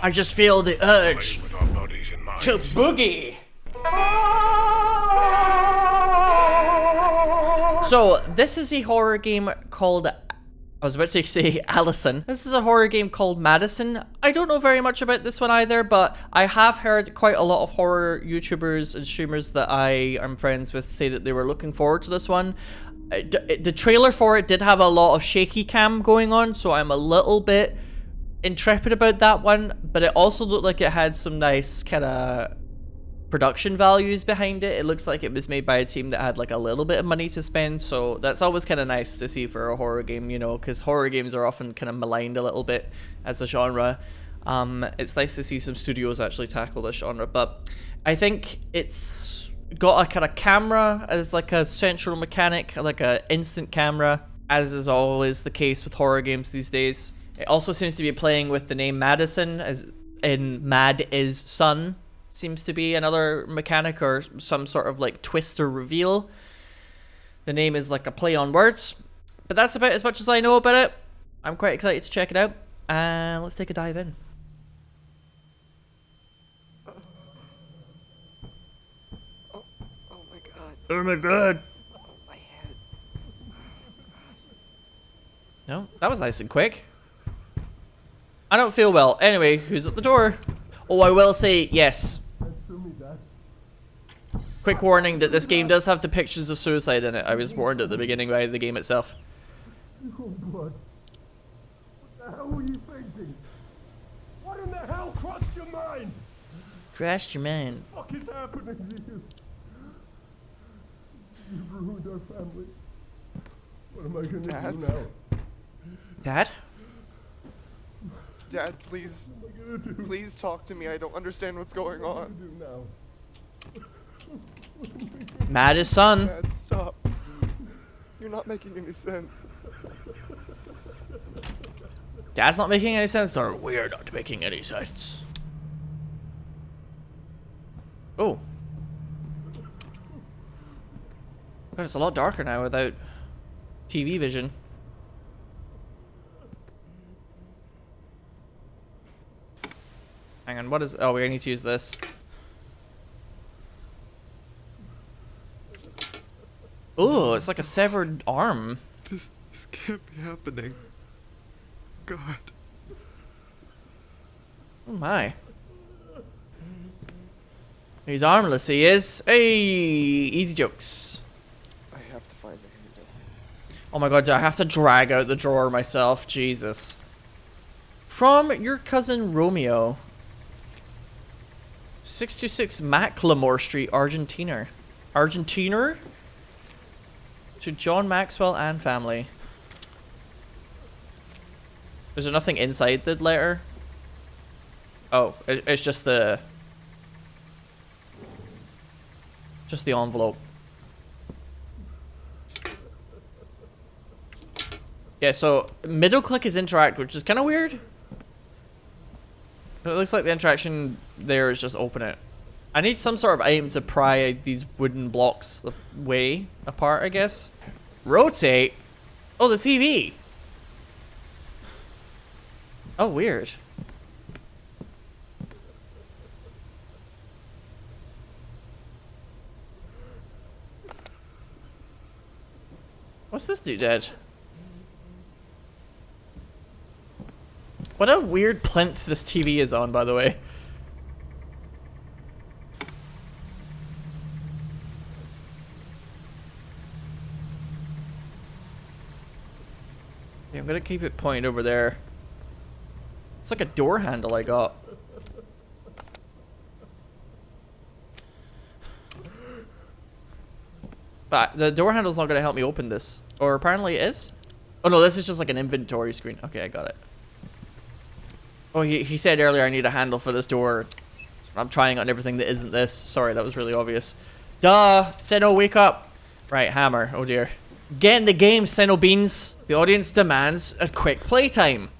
I just feel the urge to boogie. So, this is a horror game called... I was about to say Allison. This is a horror game called MADiSON. I don't know very much about this one either, but I have heard quite a lot of horror YouTubers and streamers that I am friends with say that they were looking forward to this one. The trailer for it did have a lot of shaky cam going on, so I'm a little bit intrepid about that one, but it also looked like it had some nice kind of production values behind it. It looks like it was made by a team that had like a little bit of money to spend, so that's always kind of nice to see for a horror game, you know, because horror games are often kind of maligned a little bit as a genre. It's nice to see some studios actually tackle this genre, but I think it's got a kind of camera as like a central mechanic, like a instant camera, as is always the case with horror games these days. It also seems to be playing with the name MADiSON, as in Mad is Son. Seems to be another mechanic or some sort of like twist or reveal. The name is like a play on words, but that's about as much as I know about it. I'm quite excited to check it out, and let's take a dive in. Oh my god. Oh my god. Oh, my head. No, that was nice and quick. I don't feel well. Anyway, who's at the door? Oh, I will say yes. Quick warning that this game does have depictions of suicide in it. I was warned at the beginning by the game itself. Oh, blood. What the hell were you thinking? What in the hell crossed your mind? Crashed your mind. What the fuck is happening to you? You've ruined our family. What am I gonna do now? Dad? Dad, please. What am I gonna do? Please talk to me. I don't understand what's going What on. am I gonna do now? Mad is son. Dad, stop. You're not making any sense. Dad's not making any sense, or we're not making any sense. Oh. God, it's a lot darker now without TV vision. Hang on, what is... Oh, we need to use this. Oh, it's like a severed arm. This can't be happening. God. Oh my. He's armless, he is. Hey, easy jokes. I have to find the handle. Oh my god, do I have to drag out the drawer myself? Jesus. From your cousin Romeo. 626 Macklemore Street, Argentina. Argentina? To John Maxwell and family. Is there nothing inside the letter? Oh, it's just the... Just the envelope. Yeah, so middle click is interact, which is kind of weird. But it looks like the interaction there is just open it. I need some sort of item to pry these wooden blocks way apart, I guess. Rotate? Oh, the TV! Oh, weird. What's this doodad? What a weird plinth this TV is on, by the way. Yeah, I'm gonna keep it pointed over there. It's like a door handle I got. But the door handle's not gonna help me open this. Or apparently it is? Oh no, this is just like an inventory screen. Okay, I got it. Oh, he said earlier I need a handle for this door. I'm trying on everything that isn't this. Sorry, that was really obvious. Duh! Sinow, wake up! Right, hammer. Oh dear. Get in the game, Sinow Beans! The audience demands a quick playtime.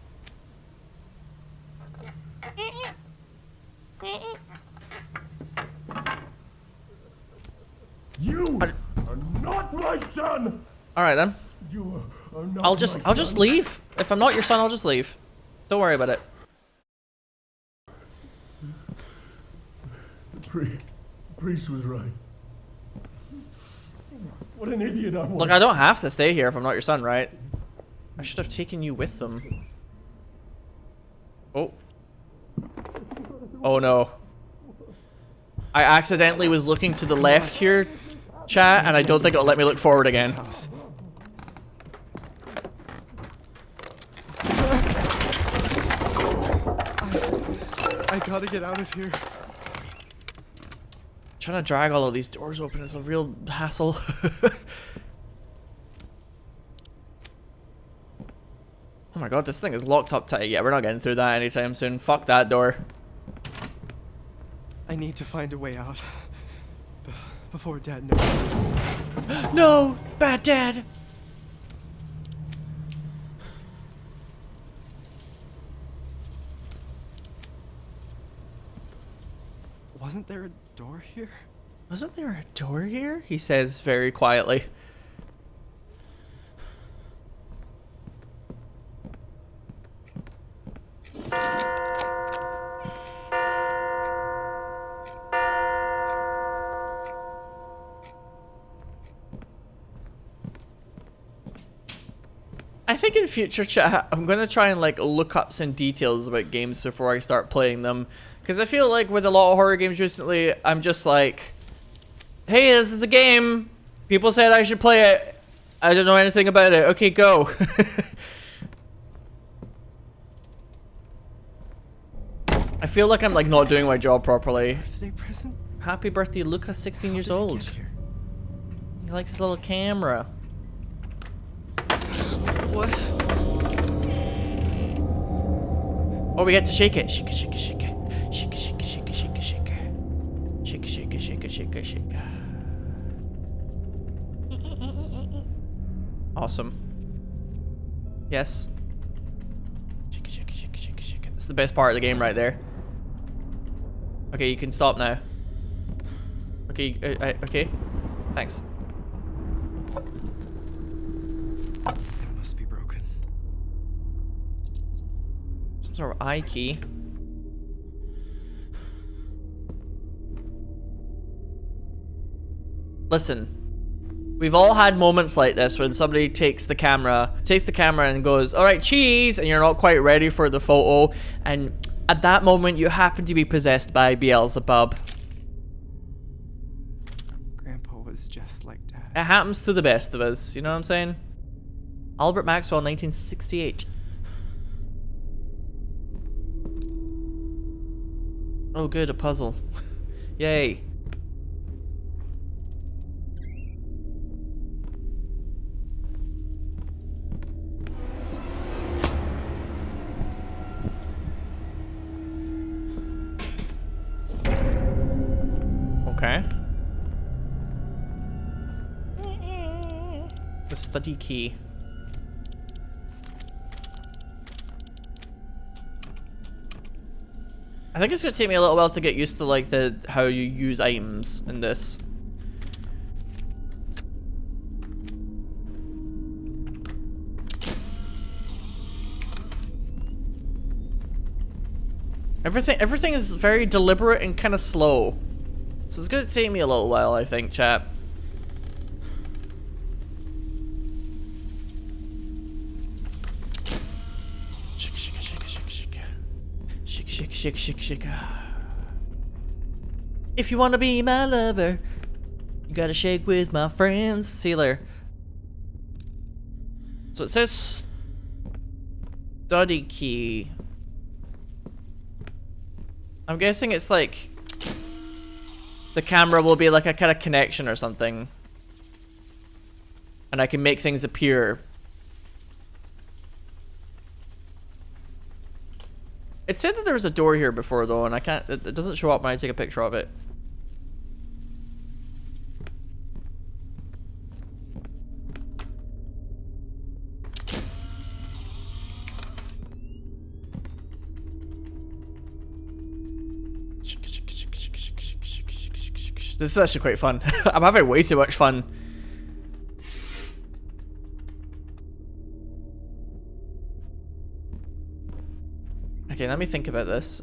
You are not my son! Alright then. You are not I'll just leave. If I'm not your son, I'll just leave. Don't worry about it. The priest was right. What an idiot I was. Look, I don't have to stay here if I'm not your son, right? I should have taken you with them. Oh. Oh no. I accidentally was looking to the left here, chat, and I don't think it'll let me look forward again. I gotta get out of here. Trying to drag all of these doors open is a real hassle. Oh my god, this thing is locked up tight. Yeah, we're not getting through that anytime soon. Fuck that door. I need to find a way out. Before Dad notices. No! Bad dad! Wasn't there a door here? Wasn't there a door here? He says very quietly. I think in future chat, I'm gonna try and like look up some details about games before I start playing them. Because I feel like with a lot of horror games recently, I'm just like, hey, this is a game. People said I should play it. I don't know anything about it. Okay, go. I feel like I'm like not doing my job properly. Birthday present? Happy birthday, Lucas, 16 years How did it old. get here? He likes his little camera. What? Oh, we get to shake it. Shake it, shake it, shake it. Shake it, shake it, shake it, shake it, shake it. Shake it, shake it, shake it, shake it, shake it. Awesome. Yes. Shake it, shake it, shake it, shake it, shake it. It's the best part of the game right there. Okay, you can stop now. Okay, okay. Thanks. It must be broken. Some sort of eye key. Listen, we've all had moments like this when somebody takes the camera and goes, all right, cheese, and you're not quite ready for the photo, and at that moment you happen to be possessed by Beelzebub. Grandpa was just like Dad. It happens to the best of us, you know what I'm saying? Albert Maxwell, 1968. Oh good, a puzzle. Yay. Okay. The study key. I think it's gonna take me a little while to get used to like how you use items in this. Everything is very deliberate and kind of slow. So it's gonna take me a little while, I think, chat. Shake, shake, shake, shake, shake. Shake, shake, shake, shake, shake. If you wanna be my lover, you gotta shake with my friends. See you later. So it says study key. I'm guessing it's like the camera will be like a kind of connection or something. And I can make things appear. It said that there was a door here before though, and I can't, it doesn't show up when I take a picture of it. This is actually quite fun. I'm having way too much fun. Okay, let me think about this.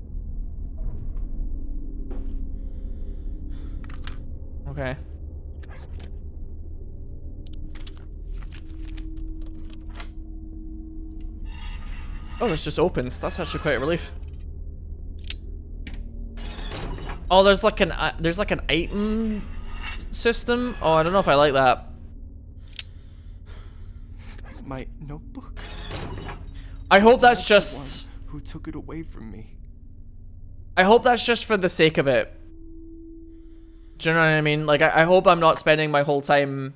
Okay. Oh, this just opens. That's actually quite a relief. Oh, there's like an item system. Oh, I don't know if I like that. My notebook. I hope that's the just. one who took it away from me. I hope that's just for the sake of it. Do you know what I mean? Like, I hope I'm not spending my whole time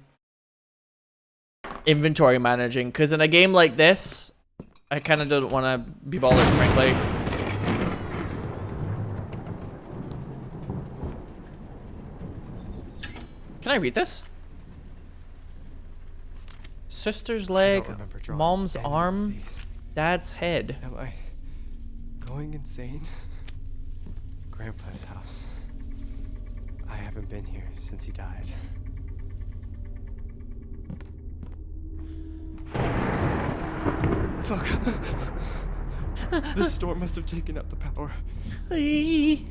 inventory managing, because in a game like this, I kind of don't want to be bothered, frankly. Can I read this? Sister's leg, mom's arm, dad's head. Am I going insane? Grandpa's house. I haven't been here since he died. Fuck. The storm must have taken out the power. I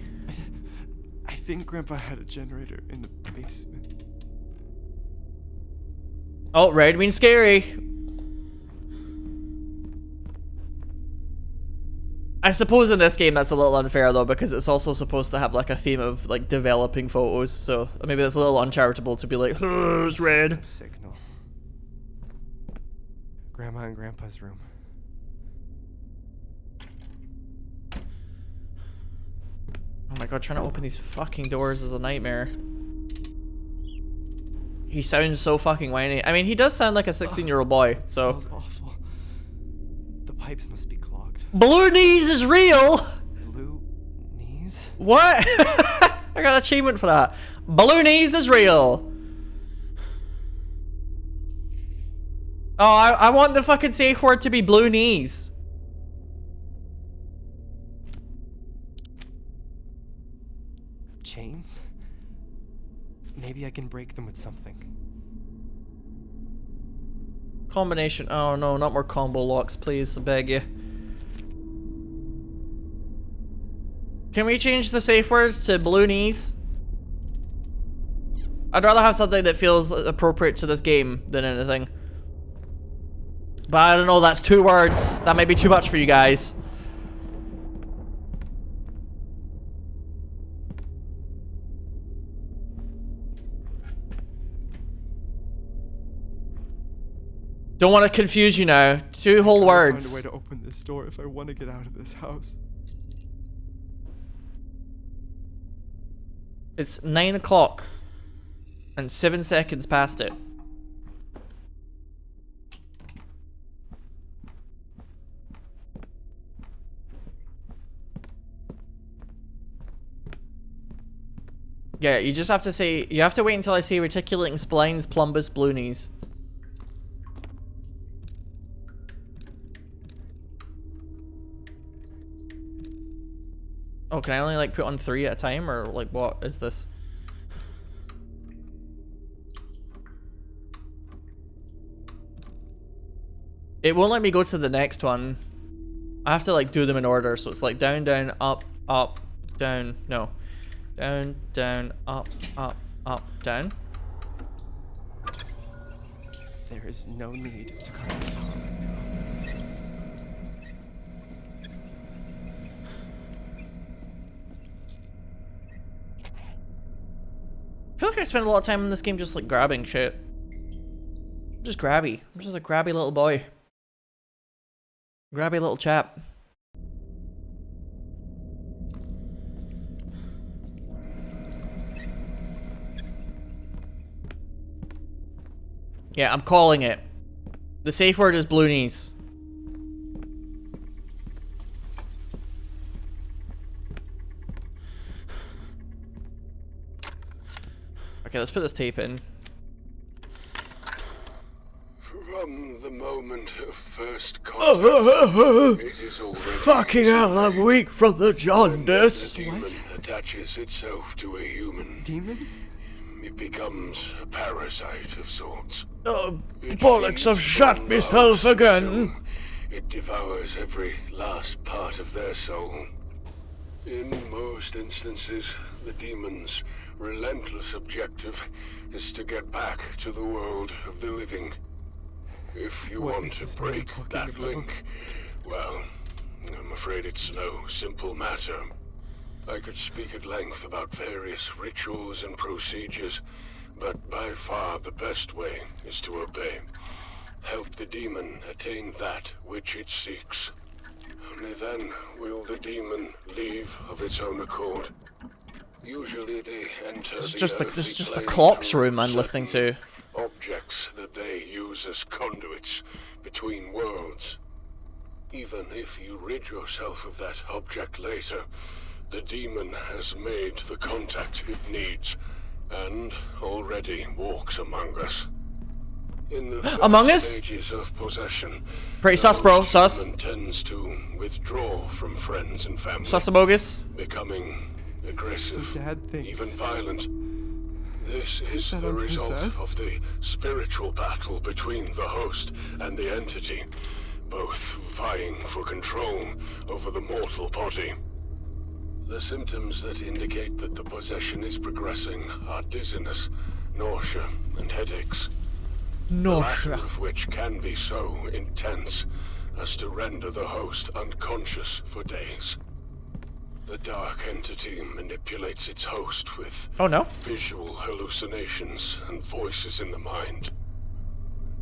think Grandpa had a generator in the basement. Oh, red means scary. I suppose in this game that's a little unfair though, because it's also supposed to have like a theme of like developing photos, so maybe that's a little uncharitable to be like, oh, it's red. Some signal. Grandma and Grandpa's room. Oh my god, trying to open these fucking doors is a nightmare. He sounds so fucking whiny. I mean, he does sound like a 16-year-old boy, so. Smells awful. The pipes must be clogged. Blue knees is real! Blue knees? What? I got an achievement for that. Blue knees is real. Oh, I want the fucking safe word to be blue knees. Chains? Maybe I can break them with something. Combination. Oh no, not more combo locks, please. I beg you. Can we change the safe words to blue knees? I'd rather have something that feels appropriate to this game than anything. But I don't know, that's 2 words. That might be too much for you guys. Don't want to confuse you now. 2 whole words. Find a way to open this door if I want to get out of this house. It's 9 o'clock. And 7 seconds past it. Yeah, you just have to say, you have to wait until I say reticulating splines, plumbus, blue knees. Oh, can I only like put on 3 at a time, or like what is this? It won't let me go to the next one. I have to like do them in order, so it's like down, down, up, up, down, no. Down, down, up, up, up, down. There is no need to come. I feel like I spend a lot of time in this game just like grabbing shit. I'm just grabby. I'm just a grabby little boy. Grabby little chap. Yeah, I'm calling it. The safe word is blue knees. Okay, let's put this tape in. From the moment of first contact, it is already Fucking hell, I'm weak from the jaundice. when the demon attaches itself to a human. Demons? It becomes a parasite of sorts. Oh, It bollocks, feeds I've shot from myself those again. until it devours every last part of their soul. In most instances, the demon's relentless objective is to get back to the world of the living. If you What want is to this man break talking that about? link, well, I'm afraid it's no simple matter. I could speak at length about various rituals and procedures, but by far the best way is to obey. Help the demon attain that which it seeks. Only then will the demon leave of its own accord. Usually they enter This is the just the earthly plane corpse through room I'm listening to. certain objects that they use as conduits between worlds. Even if you rid yourself of that object later, the demon has made the contact it needs, and already walks among us. In the Among first Us? stages of possession, Pretty the sus, bro. host Sus. human tends to withdraw from friends and family, Susamogus. becoming aggressive, So Dad thinks even violent. This is that the I'm result possessed? of the spiritual battle between the host and the entity, both vying for control over the mortal body. The symptoms that indicate that the possession is progressing are dizziness, nausea, and headaches. The latter of which can be so intense as to render the host unconscious for days. The dark entity manipulates its host with Oh no. visual hallucinations and voices in the mind.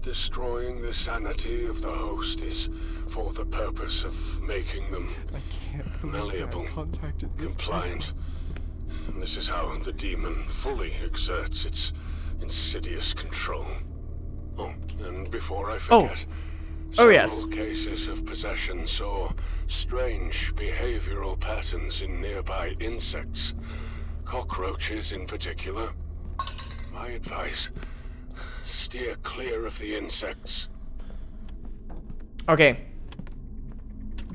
Destroying the sanity of the host is for the purpose of making them I can't believe malleable, Dad contacted this compliant. person. And this is how the demon fully exerts its insidious control. Oh, and before I forget, Oh, yes. several cases of possession saw strange behavioral patterns in nearby insects, cockroaches in particular. My advice, steer clear of the insects. Okay.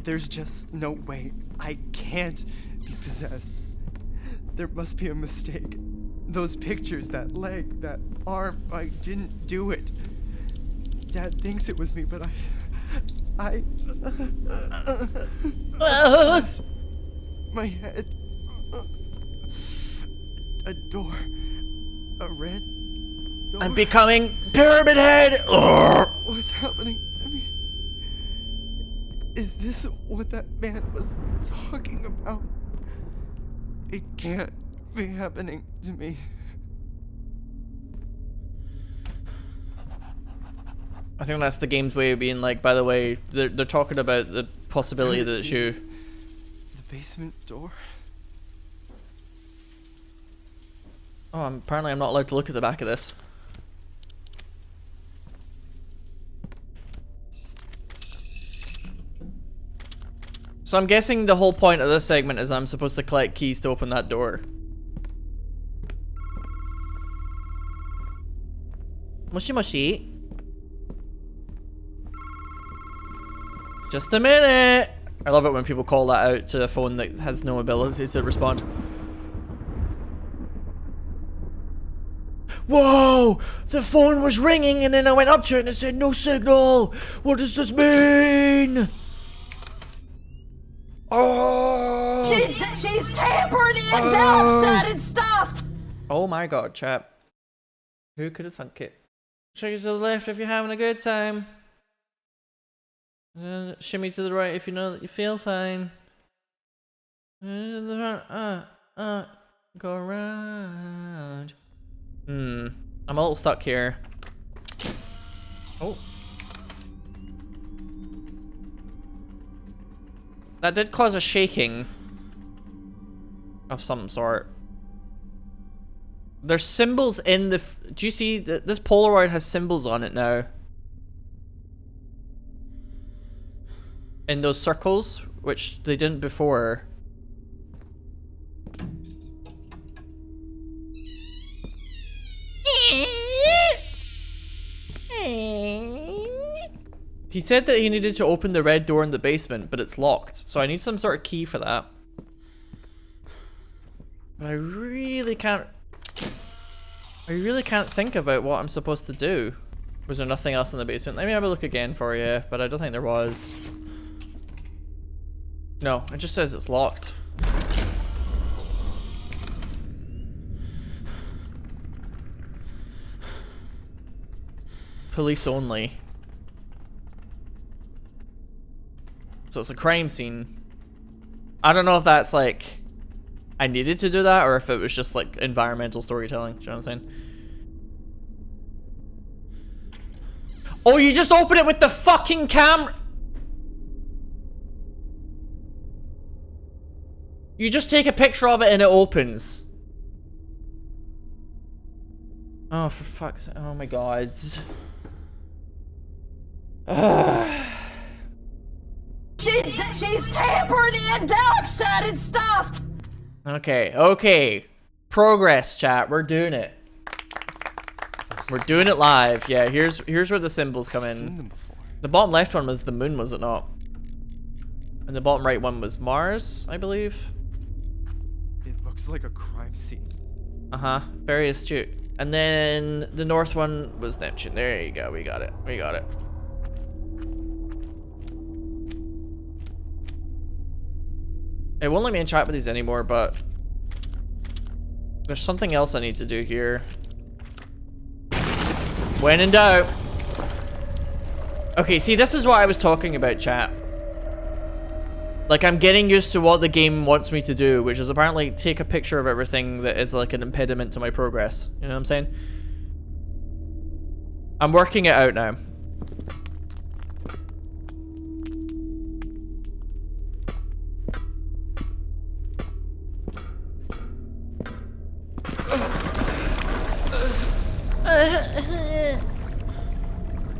There's just no way. I can't be possessed. There must be a mistake. Those pictures, that leg, that arm, I didn't do it. Dad thinks it was me, but my head. A door. A red door. I'm becoming Pyramid Head. Ugh. What's happening to me? Is this what that man was talking about? It can't be happening to me. I think that's the game's way of being like, by the way, they're talking about the possibility that it's you. The basement door? Oh, apparently I'm not allowed to look at the back of this. So I'm guessing the whole point of this segment is I'm supposed to collect keys to open that door. Moshi moshi. Just a minute. I love it when people call that out to a phone that has no ability to respond. Whoa! The phone was ringing and then I went up to it and it said no signal! What does this mean? Oh! She's tampering in outside and stuff! Oh my god, chap. Who could have thunk it? Shake to the left if you're having a good time. Shimmy to the right if you know that you feel fine. Go around. I'm a little stuck here. Oh. That did cause a shaking of some sort. There's symbols in the... Do you see that this Polaroid has symbols on it now? In those circles, which they didn't before. He said that he needed to open the red door in the basement, but it's locked. So I need some sort of key for that. But I really can't think about what I'm supposed to do. Was there nothing else in the basement? Let me have a look again for you, but I don't think there was. No, it just says it's locked. Police only. So it's a crime scene. I don't know if that's like I needed to do that or if it was just like environmental storytelling. Do you know what I'm saying? Oh, you just open it with the fucking camera. You just take a picture of it and it opens. Oh, for fuck's sake. Oh my god. She's tampering in dioxide stuff! Okay, okay. Progress, chat. We're doing it. We're doing it live. Yeah, here's where the symbols come I've seen in. them before. The bottom left one was the moon, was it not? And the bottom right one was Mars, I believe. It looks like a crime scene. Uh-huh. Very astute. And then the north one was Neptune. There you go. We got it. We got it. It won't let me interact with these anymore, but there's something else I need to do here. When in doubt. Okay, see, this is what I was talking about, chat. Like, I'm getting used to what the game wants me to do, which is apparently take a picture of everything that is like an impediment to my progress. You know what I'm saying? I'm working it out now.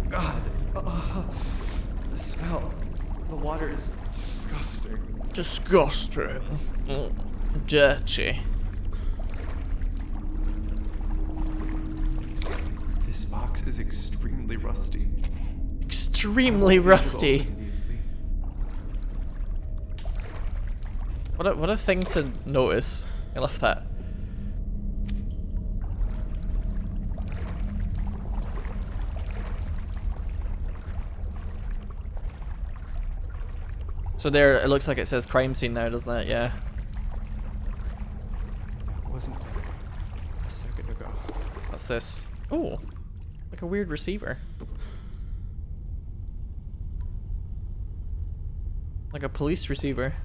God. The smell. The water is disgusting. Disgusting. Dirty. This box is extremely rusty. Extremely rusty. What a thing to notice. I love that. So there, it looks like it says crime scene now, doesn't it? Yeah. It wasn't there a second ago. What's this? Oh, like a weird receiver. Like a police receiver.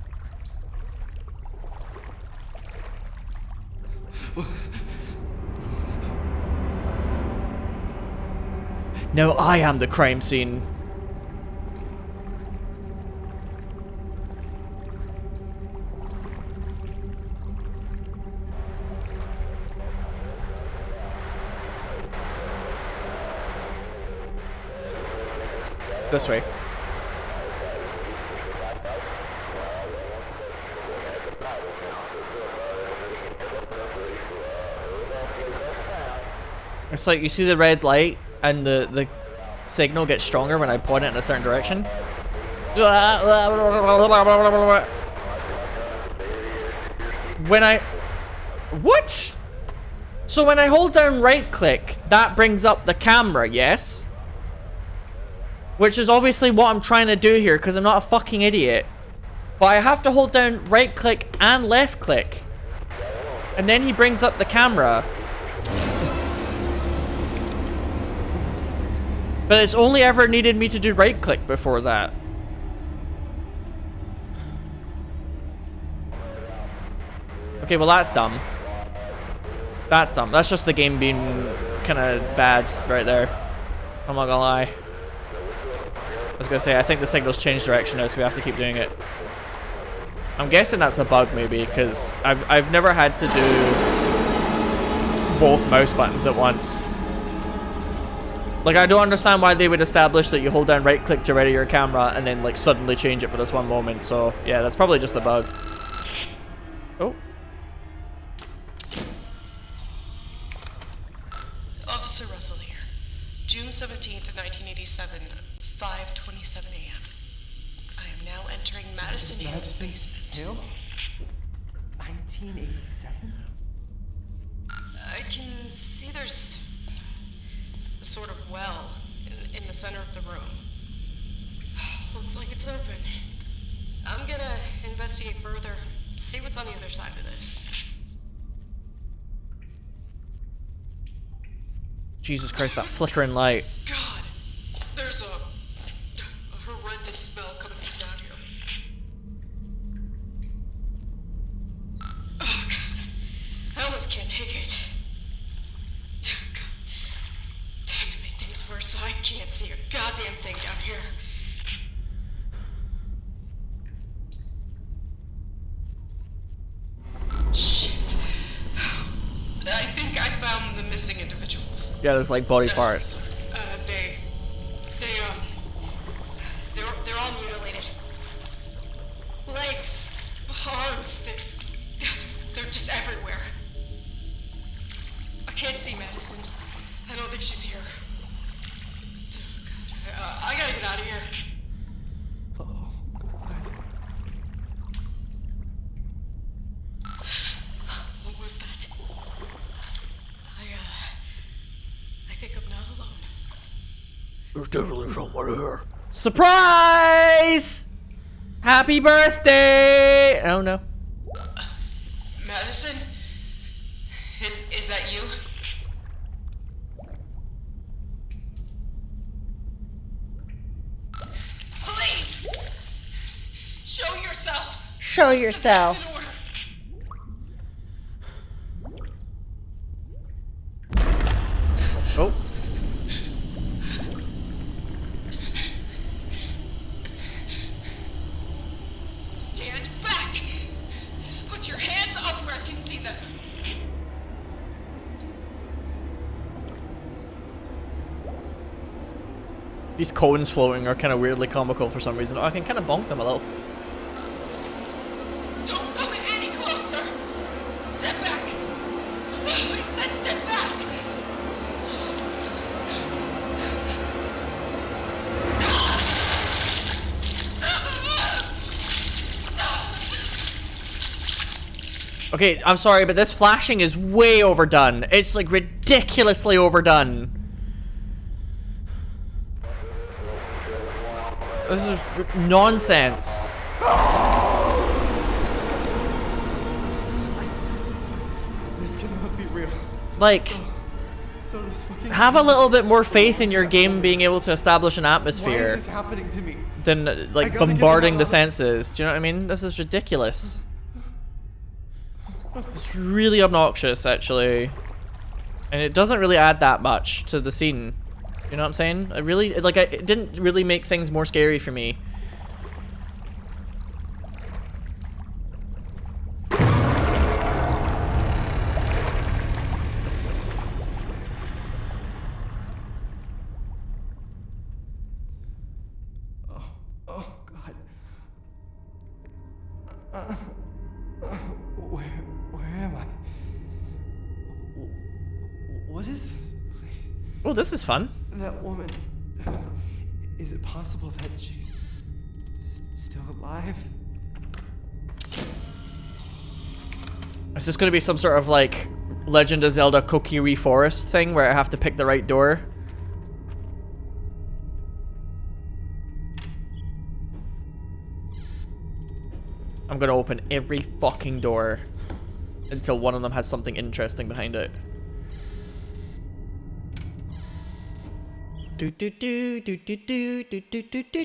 No, I am the crime scene. This way. It's like you see the red light and the signal gets stronger when I point it in a certain direction. When I... What? So when I hold down right click, that brings up the camera, yes? Which is obviously what I'm trying to do here, because I'm not a fucking idiot. But I have to hold down right click and left click. And then he brings up the camera. But it's only ever needed me to do right click before that. Okay, well that's dumb. That's dumb. That's just the game being kind of bad right there. I'm not gonna lie. I was gonna say, I think the signal's changed direction now, so we have to keep doing it. I'm guessing that's a bug maybe, because I've never had to do both mouse buttons at once. Like, I don't understand why they would establish that you hold down right click to ready your camera and then like suddenly change it for this one moment. So yeah, that's probably just a bug. Oh. Officer Russell here. June 17th, 1987, 5:27 a.m. I am now entering Madison Hill's basement. Hill? 1987? I can see there's a sort of well in the center of the room. Looks like it's open. I'm gonna investigate further, see what's on the other side of this. Jesus Christ, that flickering light. God, can't take it. Time to make things worse. I can't see a goddamn thing down here. Shit. I think I found the missing individuals. Yeah, there's like body parts. They're all mutilated. Legs, arms, they're just everywhere. I can't see MADiSON. I don't think she's here. Oh, God, I gotta get out of here. Oh, God. What was that? I think I'm not alone. There's definitely someone here. Surprise! Happy birthday! Oh no. MADiSON? Is that you? Please! Show yourself! Show yourself. That's in order. Oh. Stand back! Put your hands up where I can see them. These cones floating are kind of weirdly comical for some reason. Oh, I can kind of bonk them a little. Don't come any closer! Step back! I said step back! Okay, I'm sorry, but this flashing is way overdone. It's like ridiculously overdone. This is nonsense. This cannot be real. Like, So this fucking... have a little bit more faith in your game being able to establish an Why atmosphere is this happening to me? than I like gotta get bombarding the the hell out of- senses. Do you know what I mean? This is ridiculous. It's really obnoxious, actually. And it doesn't really add that much to the scene. You know what I'm saying? It didn't really make things more scary for me. Oh, God. Where am I? What is this place? Oh, this is fun. That woman. Is it possible that she's still alive? Is this going to be some sort of like Legend of Zelda Kokiri Forest thing where I have to pick the right door? I'm gonna open every fucking door until one of them has something interesting behind it. Do do do do do do do do do do do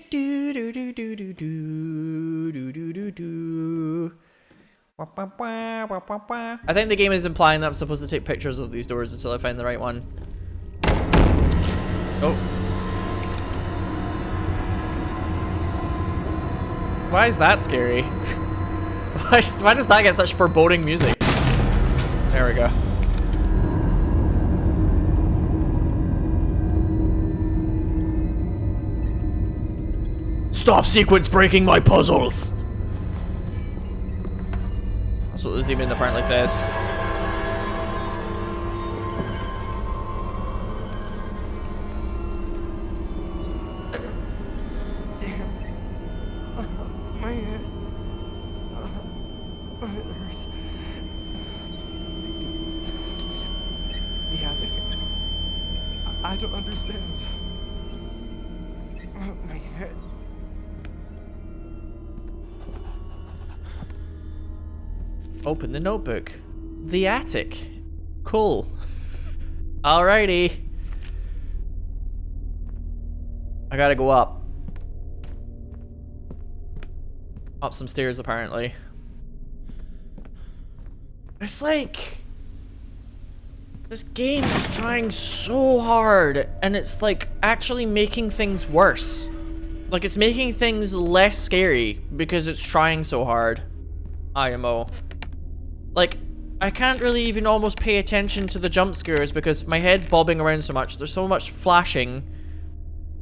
do do do do do do do do. I think the game is implying that I'm supposed to take pictures of these doors until I find the right one. Oh. Why is that scary? Why does that get such foreboding music? There we go. Stop sequence breaking my puzzles! That's what the demon apparently says. Damn. My head. It hurts. The attic. I don't understand. My head. Open the notebook. The attic. Cool. Alrighty. I gotta go up. Up some stairs, apparently. It's like... This game is trying so hard, and it's like actually making things worse. Like it's making things less scary because it's trying so hard. IMO. Like, I can't really even almost pay attention to the jump scares because my head's bobbing around so much. There's so much flashing.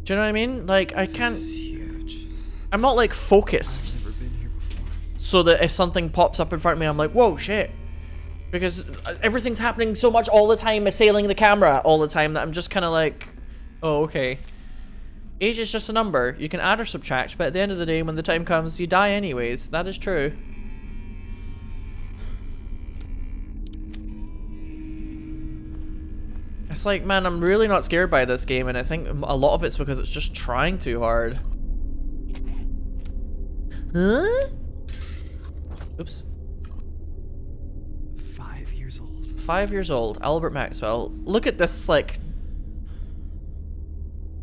Do you know what I mean? Like, I can't... This is huge. I'm not like focused. I've never been here before. So that if something pops up in front of me, I'm like, whoa, shit. Because everything's happening so much all the time, assailing the camera all the time, that I'm just kind of like, oh, okay. Age is just a number. You can add or subtract, but at the end of the day, when the time comes, you die anyways. That is true. It's like, man, I'm really not scared by this game, and I think a lot of it's because it's just trying too hard. Huh? Oops. 5 years old. 5 years old, Albert Maxwell. Look at this, like...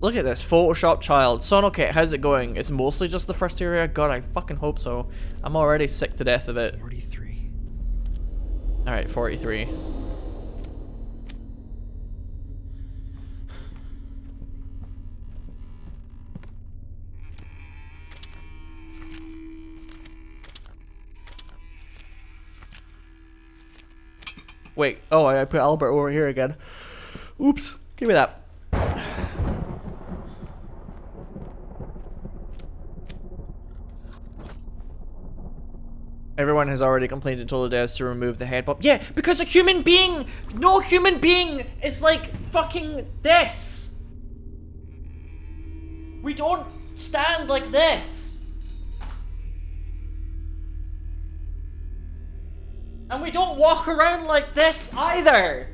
Look at this, Photoshop child. Sonoket, how's it going? It's mostly just the first area? God, I fucking hope so. I'm already sick to death of it. 43. Alright, 43. Wait, oh, I put Albert over here again. Oops, give me that. Everyone has already complained and told us to remove the head pop. Yeah, because a human being, no human being is like fucking this. We don't stand like this. And we don't walk around like this either.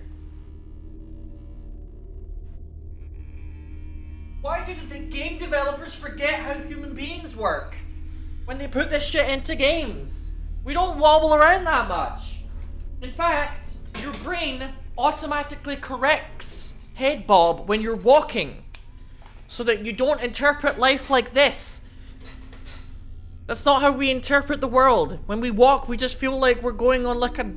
Why did the game developers forget how human beings work when they put this shit into games? We don't wobble around that much. In fact, your brain automatically corrects head bob when you're walking so that you don't interpret life like this. That's not how we interpret the world. When we walk, we just feel like we're going on like a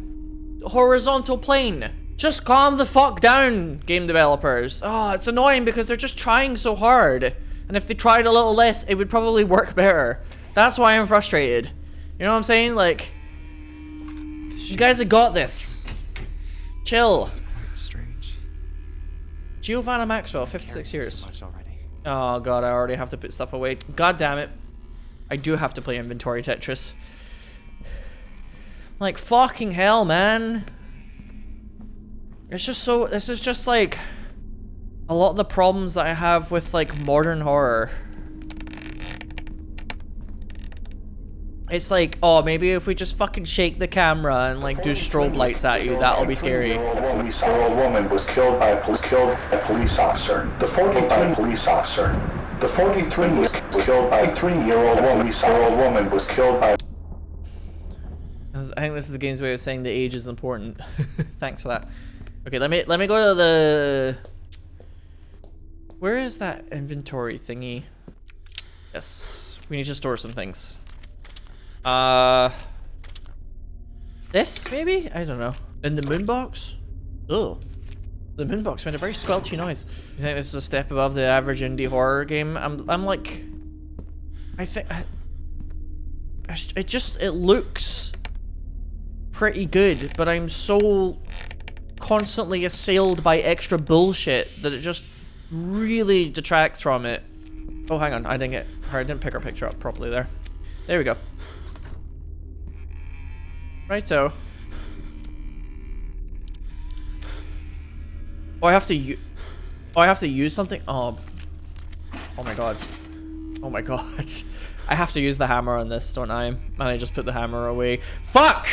horizontal plane. Just calm the fuck down, game developers. Oh, it's annoying because they're just trying so hard. And if they tried a little less, it would probably work better. That's why I'm frustrated. You know what I'm saying? Like, you guys have got this. Chill. It's quite strange. Giovanna Maxwell, 56 years. Too much already. Oh god, I already have to put stuff away. God damn it. I do have to play inventory Tetris. Like, fucking hell, man. It's just so, this is just like a lot of the problems that I have with like modern horror. It's like, oh, maybe if we just fucking shake the camera and like do strobe lights at you, that'll be scary. A woman was killed by a police officer. The 43 police officer. The 43 was killed by a 3-year-old woman was killed by. I think this is the game's way of saying the age is important. Thanks for that. Okay, let me go to the. Where is that inventory thingy? Yes, we need to store some things. This maybe? I don't know. In the moon box? Oh, the moon box made a very squelchy noise. You think this is a step above the average indie horror game? I'm like, I think it looks pretty good, but I'm so constantly assailed by extra bullshit that it just really detracts from it. Oh, hang on, I didn't pick our picture up properly there. There we go. Righto. Oh, I have to use something. Oh my god. Oh my god. I have to use the hammer on this, don't I? And I just put the hammer away. Fuck!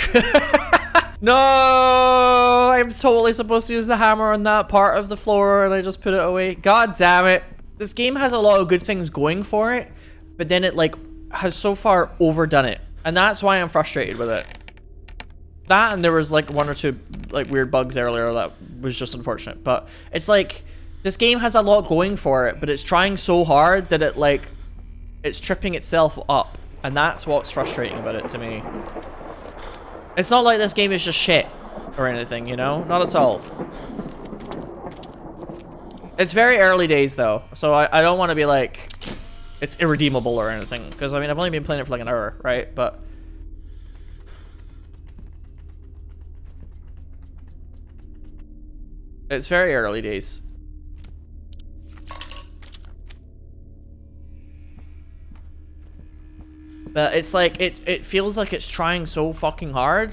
No! I'm totally supposed to use the hammer on that part of the floor and I just put it away. God damn it. This game has a lot of good things going for it, but then it like has so far overdone it. And that's why I'm frustrated with it. That, and there was like 1 or 2 like weird bugs earlier that was just unfortunate. But it's like, this game has a lot going for it, but it's trying so hard that it like, it's tripping itself up. And that's what's frustrating about it to me. It's not like this game is just shit or anything, you know? Not at all. It's very early days though, so I don't want to be like it's irredeemable or anything, because I mean I've only been playing it for like an hour, right? But it's very early days. But it's like it feels like it's trying so fucking hard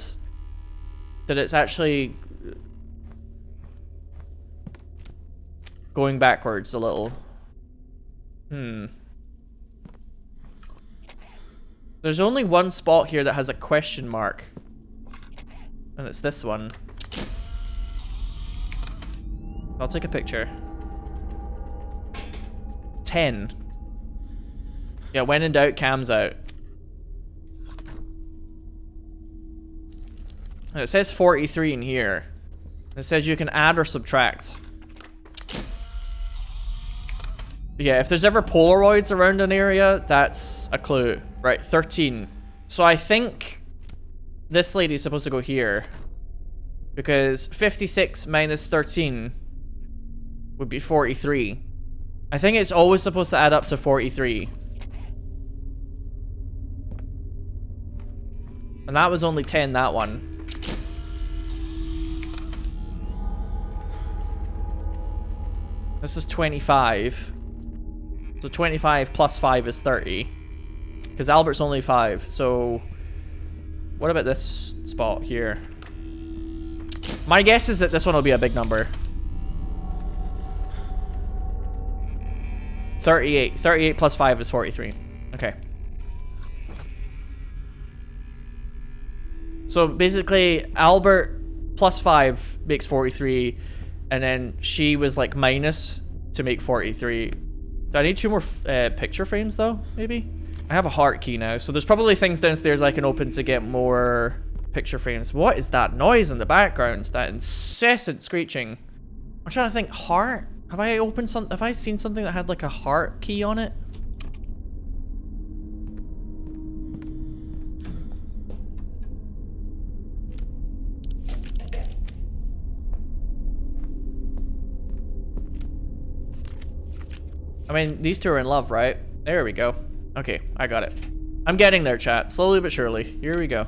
that it's actually going backwards a little. There's only one spot here that has a question mark. And it's this one. I'll take a picture. 10. Yeah, when in doubt, cam's out. And it says 43 in here. It says you can add or subtract. Yeah, if there's ever Polaroids around an area, that's a clue. Right, 13. So I think this lady's supposed to go here. Because 56 minus 13 would be 43. I think it's always supposed to add up to 43. And that was only 10, that one. This is 25. So 25 plus 5 is 30. Because Albert's only 5, so... What about this spot here? My guess is that this one will be a big number. 38. 38 plus 5 is 43. Okay. So basically, Albert plus 5 makes 43, and then she was like minus to make 43. Do I need 2 more picture frames though, maybe? I have a heart key now, so there's probably things downstairs I can open to get more picture frames. What is that noise in the background? That incessant screeching. I'm trying to think, heart? Have I opened some? Have I seen something that had like a heart key on it? I mean, these two are in love, right? There we go. Okay, I got it. I'm getting there, chat. Slowly but surely. Here we go.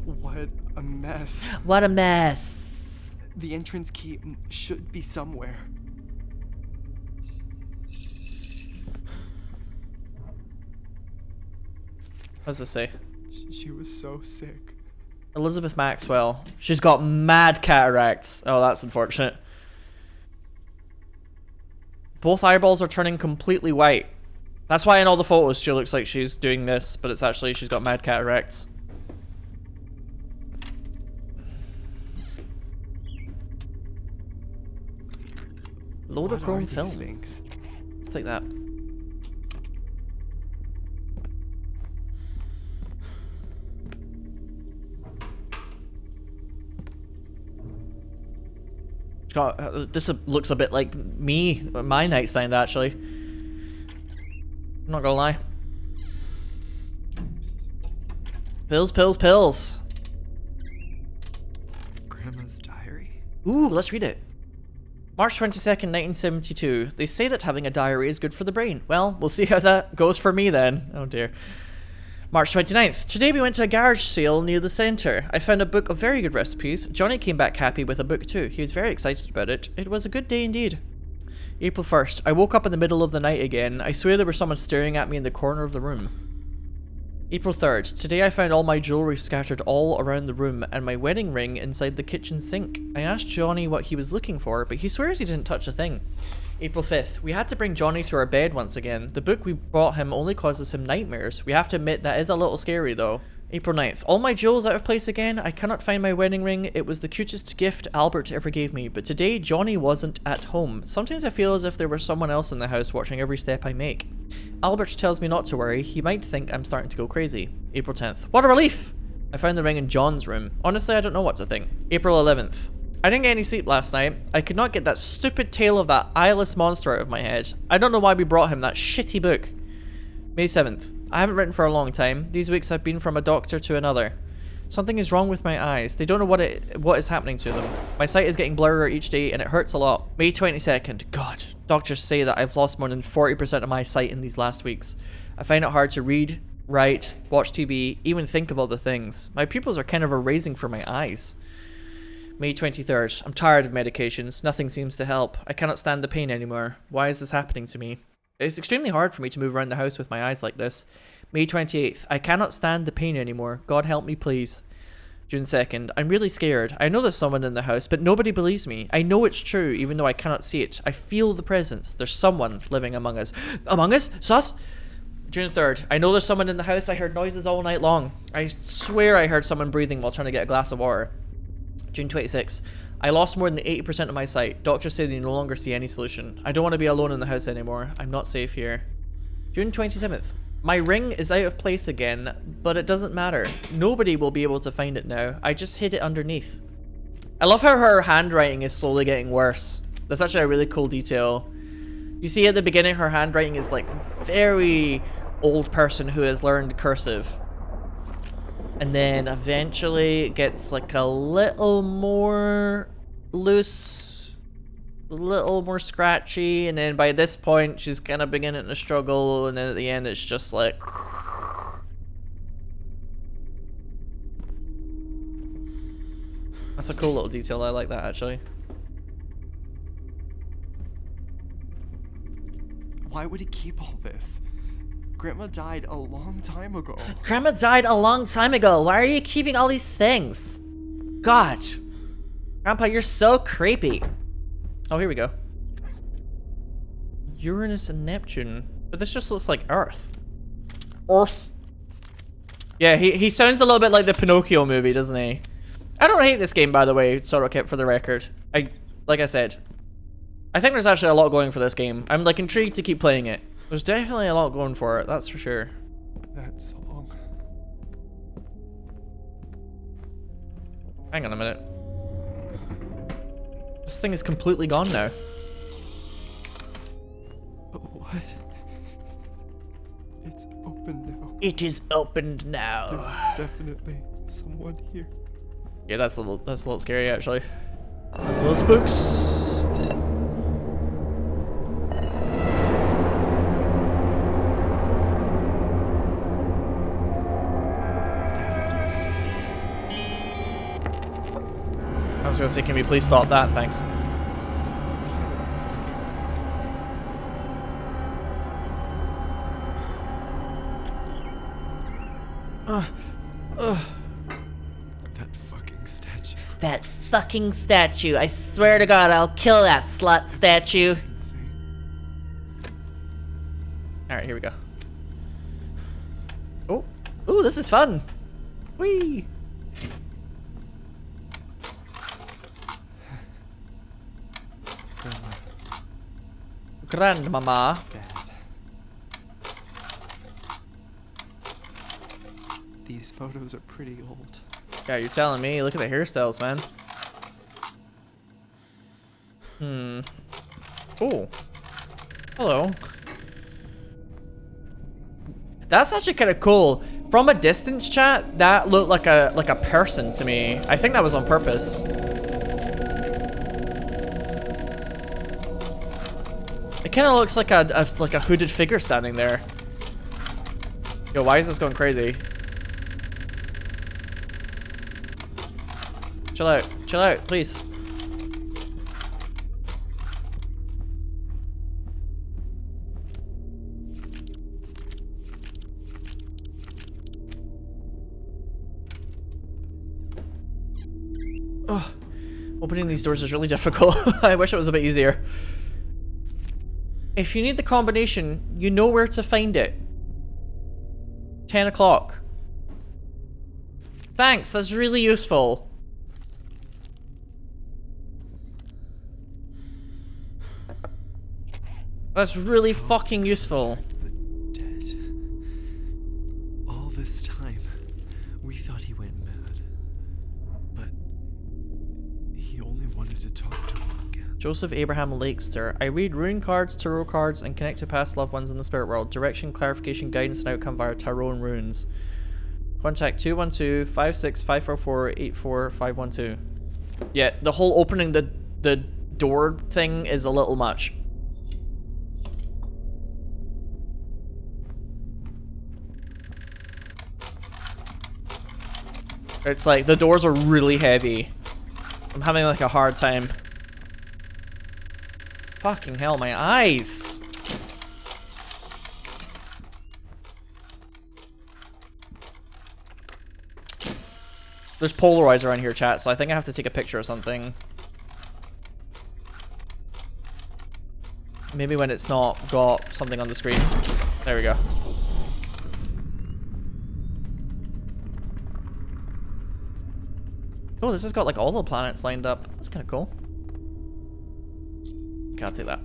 What a mess. What a mess. The entrance key should be somewhere. What does this say? She was so sick. Elizabeth Maxwell. She's got mad cataracts. Oh, that's unfortunate. Both eyeballs are turning completely white. That's why in all the photos she looks like she's doing this, but it's actually she's got mad cataracts. Load of chrome film. Things? Let's take that. This looks a bit like me, my nightstand actually. I'm not gonna lie. Pills, pills, pills. Grandma's diary? Ooh, let's read it. March 22nd, 1972. They say that having a diary is good for the brain. Well, we'll see how that goes for me then. Oh dear. March 29th. Today we went to a garage sale near the centre. I found a book of very good recipes. Johnny came back happy with a book too. He was very excited about it. It was a good day indeed. April 1st. I woke up in the middle of the night again. I swear there was someone staring at me in the corner of the room. April 3rd. Today I found all my jewellery scattered all around the room and my wedding ring inside the kitchen sink. I asked Johnny what he was looking for, but he swears he didn't touch a thing. April 5th. We had to bring Johnny to our bed once again. The book we brought him only causes him nightmares. We have to admit that is a little scary though. April 9th. All my jewels out of place again. I cannot find my wedding ring. It was the cutest gift Albert ever gave me, but today Johnny wasn't at home. Sometimes I feel as if there was someone else in the house watching every step I make. Albert tells me not to worry. He might think I'm starting to go crazy. April 10th. What a relief! I found the ring in John's room. Honestly, I don't know what to think. April 11th. I didn't get any sleep last night. I could not get that stupid tale of that eyeless monster out of my head. I don't know why we brought him that shitty book. May 7th. I haven't written for a long time. These weeks I've been from a doctor to another. Something is wrong with my eyes. They don't know what is happening to them. My sight is getting blurrier each day and it hurts a lot. May 22nd. God, doctors say that I've lost more than 40% of my sight in these last weeks. I find it hard to read, write, watch TV, even think of other things. My pupils are kind of erasing from my eyes. May 23rd. I'm tired of medications. Nothing seems to help. I cannot stand the pain anymore. Why is this happening to me? It's extremely hard for me to move around the house with my eyes like this. May 28th. I cannot stand the pain anymore. God help me, please. June 2nd. I'm really scared. I know there's someone in the house, but nobody believes me. I know it's true, even though I cannot see it. I feel the presence. There's someone living among us. Among us? Sus? June 3rd. I know there's someone in the house. I heard noises all night long. I swear I heard someone breathing while trying to get a glass of water. June 26th. I lost more than 80% of my sight. Doctors say they no longer see any solution. I don't want to be alone in the house anymore. I'm not safe here. June 27th. My ring is out of place again, but it doesn't matter. Nobody will be able to find it now. I just hid it underneath. I love how her handwriting is slowly getting worse. That's actually a really cool detail. You see at the beginning her handwriting is like very old person who has learned cursive. And then eventually it gets like a little more loose, a little more scratchy, and then by this point she's kind of beginning to struggle, and then at the end it's just like... That's a cool little detail, I like that actually. Why would he keep all this? Grandma died a long time ago. Grandma died a long time ago. Why are you keeping all these things? God. Grandpa, you're so creepy. Oh, here we go. Uranus and Neptune. But this just looks like Earth. Earth. Yeah, he sounds a little bit like the Pinocchio movie, doesn't he? I don't hate this game, by the way, Sorokip, for the record. Like I said, I think there's actually a lot going for this game. I'm like intrigued to keep playing it. There's definitely a lot going for it, that's for sure. That song. Hang on a minute. This thing is completely gone now. What? It's open now. It is opened now. There's definitely someone here. Yeah, that's a little scary actually. That's a little spooks. I was gonna say, can we please stop that? Thanks. That fucking statue. That fucking statue. I swear to God, I'll kill that slut statue. Insane. Alright, here we go. Oh. Ooh, this is fun. Whee! Grandmama. Dad. These photos are pretty old. Yeah, you're telling me. Look at the hairstyles, man. Oh. Hello. That's actually kind of cool. From a distance, chat, that looked like a person to me. I think that was on purpose. It kind of looks like a hooded figure standing there. Yo, why is this going crazy? Chill out, please. Oh, opening these doors is really difficult. I wish it was a bit easier. If you need the combination, you know where to find it. 10 o'clock. Thanks, that's really useful. That's really fucking useful. The dead. All this time, we thought he went mad. But he only wanted to talk to him again. Joseph Abraham Lakester. I read rune cards, tarot cards, and connect to past loved ones in the spirit world. Direction, clarification, guidance, and outcome via tarot and runes. Contact 212-56-544-84512. Yeah, the whole opening the door thing is a little much. It's like the doors are really heavy. I'm having like a hard time. Fucking hell, my eyes! There's Polaroids around here, chat, so I think I have to take a picture or something. Maybe when it's not got something on the screen. There we go. Oh, this has got like all the planets lined up. That's kind of cool. Can't see that.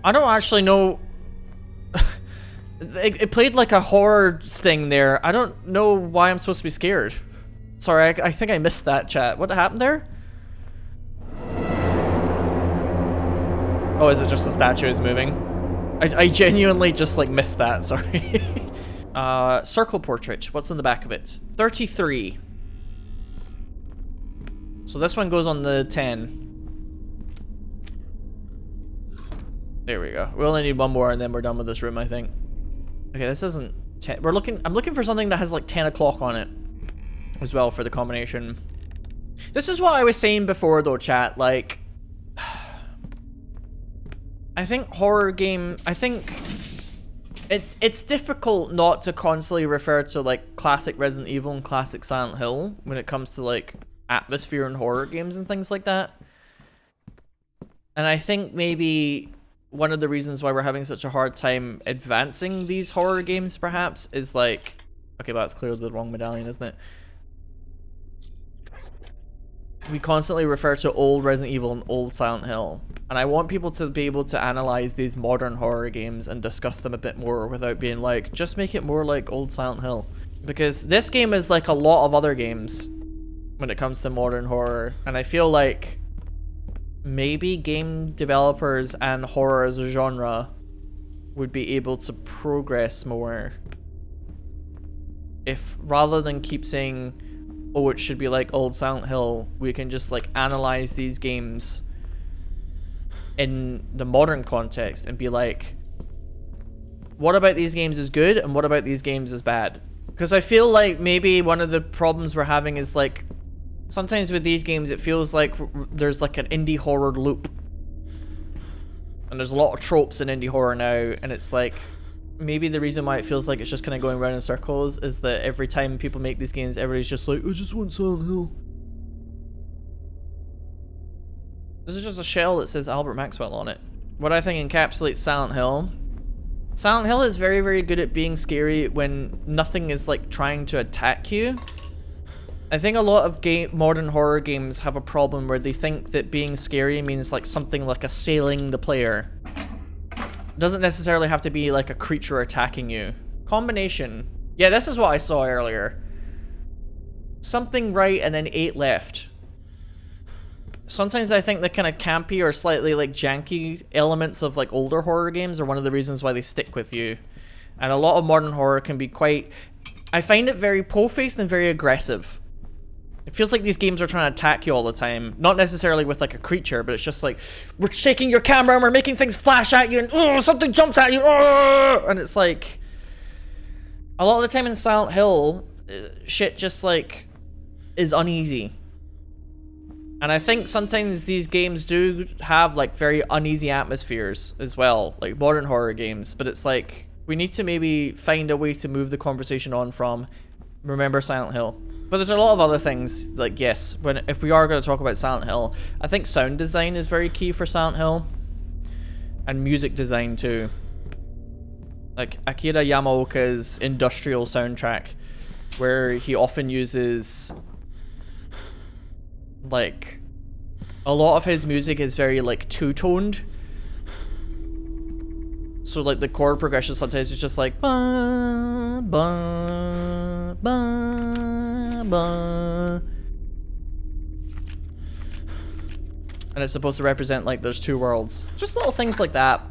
I don't actually know. It played like a horror sting there. I don't know why I'm supposed to be scared. Sorry, I think I missed that, chat. What happened there? Oh, is it just the statue is moving? I genuinely just like missed that, sorry. Circle portrait. What's in the back of it? 33. So this one goes on the 10. There we go. We only need one more and then we're done with this room, I think. Okay, this isn't 10. I'm looking for something that has like 10 o'clock on it as well for the combination. This is what I was saying before though, chat. Like, I think horror game, I think it's difficult not to constantly refer to like classic Resident Evil and classic Silent Hill when it comes to like atmosphere and horror games and things like that. And I think maybe one of the reasons why we're having such a hard time advancing these horror games, perhaps, is like... Okay, well, that's clearly the wrong medallion, isn't it? We constantly refer to old Resident Evil and old Silent Hill. And I want people to be able to analyze these modern horror games and discuss them a bit more without being like, just make it more like old Silent Hill. Because this game is like a lot of other games when it comes to modern horror. And I feel like maybe game developers and horror as a genre would be able to progress more if, rather than keep saying, oh, it should be like old Silent Hill, we can just like analyze these games in the modern context and be like, what about these games is good and what about these games is bad? Because I feel like maybe one of the problems we're having is like, sometimes with these games, it feels like there's like an indie horror loop. And there's a lot of tropes in indie horror now, and it's like, maybe the reason why it feels like it's just kind of going around in circles is that every time people make these games, everybody's just like, I just want Silent Hill. This is just a shell that says Albert Maxwell on it. What I think encapsulates Silent Hill. Silent Hill is very, very good at being scary when nothing is like trying to attack you. I think a lot of modern horror games have a problem where they think that being scary means like something like assailing the player. It doesn't necessarily have to be like a creature attacking you. Combination. Yeah, this is what I saw earlier. Something right and then 8 left. Sometimes I think the kind of campy or slightly like janky elements of like older horror games are one of the reasons why they stick with you. And a lot of modern horror can be quite... I find it very po-faced and very aggressive. It feels like these games are trying to attack you all the time. Not necessarily with like a creature, but it's just like, we're shaking your camera and we're making things flash at you and something jumps at you. And it's like, a lot of the time in Silent Hill, shit just like is uneasy. And I think sometimes these games do have like very uneasy atmospheres as well, like modern horror games. But it's like, we need to maybe find a way to move the conversation on from, remember Silent Hill. But there's a lot of other things, like yes, if we are going to talk about Silent Hill, I think sound design is very key for Silent Hill. And music design too. Like Akira Yamaoka's industrial soundtrack where he often uses, like, a lot of his music is very, like, two-toned. So, like, the chord progression sometimes is just like, ba, ba, ba, ba. And it's supposed to represent, like, those two worlds. Just little things like that.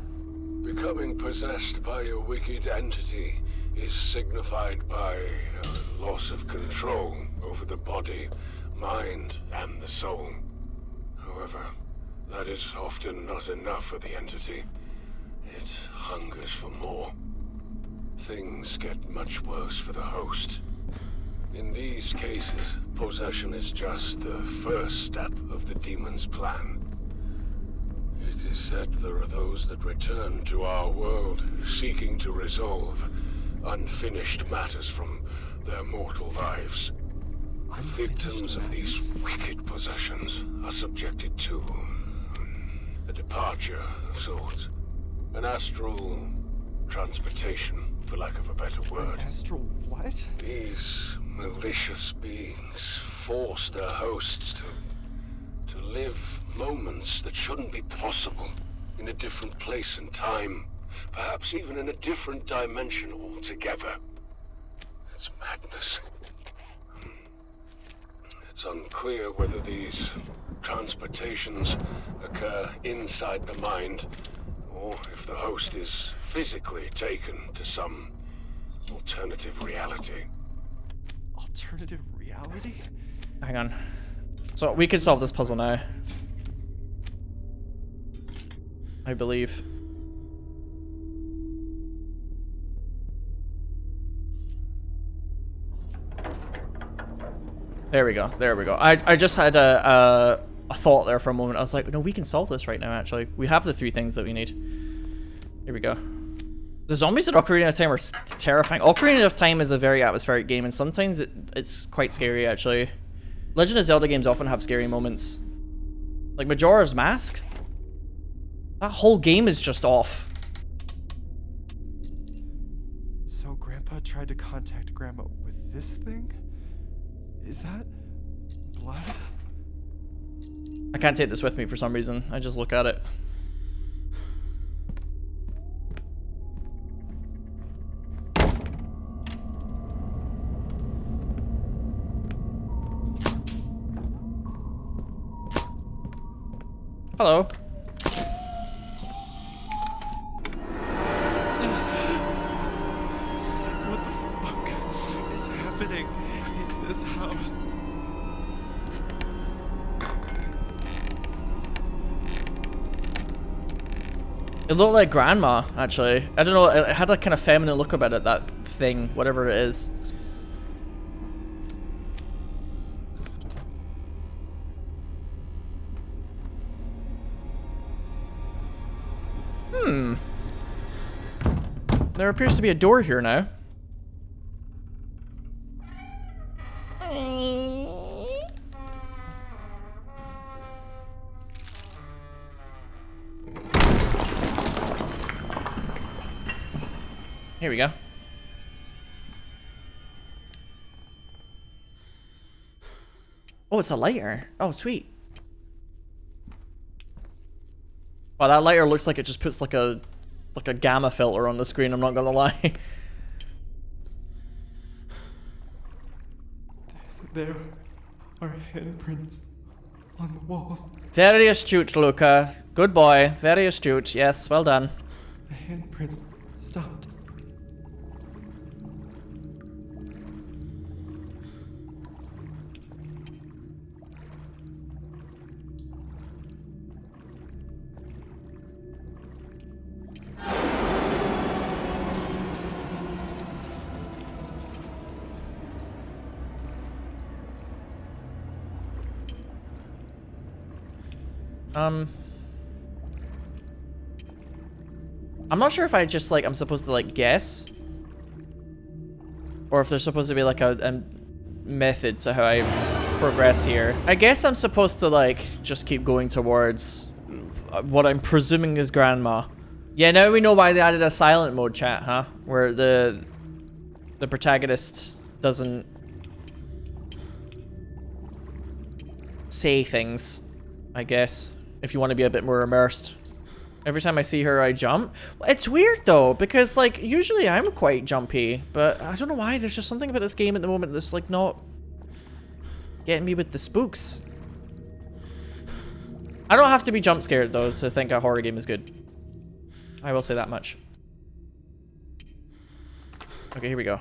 Becoming possessed by a wicked entity is signified by a loss of control over the body, mind, and the soul. However, that is often not enough for the entity. It hungers for more. Things get much worse for the host. In these cases, possession is just the first step of the demon's plan. It is said there are those that return to our world seeking to resolve unfinished matters from their mortal lives. Victims of these wicked possessions are subjected to a departure of sorts. An astral transportation, for lack of a better word. Astral what? These malicious beings force their hosts to live moments that shouldn't be possible in a different place and time, perhaps even in a different dimension altogether. It's madness. It's unclear whether these transportations occur inside the mind, or if the host is physically taken to some alternative reality. Alternative reality? Hang on. So we can solve this puzzle now. I believe. There we go. There we go. I just had a thought there for a moment. I was like, no, we can solve this right now, actually. We have the 3 things that we need. Here we go. The zombies at Ocarina of Time are terrifying. Ocarina of Time is a very atmospheric game, and sometimes it's quite scary, actually. Legend of Zelda games often have scary moments. Like Majora's Mask? That whole game is just off. So Grandpa tried to contact Grandma with this thing? Is that blood? I can't take this with me for some reason. I just look at it. Hello. What the fuck is happening in this house? It looked like Grandma, actually. I don't know, it had a kind of feminine look about it, that thing, whatever it is. There appears to be a door here now. Here we go. Oh, it's a lighter. Oh, sweet. Wow, that lighter looks like it just puts like a gamma filter on the screen, I'm not gonna lie. There are handprints on the walls. Very astute, Luca. Good boy. Very astute. Yes, well done. The handprints stopped. I'm not sure if I just, like, I'm supposed to, like, guess. Or if there's supposed to be, like, a method to how I progress here. I guess I'm supposed to, like, just keep going towards what I'm presuming is Grandma. Yeah, now we know why they added a silent mode, chat, huh? Where the protagonist doesn't say things, I guess, if you want to be a bit more immersed. Every time I see her, I jump. It's weird though, because like usually I'm quite jumpy, but I don't know why. There's just something about this game at the moment that's like not getting me with the spooks. I don't have to be jump scared though to think a horror game is good. I will say that much. Okay, here we go.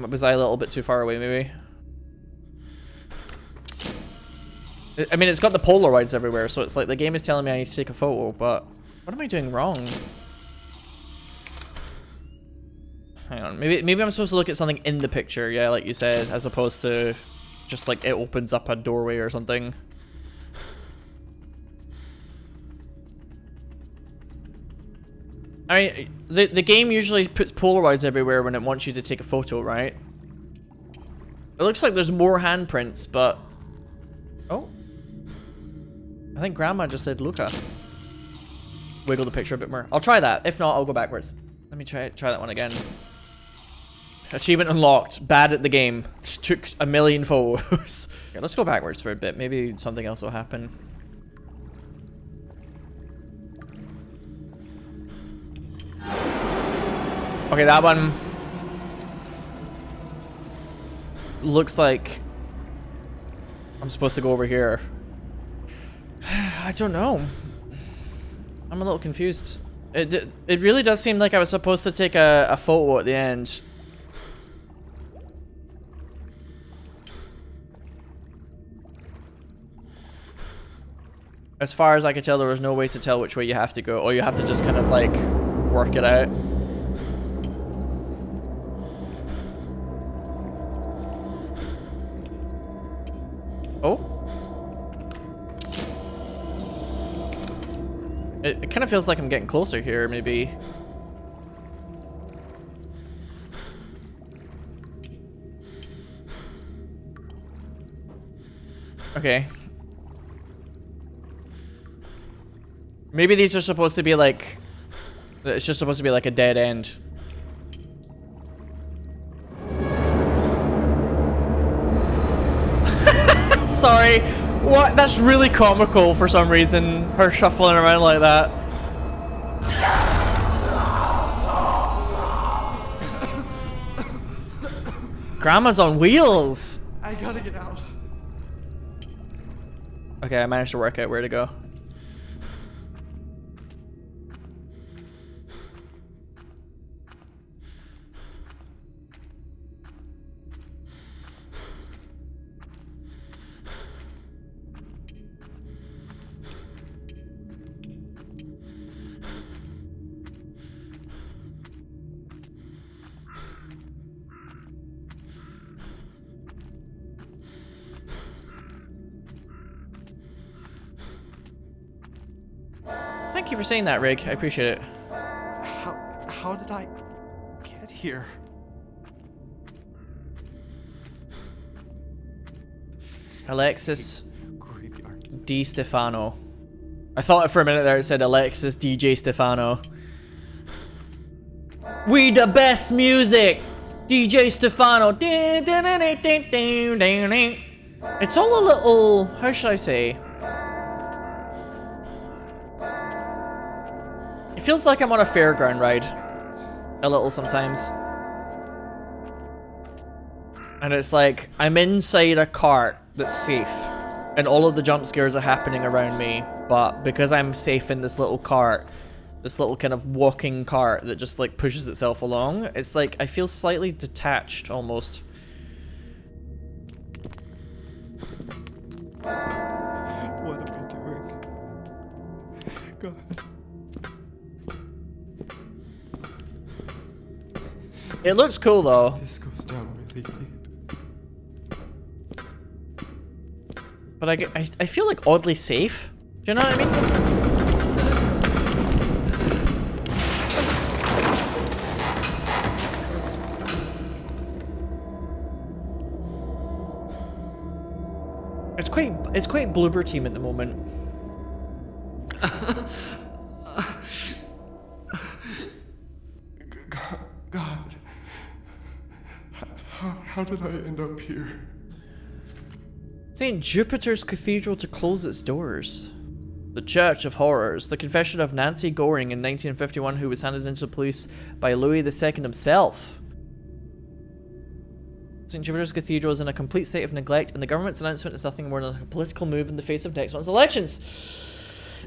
Was I a little bit too far away, maybe? I mean, it's got the Polaroids everywhere, so it's like the game is telling me I need to take a photo, but what am I doing wrong? Hang on, maybe I'm supposed to look at something in the picture, yeah, like you said, as opposed to just like it opens up a doorway or something. I mean, the game usually puts Polaroids everywhere when it wants you to take a photo, right? It looks like there's more handprints, but... Oh. I think Grandma just said Luca. Wiggle the picture a bit more. I'll try that. If not, I'll go backwards. Let me try that one again. Achievement unlocked. Bad at the game. Took a million photos. Okay, let's go backwards for a bit. Maybe something else will happen. Okay, that one looks like I'm supposed to go over here. I don't know. I'm a little confused. It really does seem like I was supposed to take a photo at the end. As far as I could tell, there was no way to tell which way you have to go, or you have to just kind of like work it out. Oh? It kind of feels like I'm getting closer here, maybe. Okay. Maybe these are supposed to be like... It's just supposed to be like a dead end. Sorry. What? That's really comical for some reason. Her shuffling around like that. Grandma's on wheels. I gotta get out. Okay, I managed to work out where to go. Thank you for saying that, Rig. I appreciate it. How did I get here? Alexis Graveyard. D. Stefano. I thought for a minute there it said Alexis DJ Stefano. We the best music! DJ Stefano. It's all a little... How should I say? It feels like I'm on a fairground ride. A little sometimes. And it's like, I'm inside a cart that's safe. And all of the jump scares are happening around me. But because I'm safe in this little cart, this little kind of walking cart that just like pushes itself along, it's like, I feel slightly detached almost. What am I doing? God. It looks cool though. This goes down really deep. But I feel like oddly safe. Do you know what I mean? It's quite Bloober Team at the moment. God. How did I end up here? St. Jupiter's Cathedral to close its doors. The Church of Horrors. The confession of Nancy Goring in 1951, who was handed into the police by Louis II himself. St. Jupiter's Cathedral is in a complete state of neglect, and the government's announcement is nothing more than a political move in the face of next month's elections.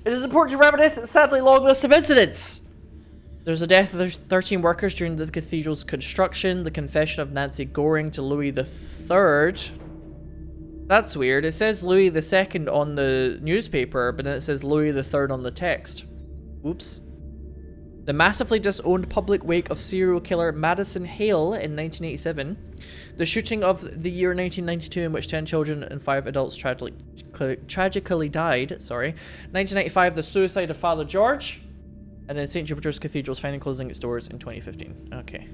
It is important to reminisce its sadly long list of incidents. There's a death of 13 workers during the cathedral's construction, the confession of Nancy Goring to Louis III. That's weird. It says Louis II on the newspaper, but then it says Louis III on the text. Oops. The massively disowned public wake of serial killer MADiSON Hale in 1987. The shooting of the year 1992 in which 10 children and 5 adults tragically died. Sorry. 1995, the suicide of Father George. And then St. Jupiter's Cathedral is finally closing its doors in 2015. Okay.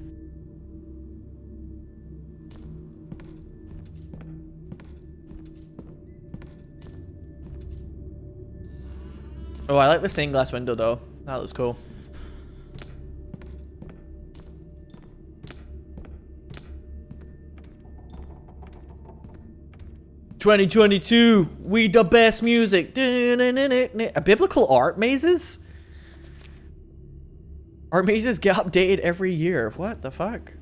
Oh, I like the stained glass window though. That looks cool. "2022, we the best music." A biblical art mazes? Art mazes get updated every year. What the fuck?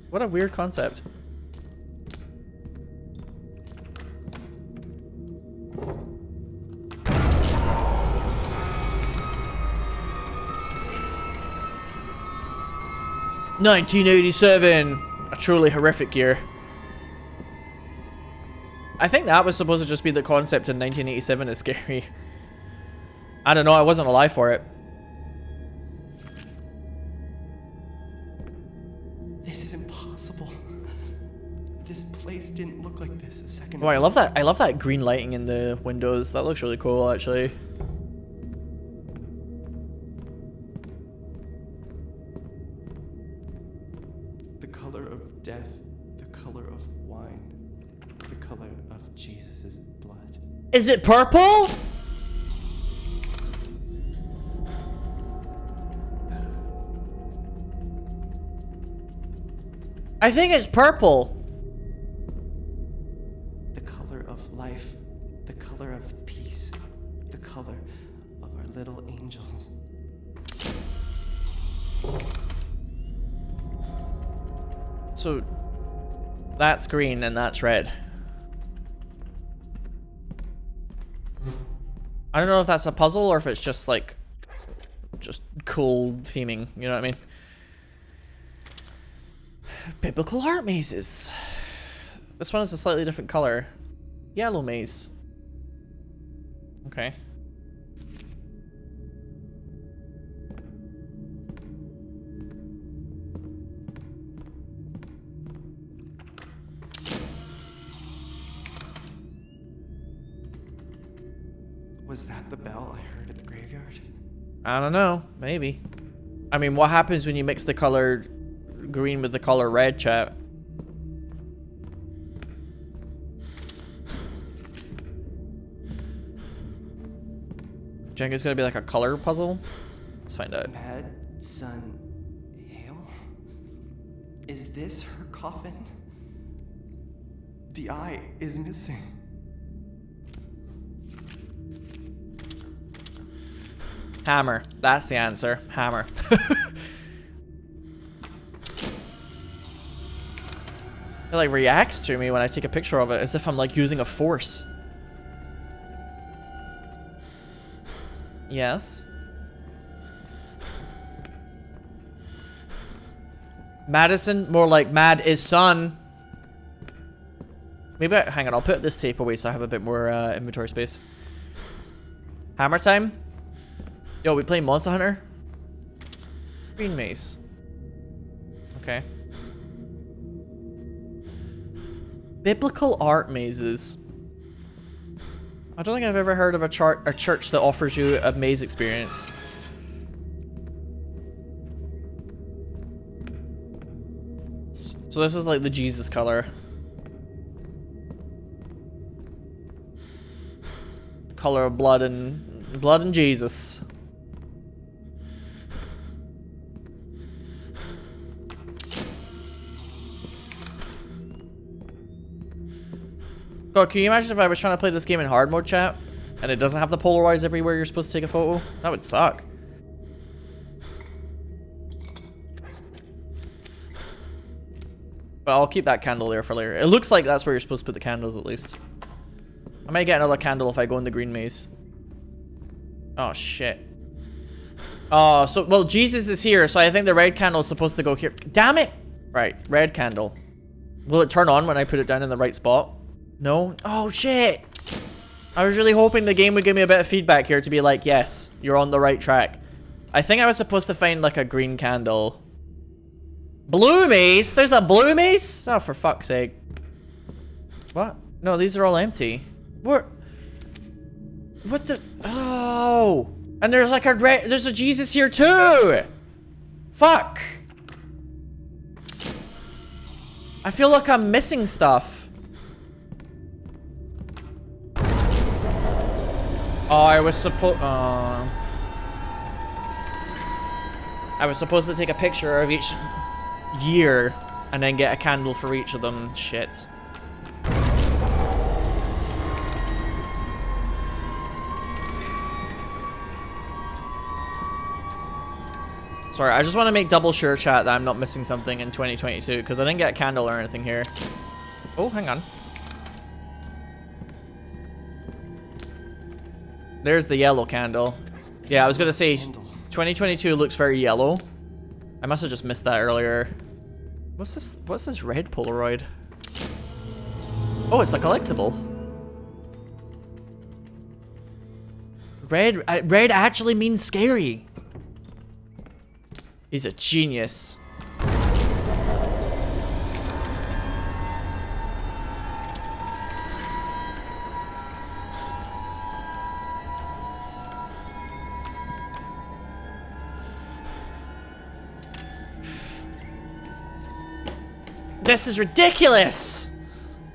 What a weird concept. "1987, a truly horrific year." I think that was supposed to just be the concept in 1987 is scary. I don't know, I wasn't alive for it. This is impossible. This place didn't look like this a second Oh, I love that. I love that green lighting in the windows. That looks really cool, actually. The color of death, the color of wine, the color of Jesus' blood. Is it purple? I think it's purple. The color of life, the color of peace, the color of our little angels. So that's green and that's red. I don't know if that's a puzzle or if it's just like just cool theming, you know what I mean? Biblical art mazes. This one is a slightly different color. Yellow maze. Okay. Was that the bell I heard at the graveyard? I don't know. Maybe. I mean, what happens when you mix the color green with the color red, chat? Do you think it's gonna be like a color puzzle? Let's find out. MADiSON Hale? Is this her coffin? The eye is missing. Hammer. That's the answer. Hammer. It like reacts to me when I take a picture of it as if I'm like using a force. Yes. MADiSON, more like Mad is son. Maybe hang on, I'll put this tape away so I have a bit more inventory space. Hammer time. Yo, we playing Monster Hunter? Green maze. Okay. Biblical art mazes. I don't think I've ever heard of a church that offers you a maze experience. So this is like the Jesus color. color of blood and Jesus. God, can you imagine if I was trying to play this game in hard mode, chat, and it doesn't have the polarize everywhere you're supposed to take a photo? That would suck. But I'll keep that candle there for later. It looks like that's where you're supposed to put the candles, at least. I might get another candle if I go in the green maze. Oh, shit. Oh, so, well, Jesus is here, so I think the red candle is supposed to go here. Damn it! Right, red candle. Will it turn on when I put it down in the right spot? No? Oh, shit! I was really hoping the game would give me a bit of feedback here to be like, yes, you're on the right track. I think I was supposed to find, like, a green candle. Blue maze? There's a blue maze? Oh, for fuck's sake. What? No, these are all empty. What the? Oh! And there's like there's a Jesus here too! Fuck! I feel like I'm missing stuff. Oh, I was supposed to take a picture of each year and then get a candle for each of them. Shit. Sorry, I just want to make double sure, chat, that I'm not missing something in 2022, because I didn't get a candle or anything here. Oh, hang on. There's the yellow candle. Yeah, I was going to say, 2022 looks very yellow. I must have just missed that earlier. What's this? What's this red Polaroid? Oh, it's a collectible. Red actually means scary. He's a genius. This is ridiculous!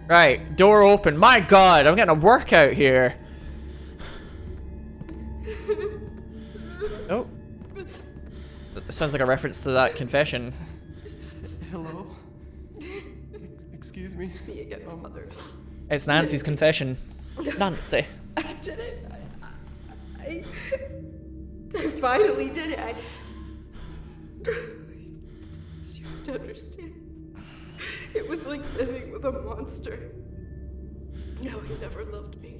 Right, door open. My god, I'm getting a workout here. Oh. Sounds like a reference to that confession. Hello? Excuse me? Me again, mother. It's Nancy's confession. Nancy. I did it. I finally did it. You have to understand. It was like living with a monster. No, he never loved me.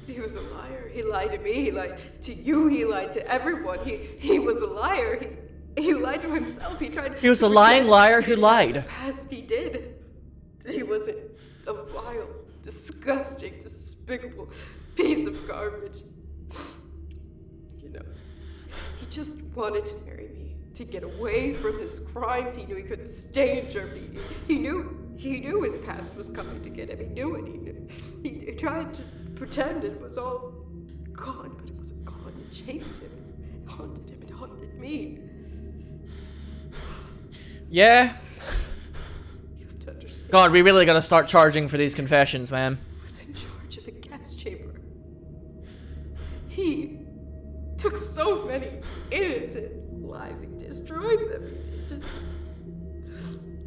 He was a liar. He lied to me. He lied to you. He lied to everyone. He was a liar. He lied to himself. He was a lying liar who lied. Past he did. He wasn't a vile, disgusting, despicable piece of garbage. You know, he just wanted to marry me, to get away from his crimes. He knew he couldn't stay in Germany. He knew his past was coming to get him. He knew it. He tried to pretend it was all gone, but it wasn't gone. It chased him. It haunted him. It haunted me. Yeah. You have to understand. God, we really gotta start charging for these confessions, man. He was in charge of a gas chamber. He took so many innocent lives. He destroyed them. He just...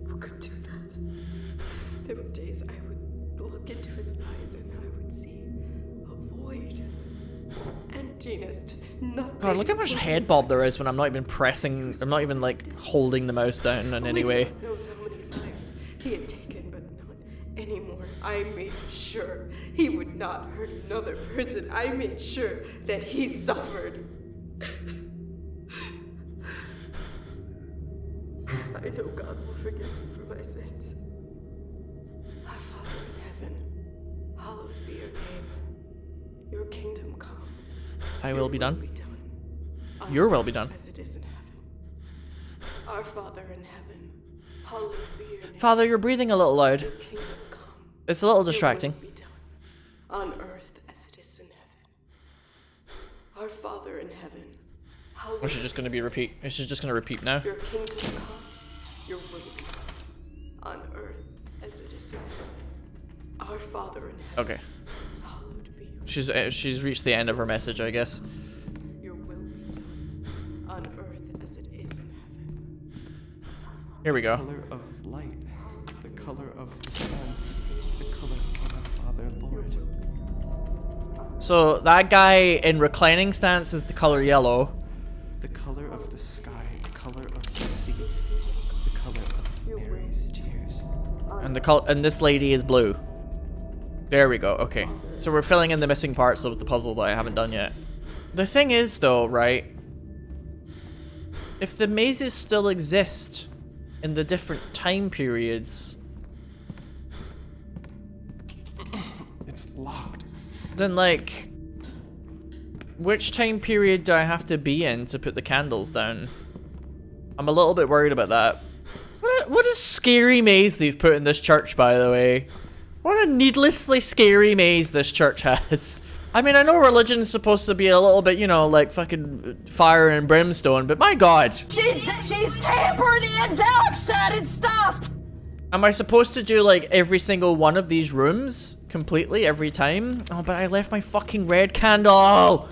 Who could do that? There were days I would look into his eyes and I would see a void. Emptiness. Nothing. God, look how much head bob there is when I'm not even pressing, I'm not even like holding the mouse down in any way. Only God knows how many lives he had taken, but not anymore. I made sure he would not hurt another person. I made sure that he suffered. I know God will forgive me for my sins. Our Father in heaven, hallowed be your name. Your kingdom come. I will be done. On Your will be done. As it is in heaven. Our Father in heaven, hallowed be your name. Father, you're breathing a little loud. Your kingdom come. It's a little Your will distracting. be done, on earth as it is in heaven. Our Father in heaven, hallowed Or is she just gonna be repeat? Is she just gonna repeat now? your kingdom come. Your will be done, on earth as it is in heaven. Our Father in heaven, Okay. hallowed be your name. She's reached the end of her message, I guess. Your will be done, on earth as it is in heaven. Here we go. The color of light, the color of the sun, the color of our Father, Lord. So that guy in reclining stance is the color yellow. The color of the sky, the color of the sea, the color of Mary's tears. And this lady is blue. There we go. Okay. So we're filling in the missing parts of the puzzle that I haven't done yet. The thing is though, right? If the mazes still exist in the different time periods, It's locked. then like, which time period do I have to be in to put the candles down? I'm a little bit worried about that. What a scary maze they've put in this church, by the way. What a needlessly scary maze this church has. I mean, I know religion's supposed to be a little bit, you know, like fucking fire and brimstone, but my god. She's tampering in dark-sided stuff! Am I supposed to do like every single one of these rooms completely every time? Oh, but I left my fucking red candle.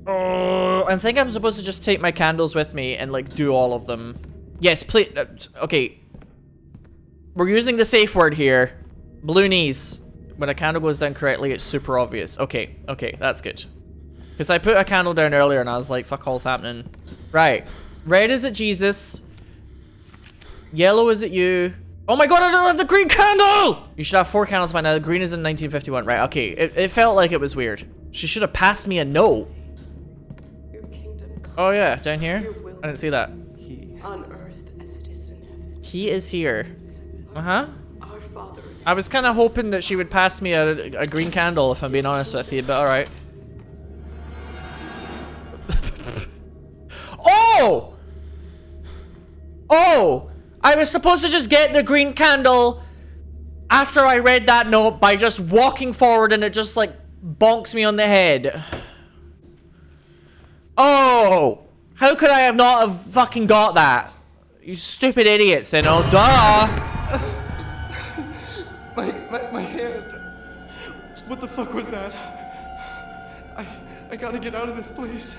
Oh, I think I'm supposed to just take my candles with me and like do all of them. Yes, please. Okay. We're using the safe word here. Blue knees. When a candle goes down correctly, it's super obvious. Okay, okay, that's good. Because I put a candle down earlier and I was like, fuck all's happening. Right. Red is at Jesus. Yellow is at you. Oh my god, I don't have the green candle! You should have 4 candles by now. The green is in 1951. Right, okay. It felt like it was weird. She should have passed me a note. Your kingdom come, Oh yeah, down here? your will I didn't see that. He. on earth as it is in heaven. He is here. Uh-huh. Our Father in I was kind of hoping that she would pass me a green candle, if I'm being honest with you, but alright. Oh! Oh! I was supposed to just get the green candle after I read that note by just walking forward and it just like bonks me on the head. Oh! How could I have not have fucking got that? You stupid idiots, Sinow. Duh! My hand. What the fuck was that? I gotta get out of this place.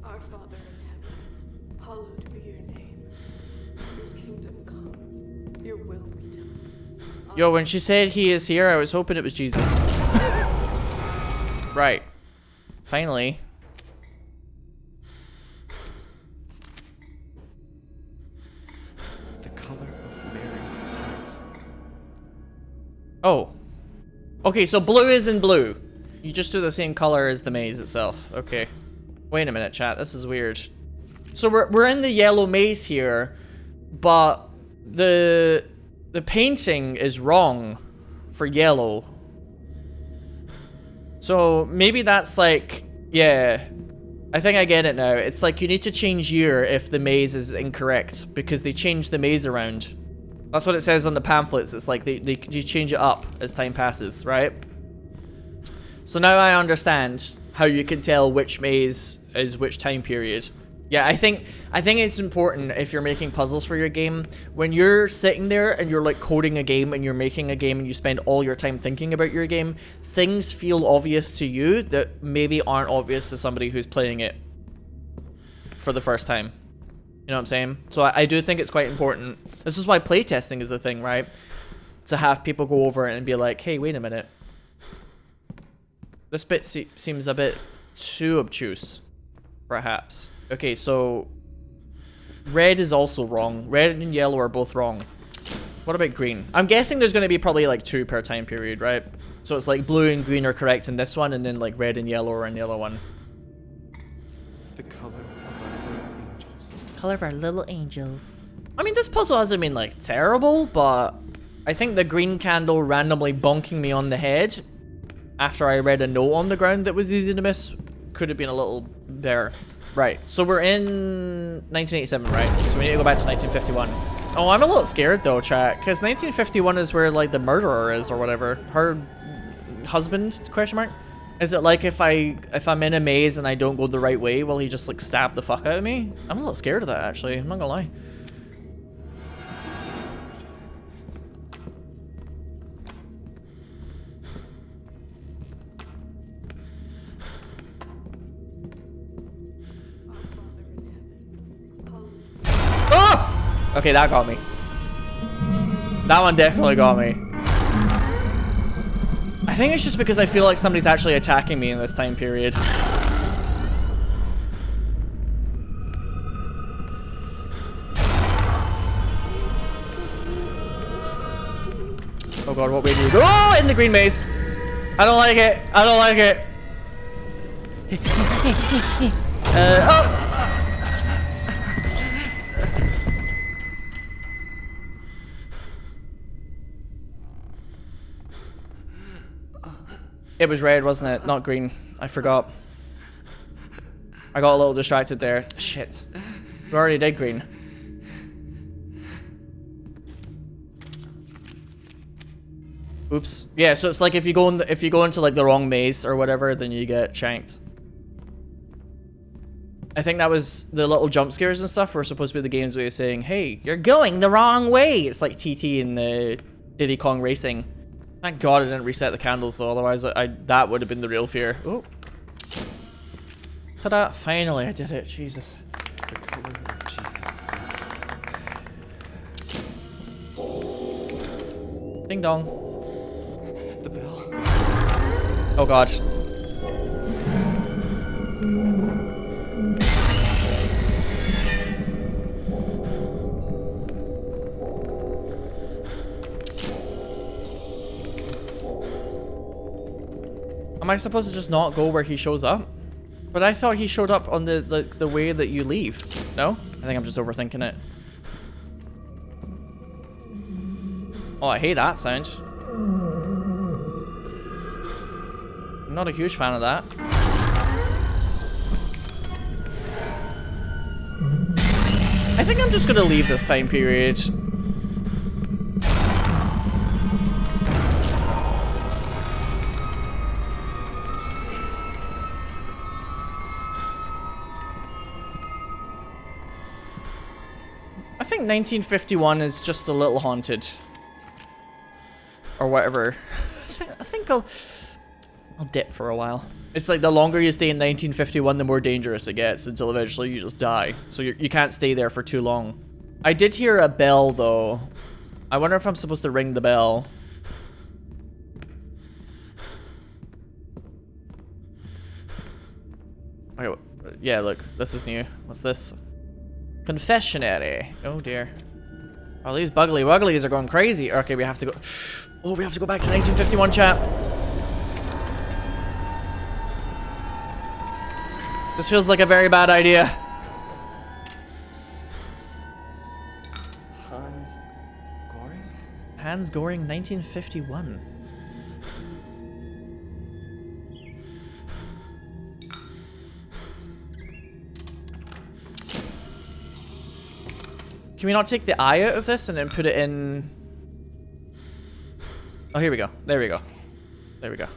Our Father in heaven, hallowed be your name. Your kingdom come, your will be done. Yo, when she said he is here, I was hoping it was Jesus. Right. Finally. The color of Mary's tears. Oh. Okay, so blue is in blue. You just do the same color as the maze itself. Okay. Wait a minute, chat. This is weird. So we're in the yellow maze here, but the painting is wrong for yellow. So maybe that's like, yeah, I think I get it now. It's like you need to change year if the maze is incorrect because they changed the maze around. That's what it says on the pamphlets. It's like you change it up as time passes, right? So now I understand how you can tell which maze is which time period. Yeah, I think it's important if you're making puzzles for your game, when you're sitting there and you're like coding a game and you're making a game and you spend all your time thinking about your game, things feel obvious to you that maybe aren't obvious to somebody who's playing it for the first time. You know what I'm saying? So I do think it's quite important. This is why playtesting is a thing, right? To have people go over it and be like, hey, wait a minute. This bit seems a bit too obtuse, perhaps. Okay, so red is also wrong. Red and yellow are both wrong. What about green? I'm guessing there's going to be probably like 2 per time period, right? So it's like blue and green are correct in this one, and then like red and yellow are in the other one. The color of our little angels. Color of our little angels. I mean, this puzzle hasn't been like terrible, but I think the green candle randomly bonking me on the head after I read a note on the ground that was easy to miss could have been a little better. Right, so we're in 1987, right? So we need to go back to 1951. Oh, I'm a little scared though, chat, because 1951 is where like the murderer is or whatever. Her husband, question mark? Is it like if I'm in a maze and I don't go the right way, will he just like stab the fuck out of me? I'm a little scared of that actually, I'm not gonna lie. Oh! Okay, that got me. That one definitely got me. I think it's just because I feel like somebody's actually attacking me in this time period. Oh god, what way do you go? Oh, in the green maze! I don't like it. I don't like it. Oh! It was red, wasn't it? Not green. I forgot. I got a little distracted there. Shit. We already did green. Oops. Yeah, so it's like if you go into like the wrong maze or whatever, then you get shanked. I think that was the little jump scares and stuff were supposed to be the game's way of saying, hey, you're going the wrong way. It's like TT in the Diddy Kong Racing. Thank God I didn't reset the candles though, otherwise that would have been the real fear. Oh. Ta-da, finally I did it, Jesus. The color of Jesus. Ding dong. The bell. Oh God. Am I supposed to just not go where he shows up? But I thought he showed up on the way that you leave. No? I think I'm just overthinking it. Oh, I hate that sound. I'm not a huge fan of that. I think I'm just gonna leave this time period. I think 1951 is just a little haunted. Or whatever. I think I'll dip for a while. It's like the longer you stay in 1951, the more dangerous it gets until eventually you just die. So you can't stay there for too long. I did hear a bell though. I wonder if I'm supposed to ring the bell. Okay, yeah, look, this is new. What's this? Confessionary. Oh dear. Oh, these buggly wugglies are going crazy. Okay, we have to go. Oh, we have to go back to 1951, chat. This feels like a very bad idea. Hans Goring? Hans Goring, 1951. Can we not take the eye out of this and then put it in? Oh, here we go. There we go. There we go.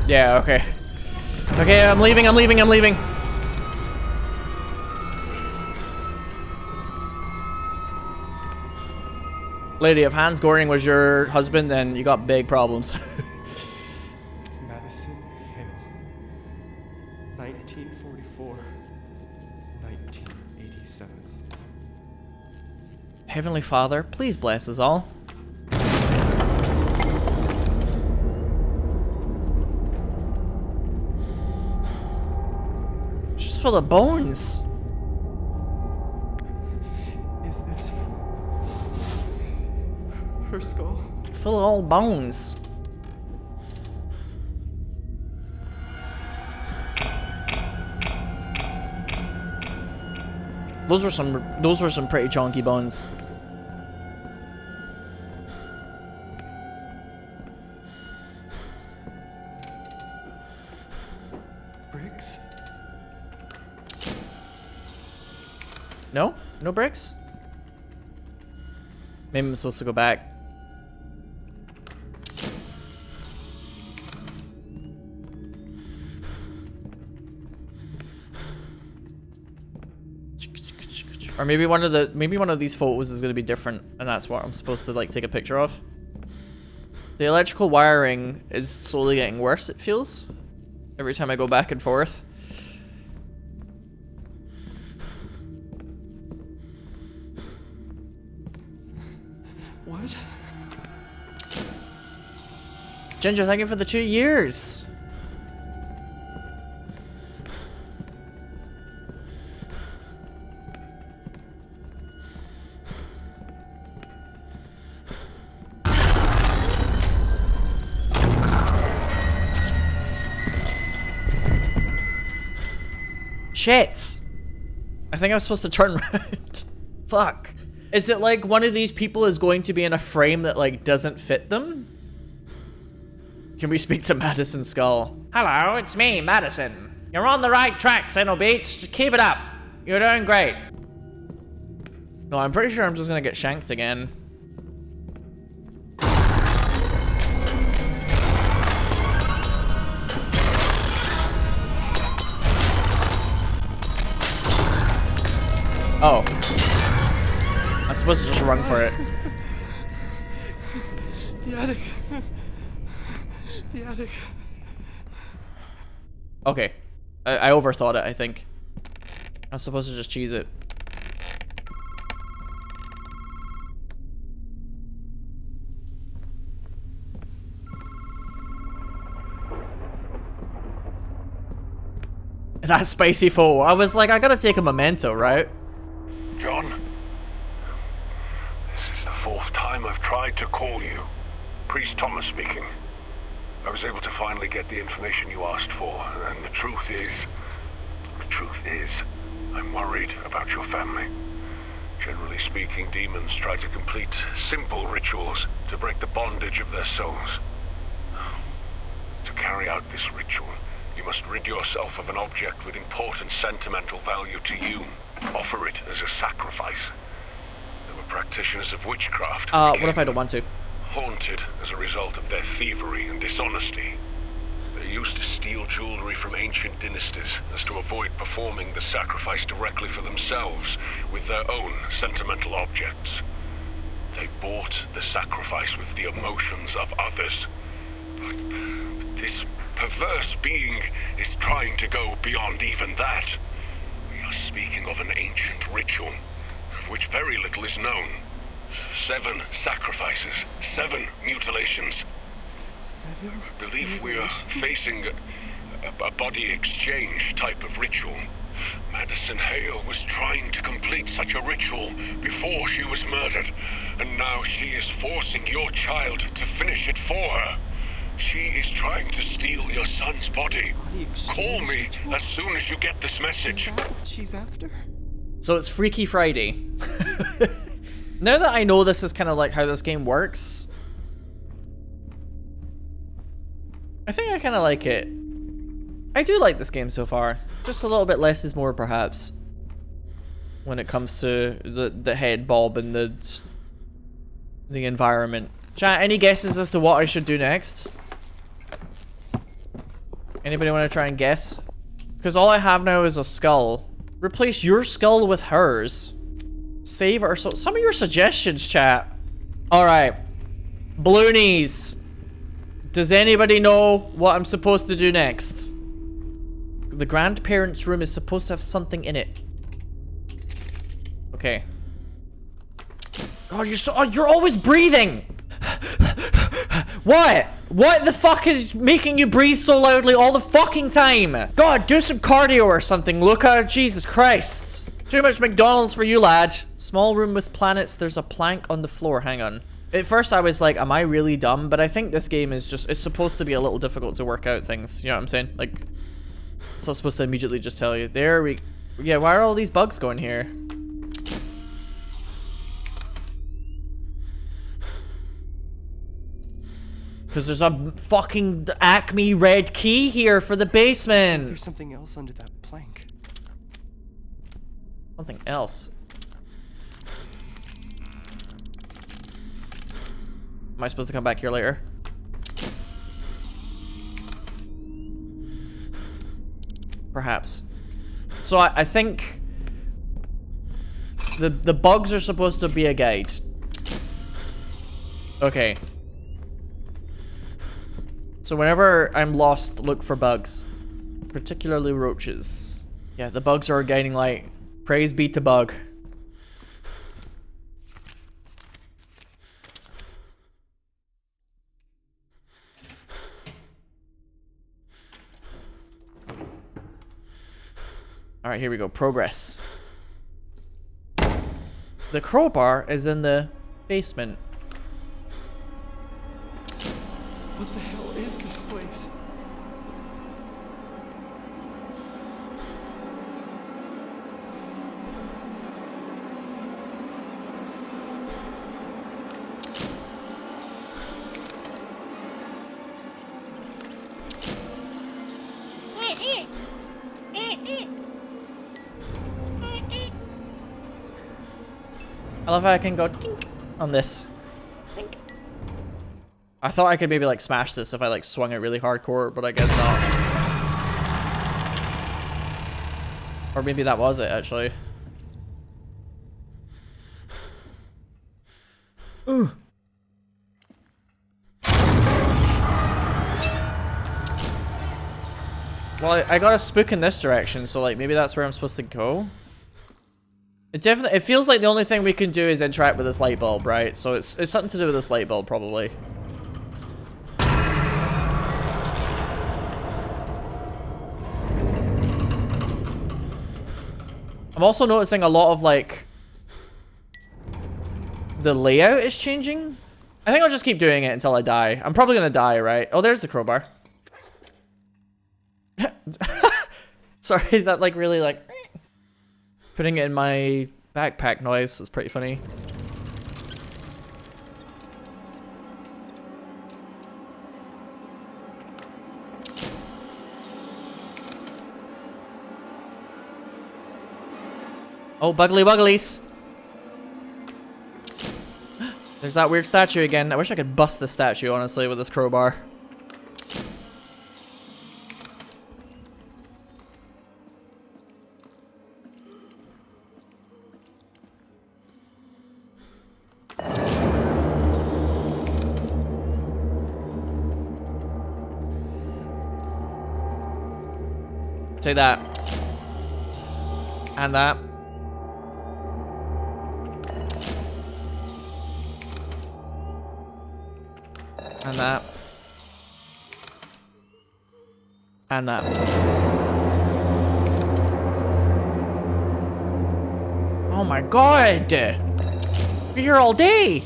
Yeah, okay. Okay, I'm leaving, I'm leaving, I'm leaving. Lady, if Hans Goring was your husband, then you got big problems. Madison Hale. 1944. 1987. Heavenly Father, please bless us all. It's just full of bones. Is this her skull? Full of old bones. Those were some pretty chunky bones. Bricks? No? No bricks? Maybe I'm supposed to go back. Or maybe one of these photos is gonna be different, and that's what I'm supposed to like take a picture of. The electrical wiring is slowly getting worse, it feels. Every time I go back and forth. What? Ginger, thank you for the 2 years. Shit. I think I'm supposed to turn around. Fuck. Is it like one of these people is going to be in a frame that like doesn't fit them? Can we speak to Madison Skull? Hello, it's me, Madison. You're on the right track, Sinow Beats. Just keep it up. You're doing great. No, I'm pretty sure I'm just gonna get shanked again. Oh. I'm supposed to just run for it. The attic. The attic. Okay. I overthought it, I think. I was supposed to just cheese it. That spicy photo. I was like, I gotta take a memento, right? John, this is the 4th time I've tried to call you. Priest Thomas speaking. I was able to finally get the information you asked for, and the truth is, I'm worried about your family. Generally speaking, demons try to complete simple rituals to break the bondage of their souls. To carry out this ritual, you must rid yourself of an object with important sentimental value to you. Offer it as a sacrifice. There were practitioners of witchcraft who What became if I don't want to? haunted as a result of their thievery and dishonesty. They used to steal jewelry from ancient dynasties as to avoid performing the sacrifice directly for themselves with their own sentimental objects. They bought the sacrifice with the emotions of others. But this perverse being is trying to go beyond even that. We are speaking of an ancient ritual, of which very little is known. 7 sacrifices, 7 mutilations. 7? I believe we are facing a body exchange type of ritual. Madison Hale was trying to complete such a ritual before she was murdered, and now she is forcing your child to finish it for her. She is trying to steal your son's body. Call me ritual? as soon as you get this message. Is that what she's after? So it's Freaky Friday. Now that I know this is kind of like how this game works, I think I kind of like it. I do like this game so far. Just a little bit less is more, perhaps, when it comes to the head bob and the environment. Chat, any guesses as to what I should do next? Anybody want to try and guess? Because all I have now is a skull. Replace your skull with hers. Save or so. Some of your suggestions, chat. Alright. Bloonies. Does anybody know what I'm supposed to do next? The grandparents' room is supposed to have something in it. Okay. God, you're always breathing! What? What the fuck is making you breathe so loudly all the fucking time? God, do some cardio or something, Luca. Jesus Christ. Too much McDonald's for you, lad. Small room with planets. There's a plank on the floor. Hang on. At first I was like, am I really dumb? But I think this game is just, it's supposed to be a little difficult to work out things. You know what I'm saying? Like, it's not supposed to immediately just tell you. There we, yeah, why are all these bugs going here? Because there's a fucking Acme red key here for the basement. There's something else under that plank. Something else. Am I supposed to come back here later? Perhaps. So I think The bugs are supposed to be a guide. Okay. So whenever I'm lost, look for bugs. Particularly roaches. Yeah, the bugs are a guiding light. Praise be to bug. Alright, here we go. Progress. The crowbar is in the basement. What the hell is this place? I love how I can go tink on this. Tink. I thought I could maybe like smash this if I like swung it really hardcore, but I guess not. Or maybe that was it actually. Ooh. Well, I got a spook in this direction, so like maybe that's where I'm supposed to go. It feels like the only thing we can do is interact with this light bulb, right? So it's something to do with this light bulb, probably. I'm also noticing a lot of like the layout is changing. I think I'll just keep doing it until I die. I'm probably gonna die, right? Oh, there's the crowbar. Sorry, that like really like putting it in my backpack noise was pretty funny. Oh, buggly wugglies. There's that weird statue again. I wish I could bust the statue, honestly, with this crowbar. Say that. And that. And that. And that. Oh my god! We're here all day!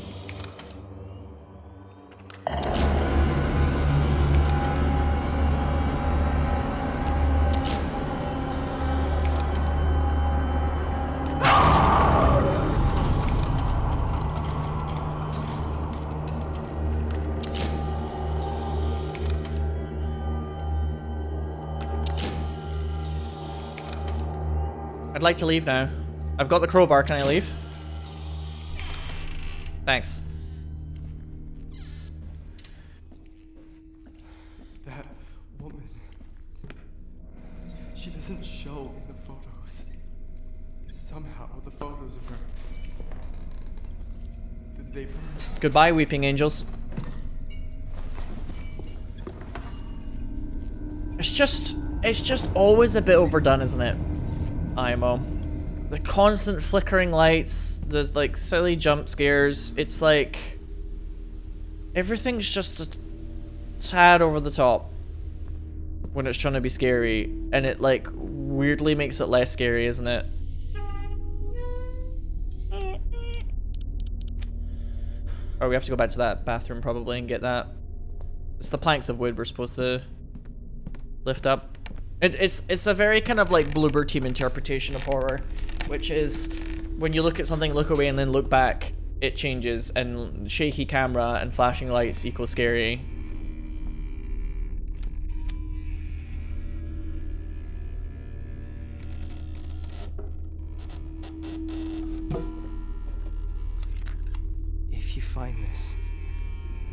I'd like to leave now. I've got the crowbar, can I leave? Thanks. That woman. She doesn't show in the photos. Somehow the photos of her. They burn. Goodbye, weeping angels. It's just always a bit overdone, isn't it? IMO. The constant flickering lights, the like silly jump scares, it's like everything's just a tad over the top when it's trying to be scary, and it like weirdly makes it less scary, isn't it? Or we have to go back to that bathroom probably and get that. It's the planks of wood we're supposed to lift up. It's a very kind of like Bloober Team interpretation of horror, which is when you look at something, look away, and then look back, it changes, and shaky camera and flashing lights equal scary. If you find this,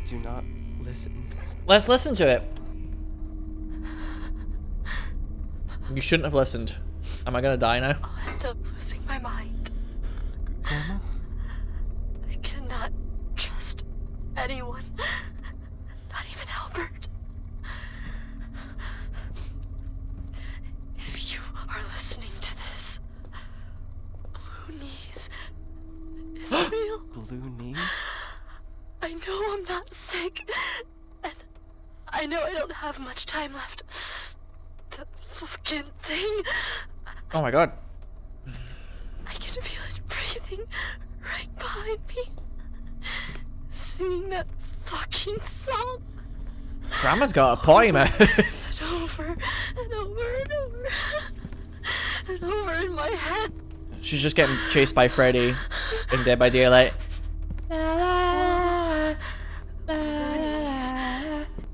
do not listen. Let's listen to it. You shouldn't have listened. Am I gonna die now? I'll end up losing my mind. blue knees is real. Blue knees? I know I'm not sick, and I know I don't have much time left. The fucking thing. Oh my god. I can feel it breathing right behind me, singing that fucking song. Grandma's got a potty mouth. Over and over and over and over in my head. She's just getting chased by Freddy in Dead by Daylight.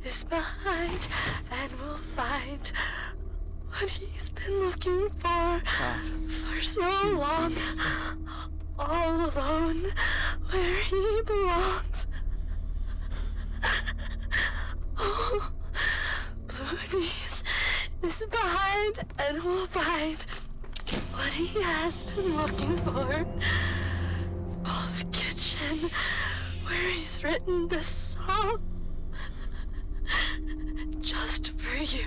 Is behind and will find what he's been looking for so long. All alone where he belongs. Oh, blue knees is behind and will find what he has been looking for. Oh, the kitchen where he's written this song just for you.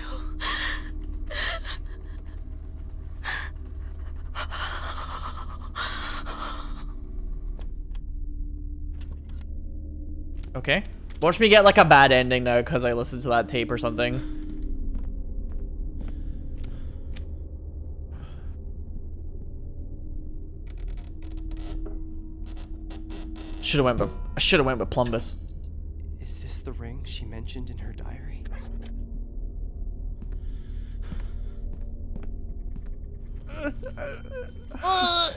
Okay. Watch me get like a bad ending now because I listened to that tape or something. Should have went with Plumbus. Is this the ring she mentioned in her diary? God.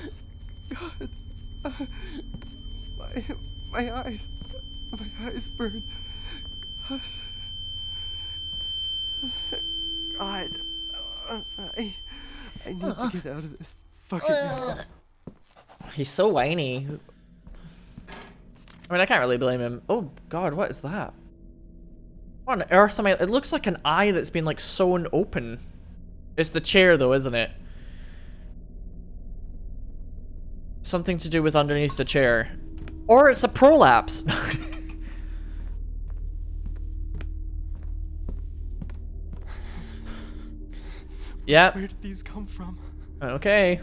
My eyes. My eyes burn. God. I need to get out of this fucking house. He's so whiny. I mean, I can't really blame him. Oh god, what is that? What on earth am I? It looks like an eye that's been like sewn open. It's the chair though, isn't it? Something to do with underneath the chair. Or it's a prolapse. Yep. Where did these come from? Okay.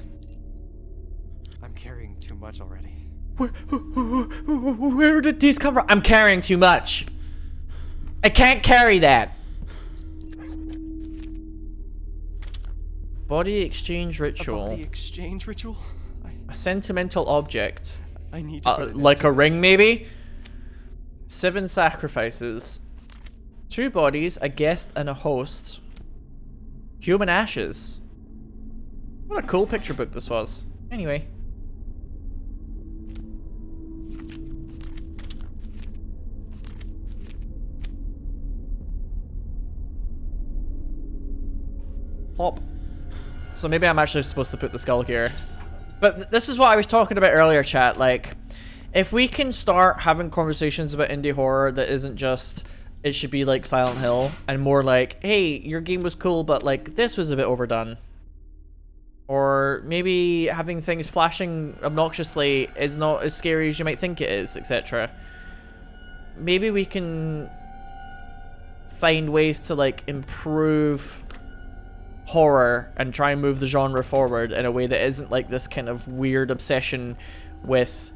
I'm carrying too much already. Where did these come from? I'm carrying too much. I can't carry that. Body exchange A ritual. body exchange ritual? A sentimental object. I need to put an like end to a ring, this. maybe? 7 sacrifices. 2 bodies, a guest, and a host. Human ashes. What a cool picture book this was. Anyway. Plop. So maybe I'm actually supposed to put the skull here. But this is what I was talking about earlier, chat. Like, if we can start having conversations about indie horror that isn't just, it should be like Silent Hill, and more like, hey, your game was cool, but like, this was a bit overdone. Or maybe having things flashing obnoxiously is not as scary as you might think it is, etc. Maybe we can find ways to like improve horror and try and move the genre forward in a way that isn't like this kind of weird obsession with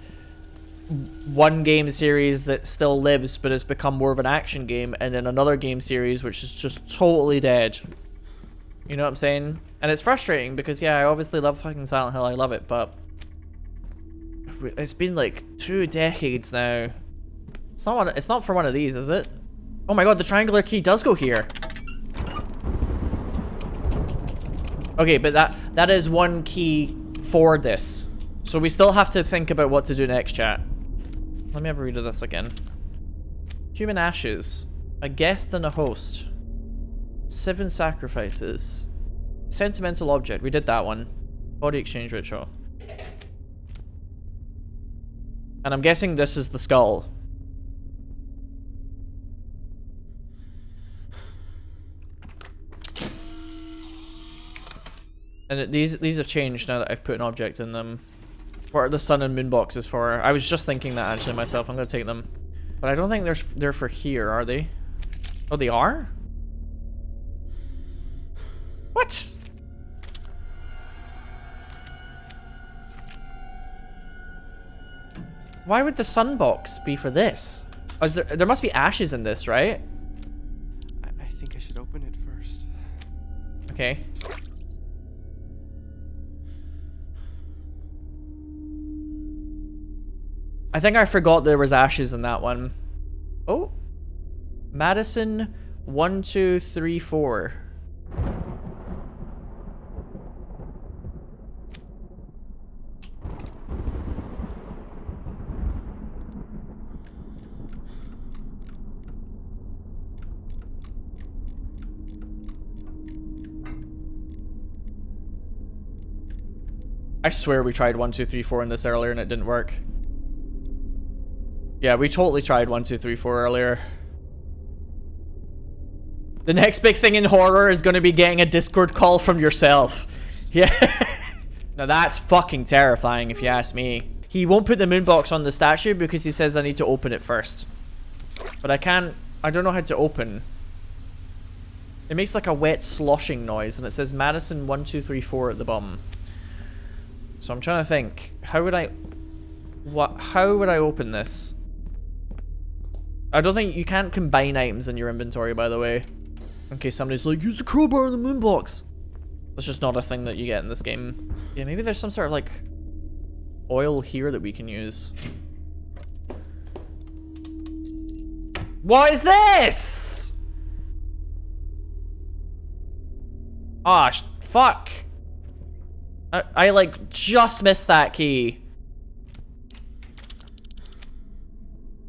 one game series that still lives but has become more of an action game, and then another game series which is just totally dead. You know what I'm saying? And it's frustrating because yeah, I obviously love fucking Silent Hill, I love it, but it's been like 2 decades now. It's not for one of these, is it? Oh my god, the triangular key does go here. Okay, but that is one key for this. So we still have to think about what to do next, chat. Let me have a read of this again. Human ashes. A guest and a host. 7 sacrifices. Sentimental object. We did that one. Body exchange ritual. And I'm guessing this is the skull. And these have changed now that I've put an object in them. What are the sun and moon boxes for? I was just thinking that actually myself. I'm gonna take them. But I don't think they're for here, are they? Oh, they are? What? Why would the sun box be for this? Oh, there must be ashes in this, right? I think I should open it first. Okay. I think I forgot there was ashes in that one. Oh. MADiSON 1, 2, 3, 4. I swear we tried 1, 2, 3, 4 in this earlier and it didn't work. Yeah, we totally tried 1, 2, 3, 4 earlier. The next big thing in horror is going to be getting a Discord call from yourself. Yeah. Now that's fucking terrifying if you ask me. He won't put the moon box on the statue because he says I need to open it first. But I don't know how to open. It makes like a wet sloshing noise and it says MADiSON 1, 2, 3, 4 at the bottom. So I'm trying to think, how would I open this? I don't think you can't combine items in your inventory, by the way. In case somebody's like, use the crowbar in the moon box. That's just not a thing that you get in this game. Yeah, maybe there's some sort of like oil here that we can use. What is this? Ah, fuck. I like just missed that key.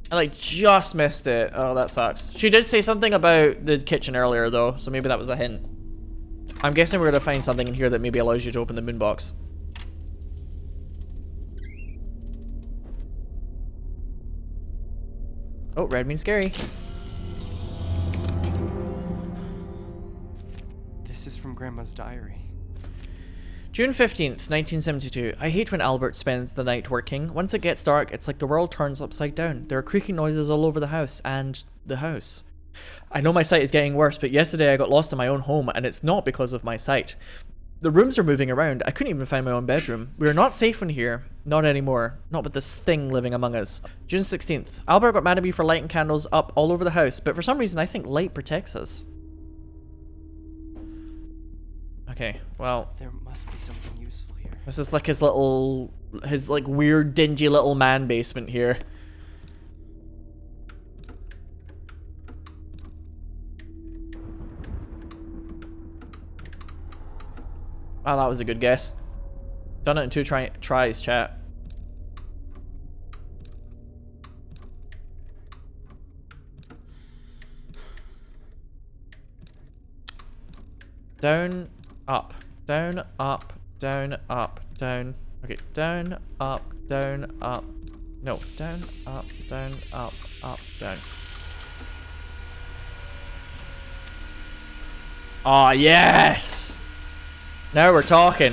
I like just missed it. Oh, that sucks. She did say something about the kitchen earlier though, so maybe that was a hint. I'm guessing we're gonna find something in here that maybe allows you to open the moon box. Oh, red means scary. This is from Grandma's diary. June 15th, 1972. I hate when Albert spends the night working. Once it gets dark, it's like the world turns upside down. There are creaking noises all over the house and the house. I know my sight is getting worse, but yesterday I got lost in my own home, and it's not because of my sight. The rooms are moving around. I couldn't even find my own bedroom. We are not safe in here. Not anymore. Not with this thing living among us. June 16th. Albert got mad at me for lighting candles up all over the house, but for some reason I think light protects us. Okay, well, There must be something useful here. this is like his like weird dingy little man basement here. Wow, that was a good guess. Done it in 2 tries, chat. Down, up, down, up, down, up, down. Okay, down, up, down, up. No, down, up, down, up, down. Oh, yes! Now we're talking.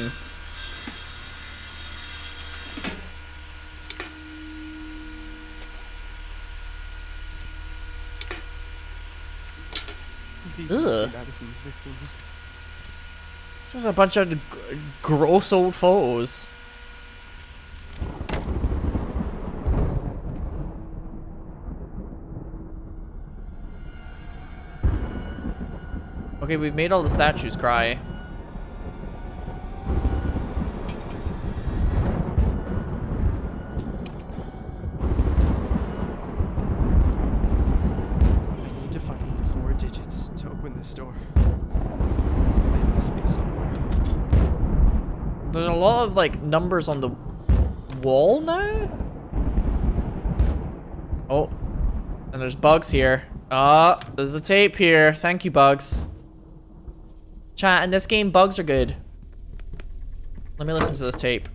These must be MADiSON's victims. Just a bunch of gross old photos. Okay, we've made all the statues cry. I need to find the 4 digits to open this door. They must be somewhere. There's a lot of like numbers on the wall now. Oh, and there's bugs here. Ah, there's a tape here. Thank you, bugs. Chat, in this game, bugs are good. Let me listen to this tape.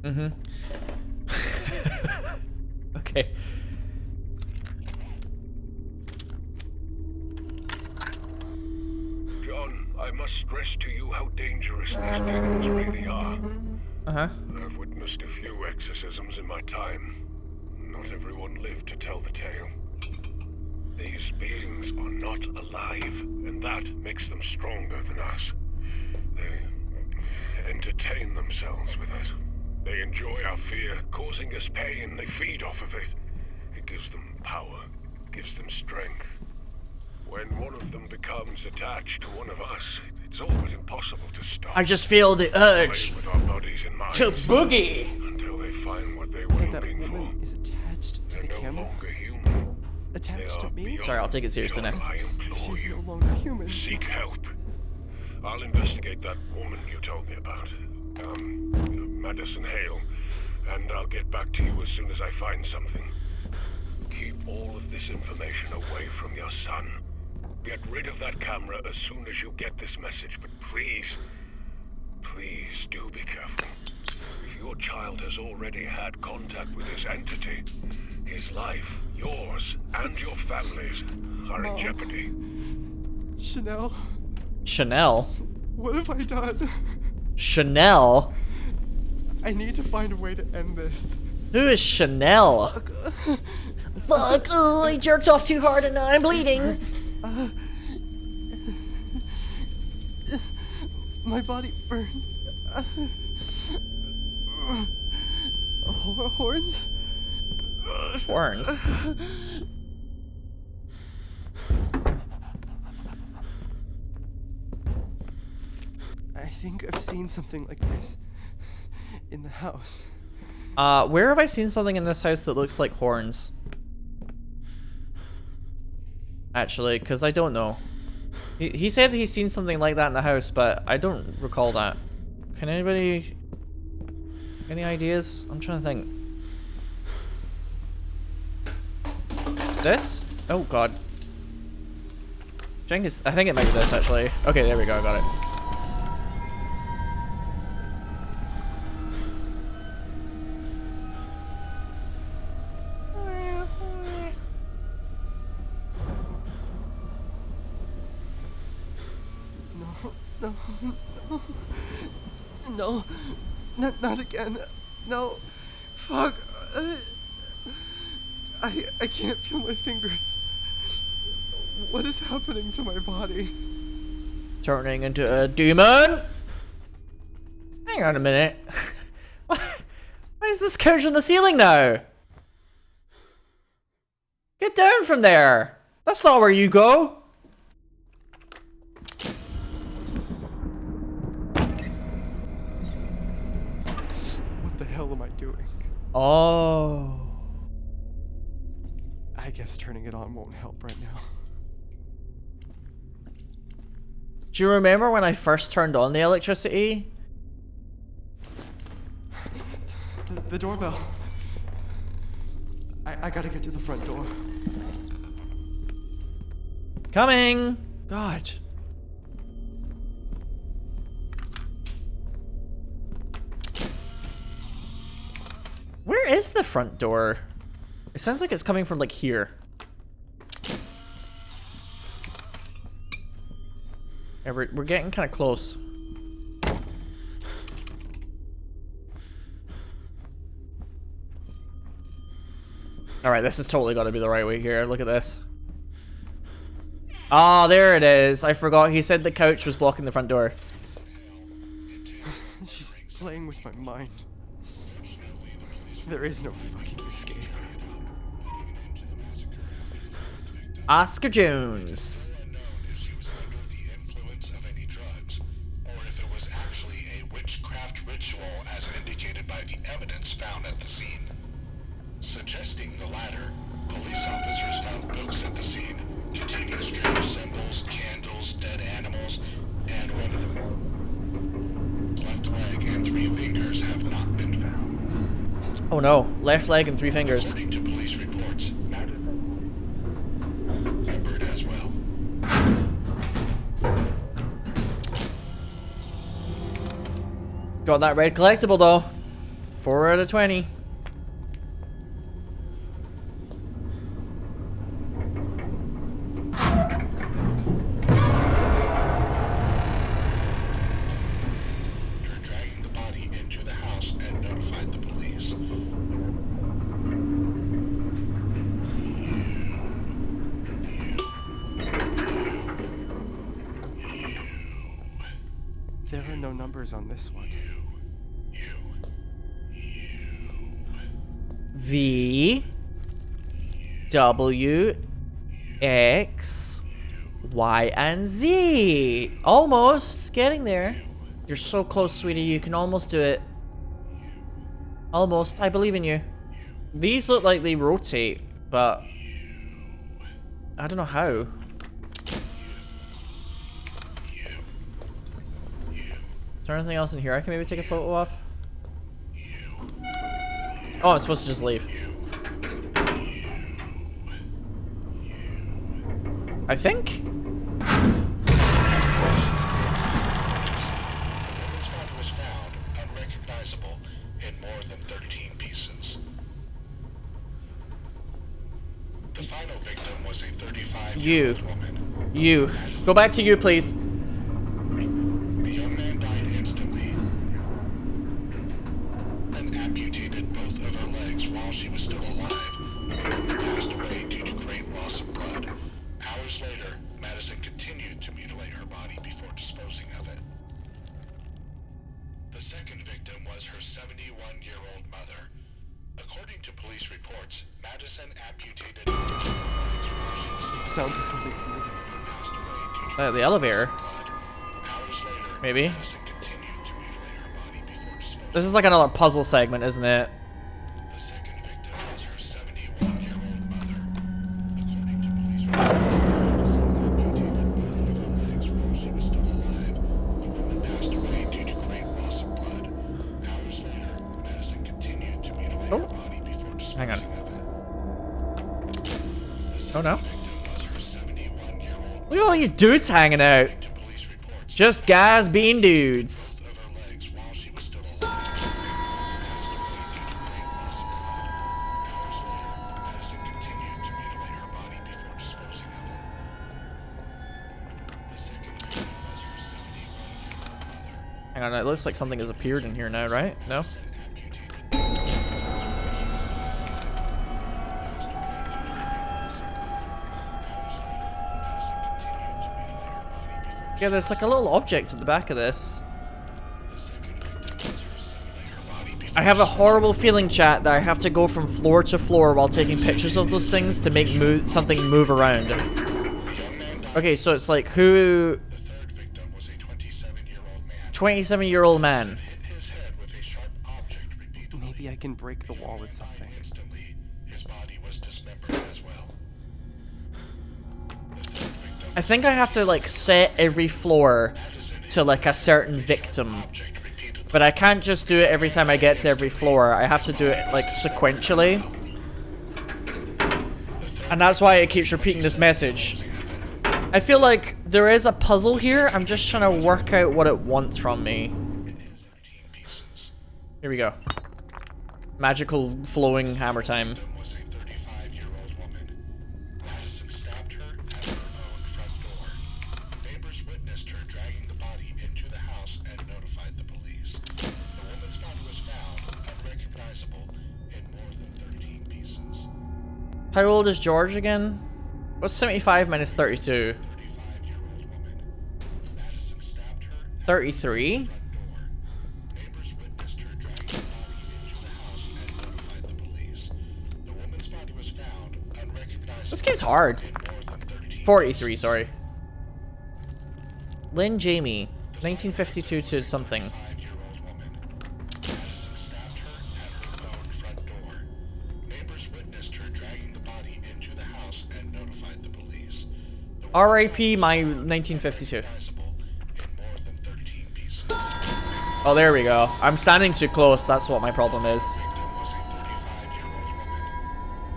Mm-hmm. Okay. John, I must stress to you how dangerous these demons really are. Uh-huh. I've witnessed a few exorcisms in my time. Not everyone lived to tell the tale. These beings are not alive, and that makes them stronger than us. entertain themselves with us. They enjoy our fear, causing us pain. They feed off of it. It gives them power, gives them strength. When one of them becomes attached to one of us, it's all but impossible to stop. I just feel the urge With our bodies in mind, to boogie. until they find what they were That looking woman for. is attached to They're the no camera? longer human. Attached to me? Sorry, I'll take it seriously now. I implore She's you, no longer human. seek help. I'll investigate that woman you told me about. MADiSON Hale. And I'll get back to you as soon as I find something. Keep all of this information away from your son. Get rid of that camera as soon as you get this message, but please, please do be careful. If your child has already had contact with this entity, his life, yours, and your family's are in Mom. jeopardy. Chanel, Chanel? what have I done? Chanel? I need to find a way to end this. Who is Chanel? Fuck, oh, I jerked off too hard and now I'm bleeding. My body burns. Horns? Horns. I think I've seen something like this in the house. Where have I seen something in this house that looks like horns? Actually, because I don't know. He said he's seen something like that in the house, but I don't recall that. Can anybody... Any ideas? I'm trying to think. This? Oh god. I think it might be this, actually. Okay, there we go, I got it. No, not again. No, fuck. I can't feel my fingers. What is happening to my body? Turning into a demon? Hang on a minute. Why is this couch on the ceiling now? Get down from there. That's not where you go. What the hell am I doing? Oh. I guess turning it on won't help right now. Do you remember when I first turned on the electricity? The doorbell. I gotta get to the front door. Coming. God. Where is the front door? It sounds like it's coming from like here. Yeah, we're getting kind of close. Alright, this has totally got to be the right way here. Look at this. Oh, there it is. I forgot. He said the couch was blocking the front door. She's playing with my mind. There is no fucking escape. Oscar Jones. If she was under the influence of any drugs, or if it was actually a witchcraft ritual as indicated by the evidence found at the scene. Suggesting the latter, police officers found books at the scene containing strange symbols, candles, dead animals, and women. Left leg and 3 fingers have not been found. Oh no, left leg and 3 fingers. According to police reports, Hubbard as well. Got that red collectible though. 4 out of 20. You're dragging the body into the house and notified the police. There are no numbers on this one. V W X Y and Z. Almost getting there. You're so close, sweetie. You can almost do it. Almost. I believe in you. These look like they rotate, but I don't know how. Is there anything else in here I can maybe take a photo of? Oh, I'm supposed to just leave. I think? Woman's body was found unrecognizable in more than 13 pieces. The final victim was a 35-year-old woman. You. Go back to you, please. The young man died instantly and amputated both of her legs while she was still alive. The woman passed away due to great loss of blood. Hours later, MADiSON continued to mutilate her body before disposing of it. The second victim was her 71-year-old mother. According to police reports, MADiSON amputated both of her legs while she was still Sounds like something to me. passed away due to The elevator. blood. Hours later, Maybe. MADiSON continued to mutilate her body before disposing. This is like another puzzle segment, isn't it? The second victim was her 71-year-old mother. According to police reports, MADiSON amputated both of her legs while she was still alive. The woman passed away due to great loss of blood. Hours later, MADiSON continued to mutilate her body before disposing Hang on. of it. Oh no. Victim was her 71-year-old Look at all these dudes hanging out. to police reports. Just guys being dudes. Of her legs while she was still alive. Passed away due to great loss of blood. Hours later, MADiSON continued to mutilate her body before disposing of it. The second victim was her 71-year-old mother. Hang on, it looks like something has appeared in here now, right? No? Yeah, there's like a little object at the back of this. I have a horrible feeling, chat, that I have to go from floor to floor while taking pictures of those things to make something move around. Okay, so it's like who... The third victim was a 27-year-old man. 27-year-old man. Hit his head with a sharp object repeatedly. Maybe I can break the wall with something. Instantly, his body was dismembered as well. The third victim I think I have to like set every floor to like a certain victim. object repeatedly. But I can't just do it every time I get to every floor. I have to do it like sequentially. And that's why it keeps repeating this message. I feel like there is a puzzle here. I'm just trying to work out what it wants from me. Here we go. Magical flowing hammer time. Was a 35-year-old woman. MADiSON stabbed her at her own front door. Neighbors witnessed her dragging the body into the house and notified the police. The woman's body was found unrecognizable in more than 13 pieces. How old is George again? What's 75 minus 32? 35-year-old woman. MADiSON stabbed her at 33? her front door. Neighbors witnessed her dragging the body into the house and notified the police. The woman's body was found unrecognizable This game's hard. in more than 13 43, sorry. Lynn Jamie, 1952 to something. 5-year-old woman. MADiSON stabbed her at her own front door. Neighbors witnessed her dragging the body into the house and notified the police. The R.I.P. my 1952. recognizable in more than 13 pieces. Oh, there we go. I'm standing too close. That's what my problem is. Victim was a 35-year-old woman.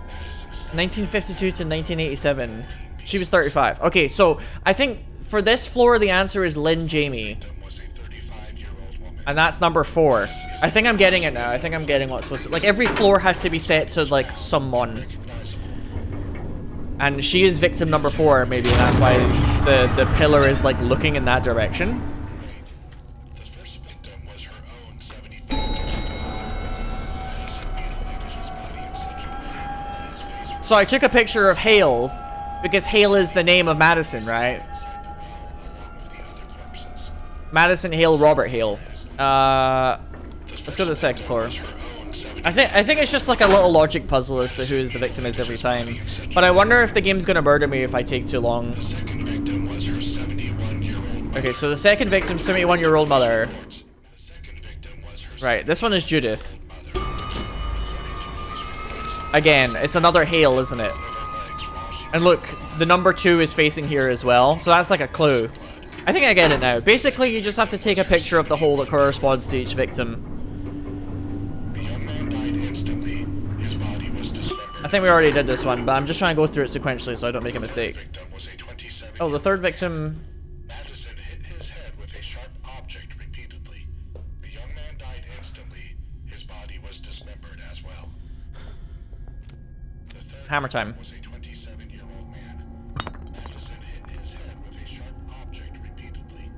MADiSON stabbed 1952 to 1987. She was 35. Okay, so I think for this floor, the answer is Lynn Jamie. was a 35-year-old woman. And that's number 4. I think I'm getting it now. I think I'm getting what's supposed to... Like, every floor has to be set to, like, someone. And she is victim number 4, maybe, and that's why the pillar is, like, looking in that direction. The first victim was her own 75-year-old. So I took a picture of Hale, because Hale is the name of MADiSON, right? Madison Hale, Robert Hale. Let's go to the second floor. I think it's just like a little logic puzzle as to who the victim is every time. But I wonder if the game's gonna murder me if I take too long. Okay, so the second victim's 71-year-old mother. Right, this one is Judith. Again, it's another Hale, isn't it? And look, the number 2 is facing here as well, so that's like a clue. I think I get it now. Basically, you just have to take a picture of the hole that corresponds to each victim. I think we already did this one, but I'm just trying to go through it sequentially so I don't make a mistake. Oh, the third victim... MADiSON hit his head with a sharp object repeatedly. The young man died instantly. His body was dismembered as well. The third Hammer time. was a 27-year-old man. MADiSON hit his head with a sharp object repeatedly.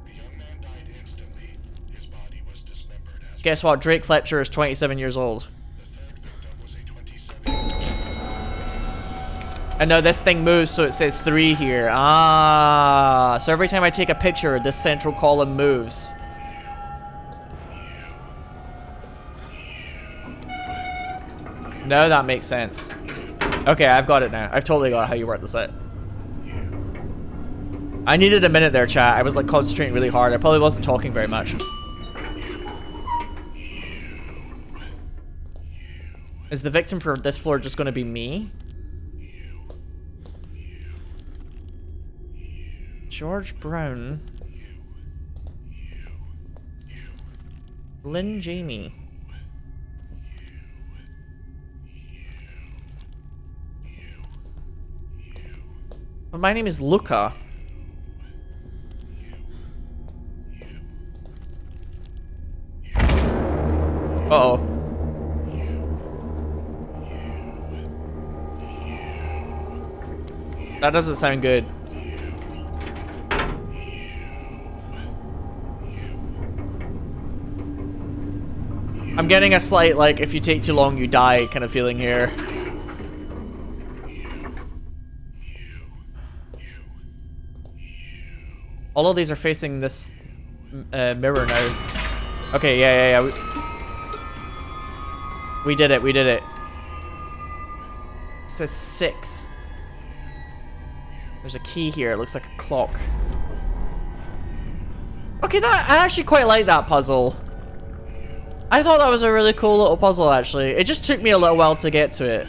The young man died instantly. His body was dismembered as well. Guess what? Drake Fletcher is 27 years old. The third victim was a 27-year-old. And now this thing moves, so it says 3 here. Ah, so every time I take a picture, this central column moves. No, that makes sense. Okay, I've got it now. I've totally got how you work this out. I needed a minute there, chat. I was like concentrating really hard. I probably wasn't talking very much. Is the victim for this floor just going to be me? George Brown. Lynn Jamie. But my name is Luca. Uh-oh. That doesn't sound good. I'm getting a slight, like, if you take too long, you die kind of feeling here. All of these are facing this mirror now. Okay, yeah. We did it, we did it. It says 6. There's a key here, it looks like a clock. Okay, I actually quite like that puzzle. I thought that was a really cool little puzzle, actually. It just took me a little while to get to it.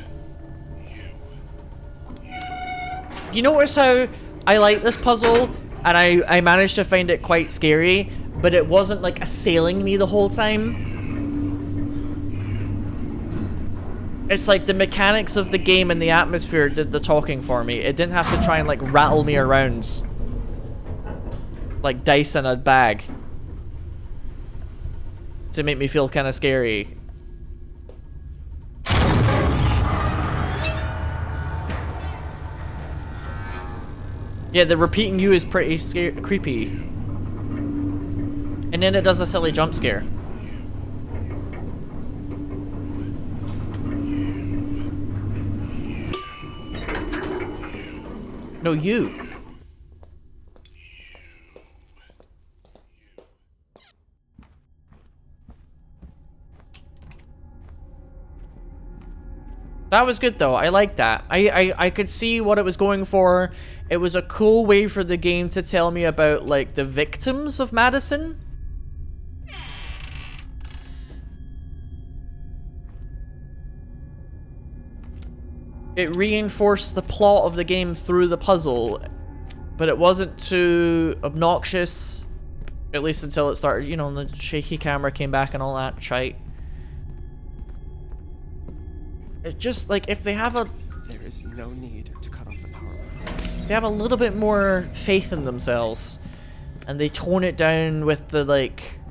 You notice how I like this puzzle, and I managed to find it quite scary, but it wasn't like assailing me the whole time. It's like the mechanics of the game and the atmosphere did the talking for me. It didn't have to try and like rattle me around like dice in a bag to make me feel kind of scary. Yeah, the repeating you is pretty creepy. And then it does a silly jump scare. No, you. That was good though. I like that. I could see what it was going for. It was a cool way for the game to tell me about like the victims of MADiSON. It reinforced the plot of the game through the puzzle, but it wasn't too obnoxious, at least until it started, you know, the shaky camera came back and all that shite. It just, like, if they have a... There is no need to cut off the power. If they have a little bit more faith in themselves, and they tone it down with the, like,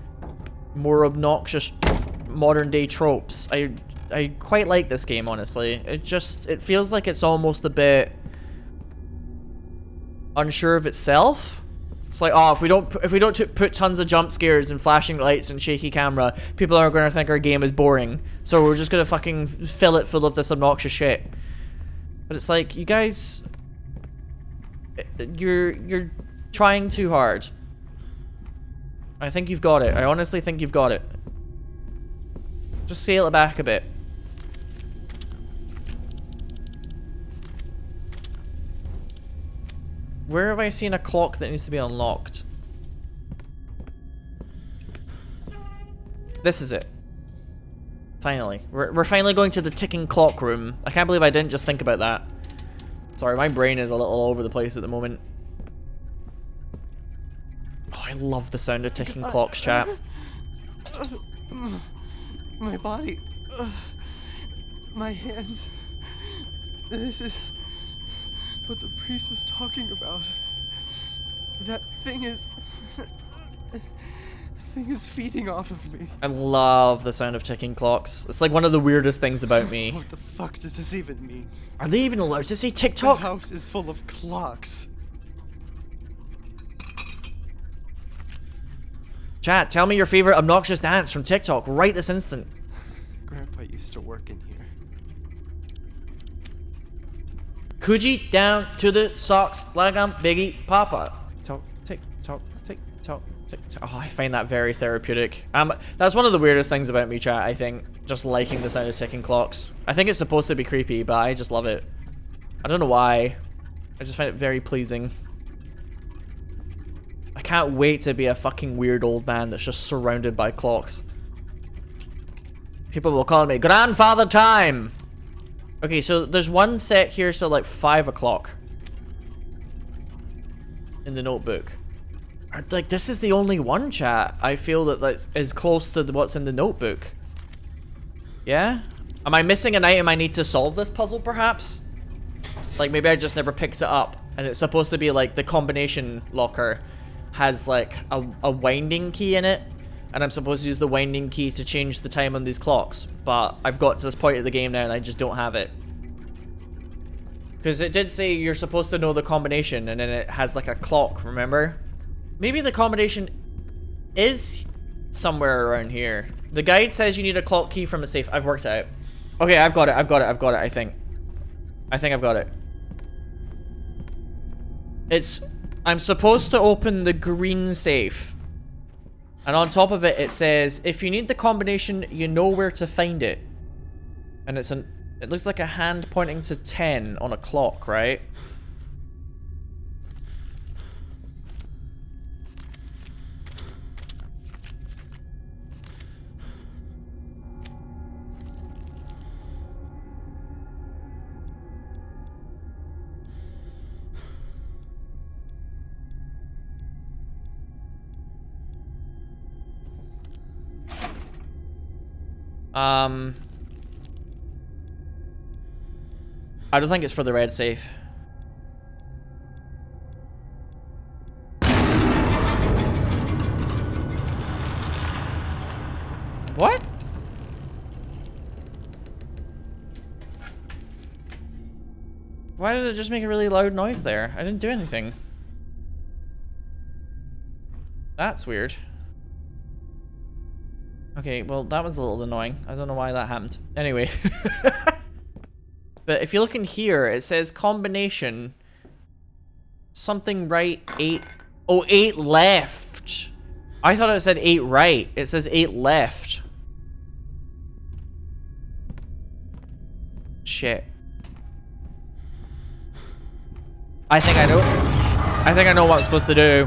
more obnoxious modern-day tropes, I quite like this game, honestly. It feels like it's almost a bit unsure of itself. It's like, oh, if we don't put tons of jump scares and flashing lights and shaky camera, people are going to think our game is boring. So we're just going to fucking fill it full of this obnoxious shit. But it's like, you guys, you're trying too hard. I think you've got it. I honestly think you've got it. Just scale it back a bit. Where have I seen a clock that needs to be unlocked? This is it. Finally. We're finally going to the ticking clock room. I can't believe I didn't just think about that. Sorry, my brain is a little all over the place at the moment. Oh, I love the sound of ticking clocks, chat. My body. My hands. This is what the priest was talking about. That thing is feeding off of me. I love the sound of ticking clocks. It's like one of the weirdest things about me. What the fuck does this even mean? Are they even allowed to say The TikTok? house is full of clocks. Chat, tell me your favorite obnoxious dance from TikTok right this instant. Grandpa used to work in here. Coogee down to the socks like I'm Biggie Papa. Talk, tick, talk, tick, talk, tick, talk. Oh, I find that very therapeutic. That's one of the weirdest things about me, chat, I think. Just liking the sound of ticking clocks. I think it's supposed to be creepy, but I just love it. I don't know why. I just find it very pleasing. I can't wait to be a fucking weird old man that's just surrounded by clocks. People will call me Grandfather Time. Okay, so there's one set here, so like 5 o'clock in the notebook. Like, this is the only one, chat, I feel that is close to what's in the notebook. Yeah? Am I missing an item I need to solve this puzzle, perhaps? Like, maybe I just never picked it up, and it's supposed to be like the combination locker has like a winding key in it, and I'm supposed to use the winding key to change the time on these clocks, but I've got to this point of the game now and I just don't have it. Because it did say you're supposed to know the combination, and then it has like a clock, remember? Maybe the combination is somewhere around here. The guide says you need a clock key from a safe. I've worked it out. Okay, I've got it, I think. I think I've got it. I'm supposed to open the green safe. And on top of it, it says, if you need the combination, you know where to find it. And it looks like a hand pointing to 10 on a clock, right? I don't think it's for the red safe. What? Why did it just make a really loud noise there? I didn't do anything. That's weird. Okay, well, that was a little annoying. I don't know why that happened. Anyway. But if you look in here, it says combination. Something right, 8. Oh, 8 left. I thought it said 8 right. It says 8 left. Shit. I think I know what I'm supposed to do.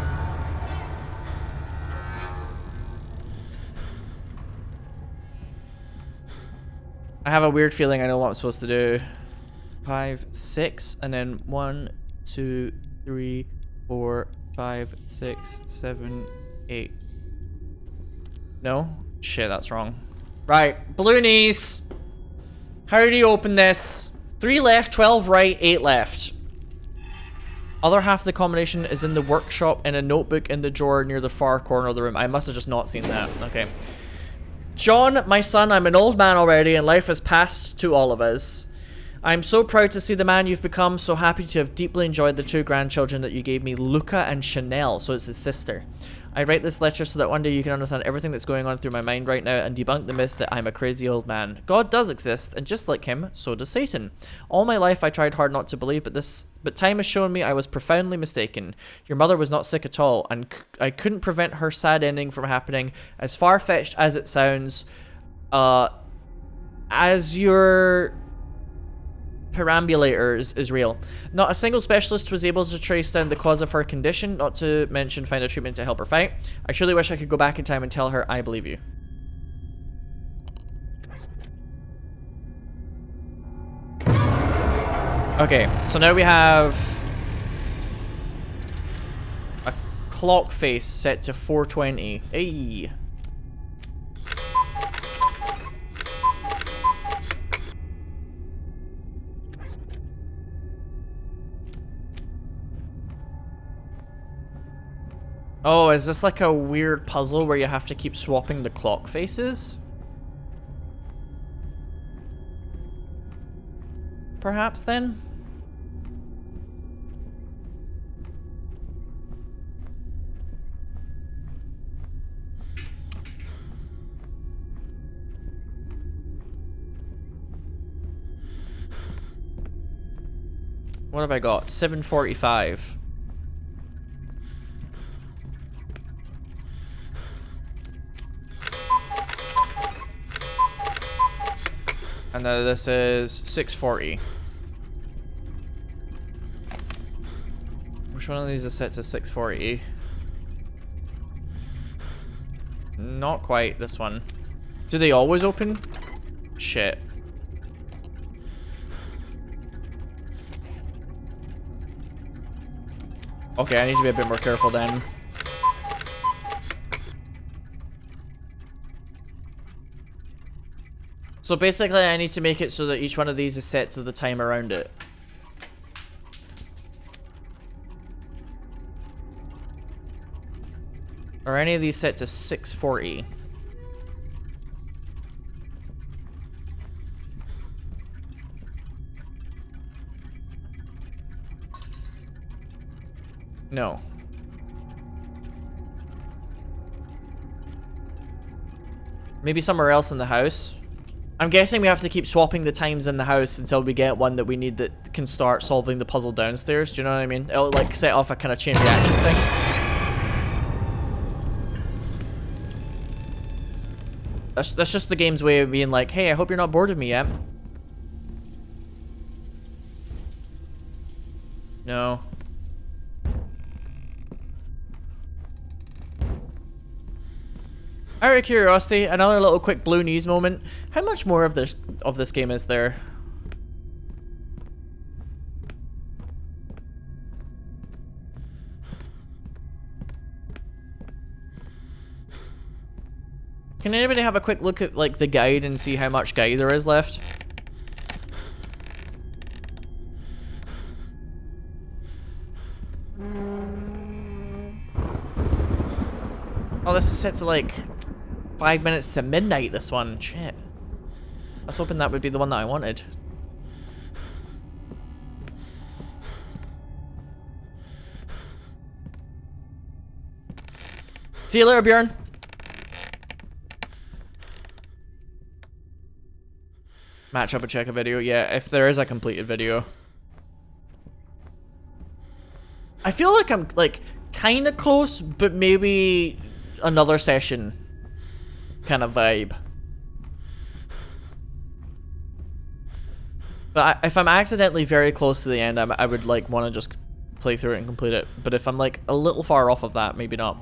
I have a weird feeling I know what I'm supposed to do. 5, 6, and then 1, 2, 3, 4, 5, 6, 7, 8. No? Shit, that's wrong. Right, balloonies. How do you open this? 3 left, 12 right, 8 left. Other half of the combination is in the workshop in a notebook in the drawer near the far corner of the room. I must have just not seen that. Okay. John, my son, I'm an old man already and life has passed to all of us. I'm so proud to see the man you've become, so happy to have deeply enjoyed the 2 grandchildren that you gave me, Luca and Chanel, so it's his sister. I write this letter so that one day you can understand everything that's going on through my mind right now and debunk the myth that I'm a crazy old man. God does exist, and just like him, so does Satan. All my life I tried hard not to believe, but time has shown me I was profoundly mistaken. Your mother was not sick at all, and I couldn't prevent her sad ending from happening. As far-fetched as it sounds, as your perambulators is real. Not a single specialist was able to trace down the cause of her condition, not to mention find a treatment to help her fight. I surely wish I could go back in time and tell her I believe you. Okay, so now we have a clock face set to 420. Hey. Oh, is this like a weird puzzle where you have to keep swapping the clock faces? Perhaps then? What have I got? 745. And now this is 640. Which one of these is set to 640? Not quite this one. Do they always open? Shit. Okay, I need to be a bit more careful then. So basically I need to make it so that each one of these is set to the time around it. Are any of these set to 640? No. Maybe somewhere else in the house? I'm guessing we have to keep swapping the times in the house until we get one that we need that can start solving the puzzle downstairs. Do you know what I mean? It'll like set off a kind of chain reaction thing. That's just the game's way of being like, hey, I hope you're not bored of me yet. No. Out of curiosity, another little quick blue knees moment. How much more of this game is there? Can anybody have a quick look at like the guide and see how much guide there is left? Oh, this is set to like 5 minutes to midnight, this one. Shit. I was hoping that would be the one that I wanted. See you later, Bjorn. Match up and check a video. Yeah, if there is a completed video. I feel like I'm like kind of close, but maybe another session kind of vibe. But if I'm accidentally very close to the end, I would like want to just play through it and complete it. But if I'm like a little far off of that, maybe not.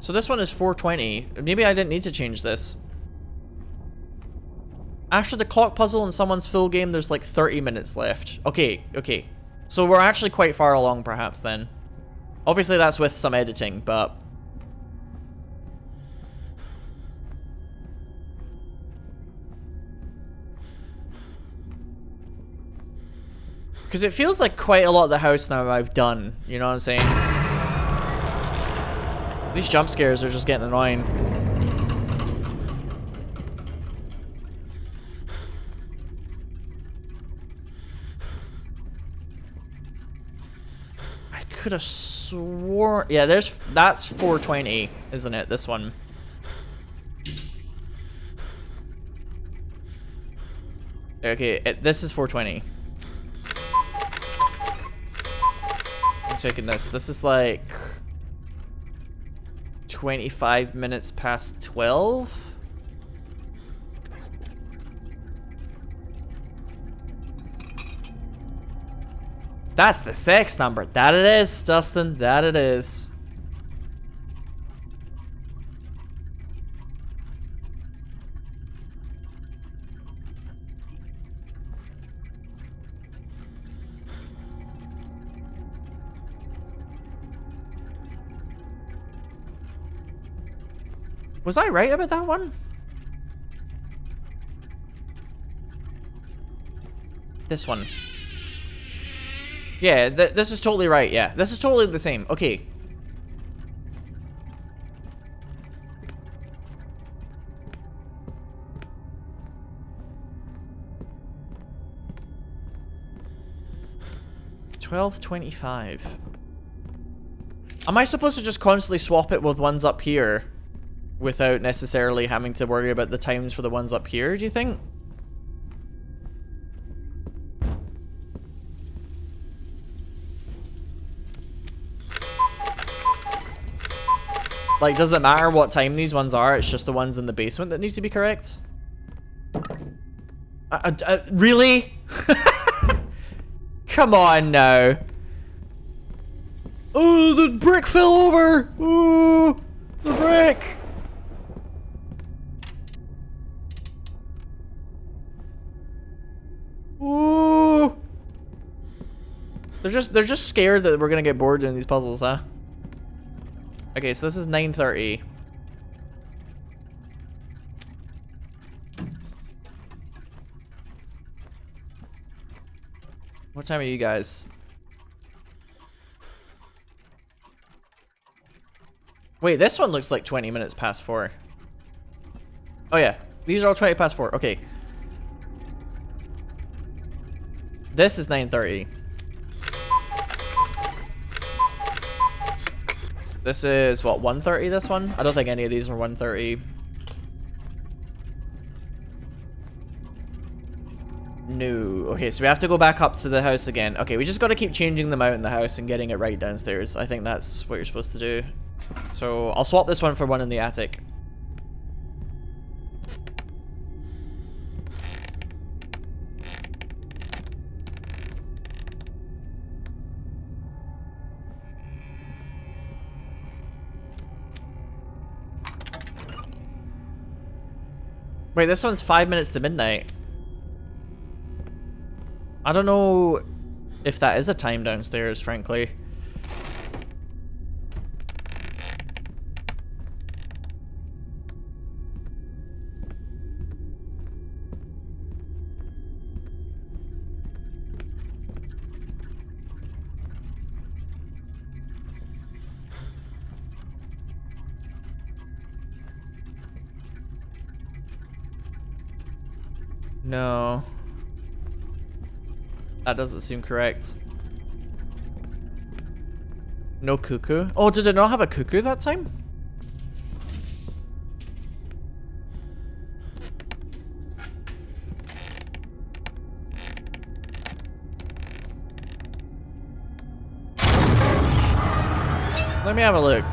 So this one is 420. Maybe I didn't need to change this. After the clock puzzle in someone's full game, there's like 30 minutes left. Okay, okay. So we're actually quite far along perhaps then. Obviously that's with some editing, but... Because it feels like quite a lot of the house now I've done. You know what I'm saying? These jump scares are just getting annoying. I could have sworn... Yeah, that's 420, isn't it? This one. Okay, this is 420. I'm taking this. This is like 25 minutes past 12. That's the sex number. That it is, Dustin. That it is. Was I right about that one? This one. Yeah, this is totally right. Yeah, this is totally the same. Okay. $12.25. Am I supposed to just constantly swap it with ones up here without necessarily having to worry about the times for the ones up here, do you think? Like, does it matter what time these ones are? It's just the ones in the basement that needs to be correct? Really? Come on now. Oh, the brick fell over. Oh, the brick. Oh. They're just scared that we're gonna get bored doing these puzzles, huh? Okay, so this is 9:30. What time are you guys? Wait, this one looks like 20 minutes past 4. Oh yeah, these are all 20 past 4. Okay. This is 9:30. This is, what, 1:30 this one? I don't think any of these are 1:30. No. Okay, so we have to go back up to the house again. Okay, we just gotta keep changing them out in the house and getting it right downstairs. I think that's what you're supposed to do. So, I'll swap this one for one in the attic. Wait, this one's 5 minutes to midnight. I don't know if that is a time downstairs, frankly. No. That doesn't seem correct. No cuckoo? Oh, did it not have a cuckoo that time? Let me have a look.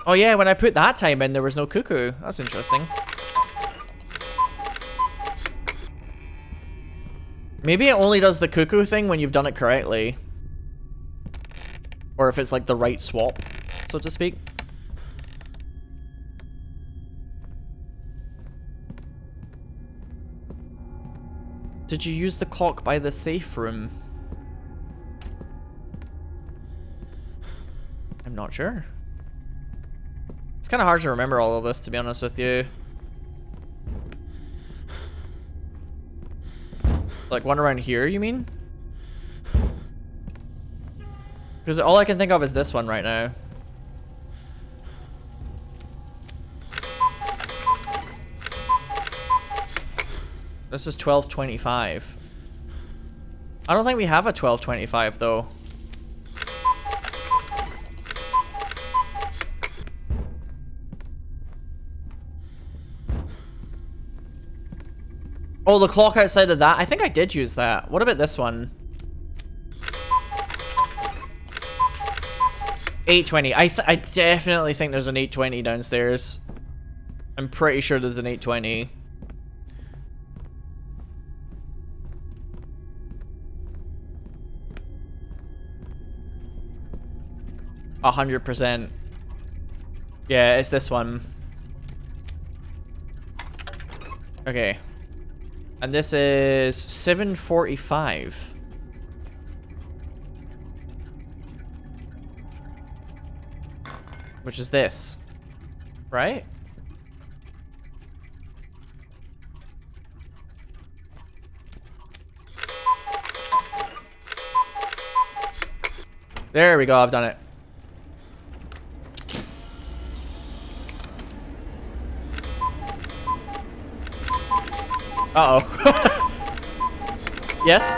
Oh yeah, when I put that time in, there was no cuckoo. That's interesting. Maybe it only does the cuckoo thing when you've done it correctly. Or if it's like the right swap, so to speak. Did you use the clock by the safe room? I'm not sure. It's kind of hard to remember all of this, to be honest with you. Like one around here, you mean? Because all I can think of is this one right now. This is 1225. I don't think we have a 1225 though. Oh, the clock outside of that? I think I did use that. What about this one? 820. I definitely think there's an 820 downstairs. I'm pretty sure there's an 820. A 100%. Yeah, it's this one. Okay. And this is 745. Which is this. Right? There we go, I've done it. Uh-oh. Yes?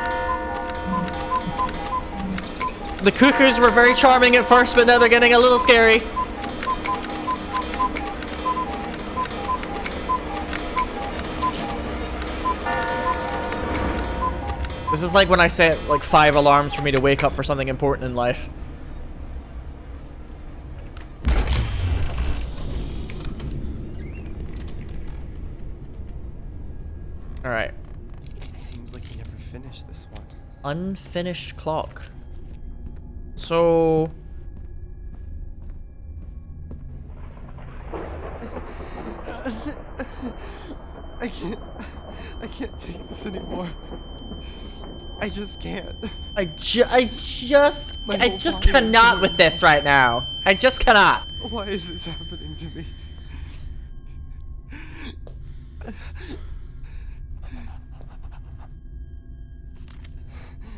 The cuckoos were very charming at first, but now they're getting a little scary. This is like when I set like 5 alarms for me to wake up for something important in life. Alright. It seems like we never finished this one. Unfinished clock. So... I can't take this anymore. I just can't. I just My whole body is cannot going. with this right now. I just cannot. Why is this happening to me?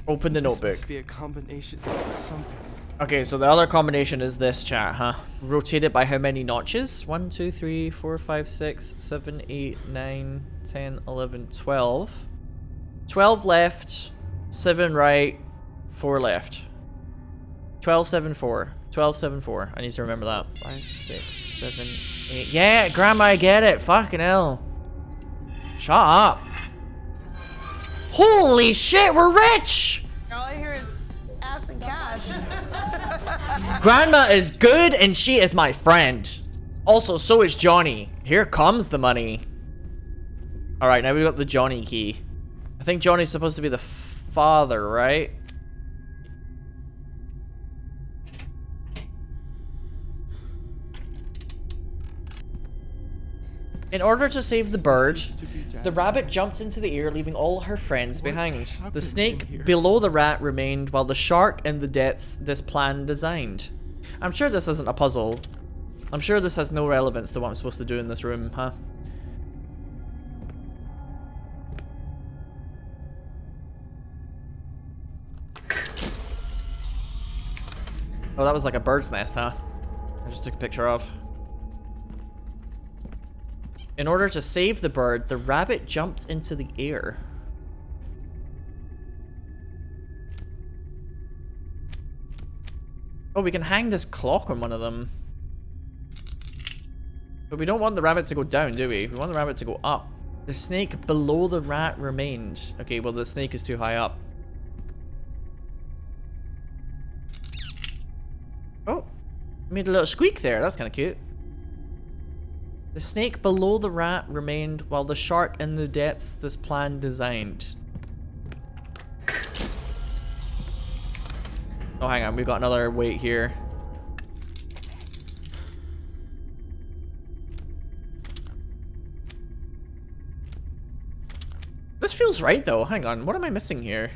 Open the This notebook. must be a combination of something. Okay, so the other combination is this, chat, huh? Rotate it by how many notches? 1, 2, 3, 4, 5, 6, 7, 8, 9, 10, 11, 12. 12 left, 7 right, 4 left. 12, 7, 4. 12, 7, 4. I need to remember that. 5, 6, 7, 8. Yeah, Grandma, I get it. Fucking hell. Shut up. Holy shit, we're rich! All I hear is ass and cash. Grandma is good and she is my friend. Also, so is Johnny. Here comes the money. Alright, now we got the Johnny key. I think Johnny's supposed to be the father, right? In order to save the bird, the rabbit jumped into the air, leaving all her friends behind. The snake below the rat remained, while the shark in the depths this plan designed. I'm sure this isn't a puzzle. I'm sure this has no relevance to what I'm supposed to do in this room, huh? Oh, that was like a bird's nest, huh? I just took a picture of. In order to save the bird, the rabbit jumped into the air. Oh, we can hang this clock on one of them. But we don't want the rabbit to go down, do we? We want the rabbit to go up. The snake below the rat remained. Okay, well the snake is too high up. Oh, made a little squeak there. That's kind of cute. The snake below the rat remained, while the shark in the depths this plan designed. Oh, hang on, we've got another weight here. This feels right though. Hang on, what am I missing here?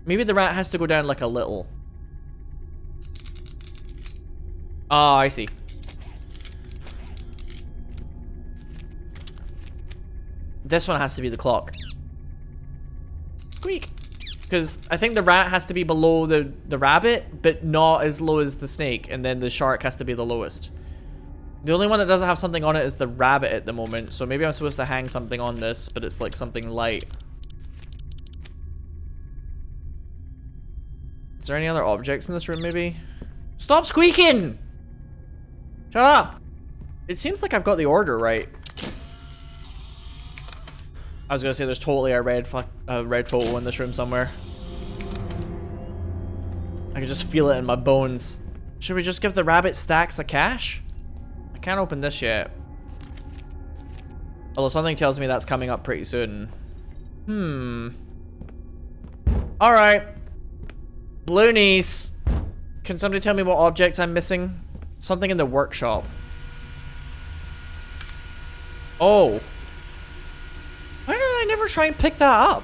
Maybe the rat has to go down like a little. Oh, I see. This one has to be the clock. Squeak. Because I think the rat has to be below the rabbit, but not as low as the snake, and then the shark has to be the lowest. The only one that doesn't have something on it is the rabbit at the moment, so maybe I'm supposed to hang something on this, but it's like something light. Is there any other objects in this room, maybe? Stop squeaking! Shut up! It seems like I've got the order right. I was gonna say there's totally a red photo in this room somewhere. I can just feel it in my bones. Should we just give the rabbit stacks of cash? I can't open this yet. Although something tells me that's coming up pretty soon. Alright. Bloonies. Can somebody tell me what objects I'm missing? Something in the workshop. Oh. Why did I never try and pick that up?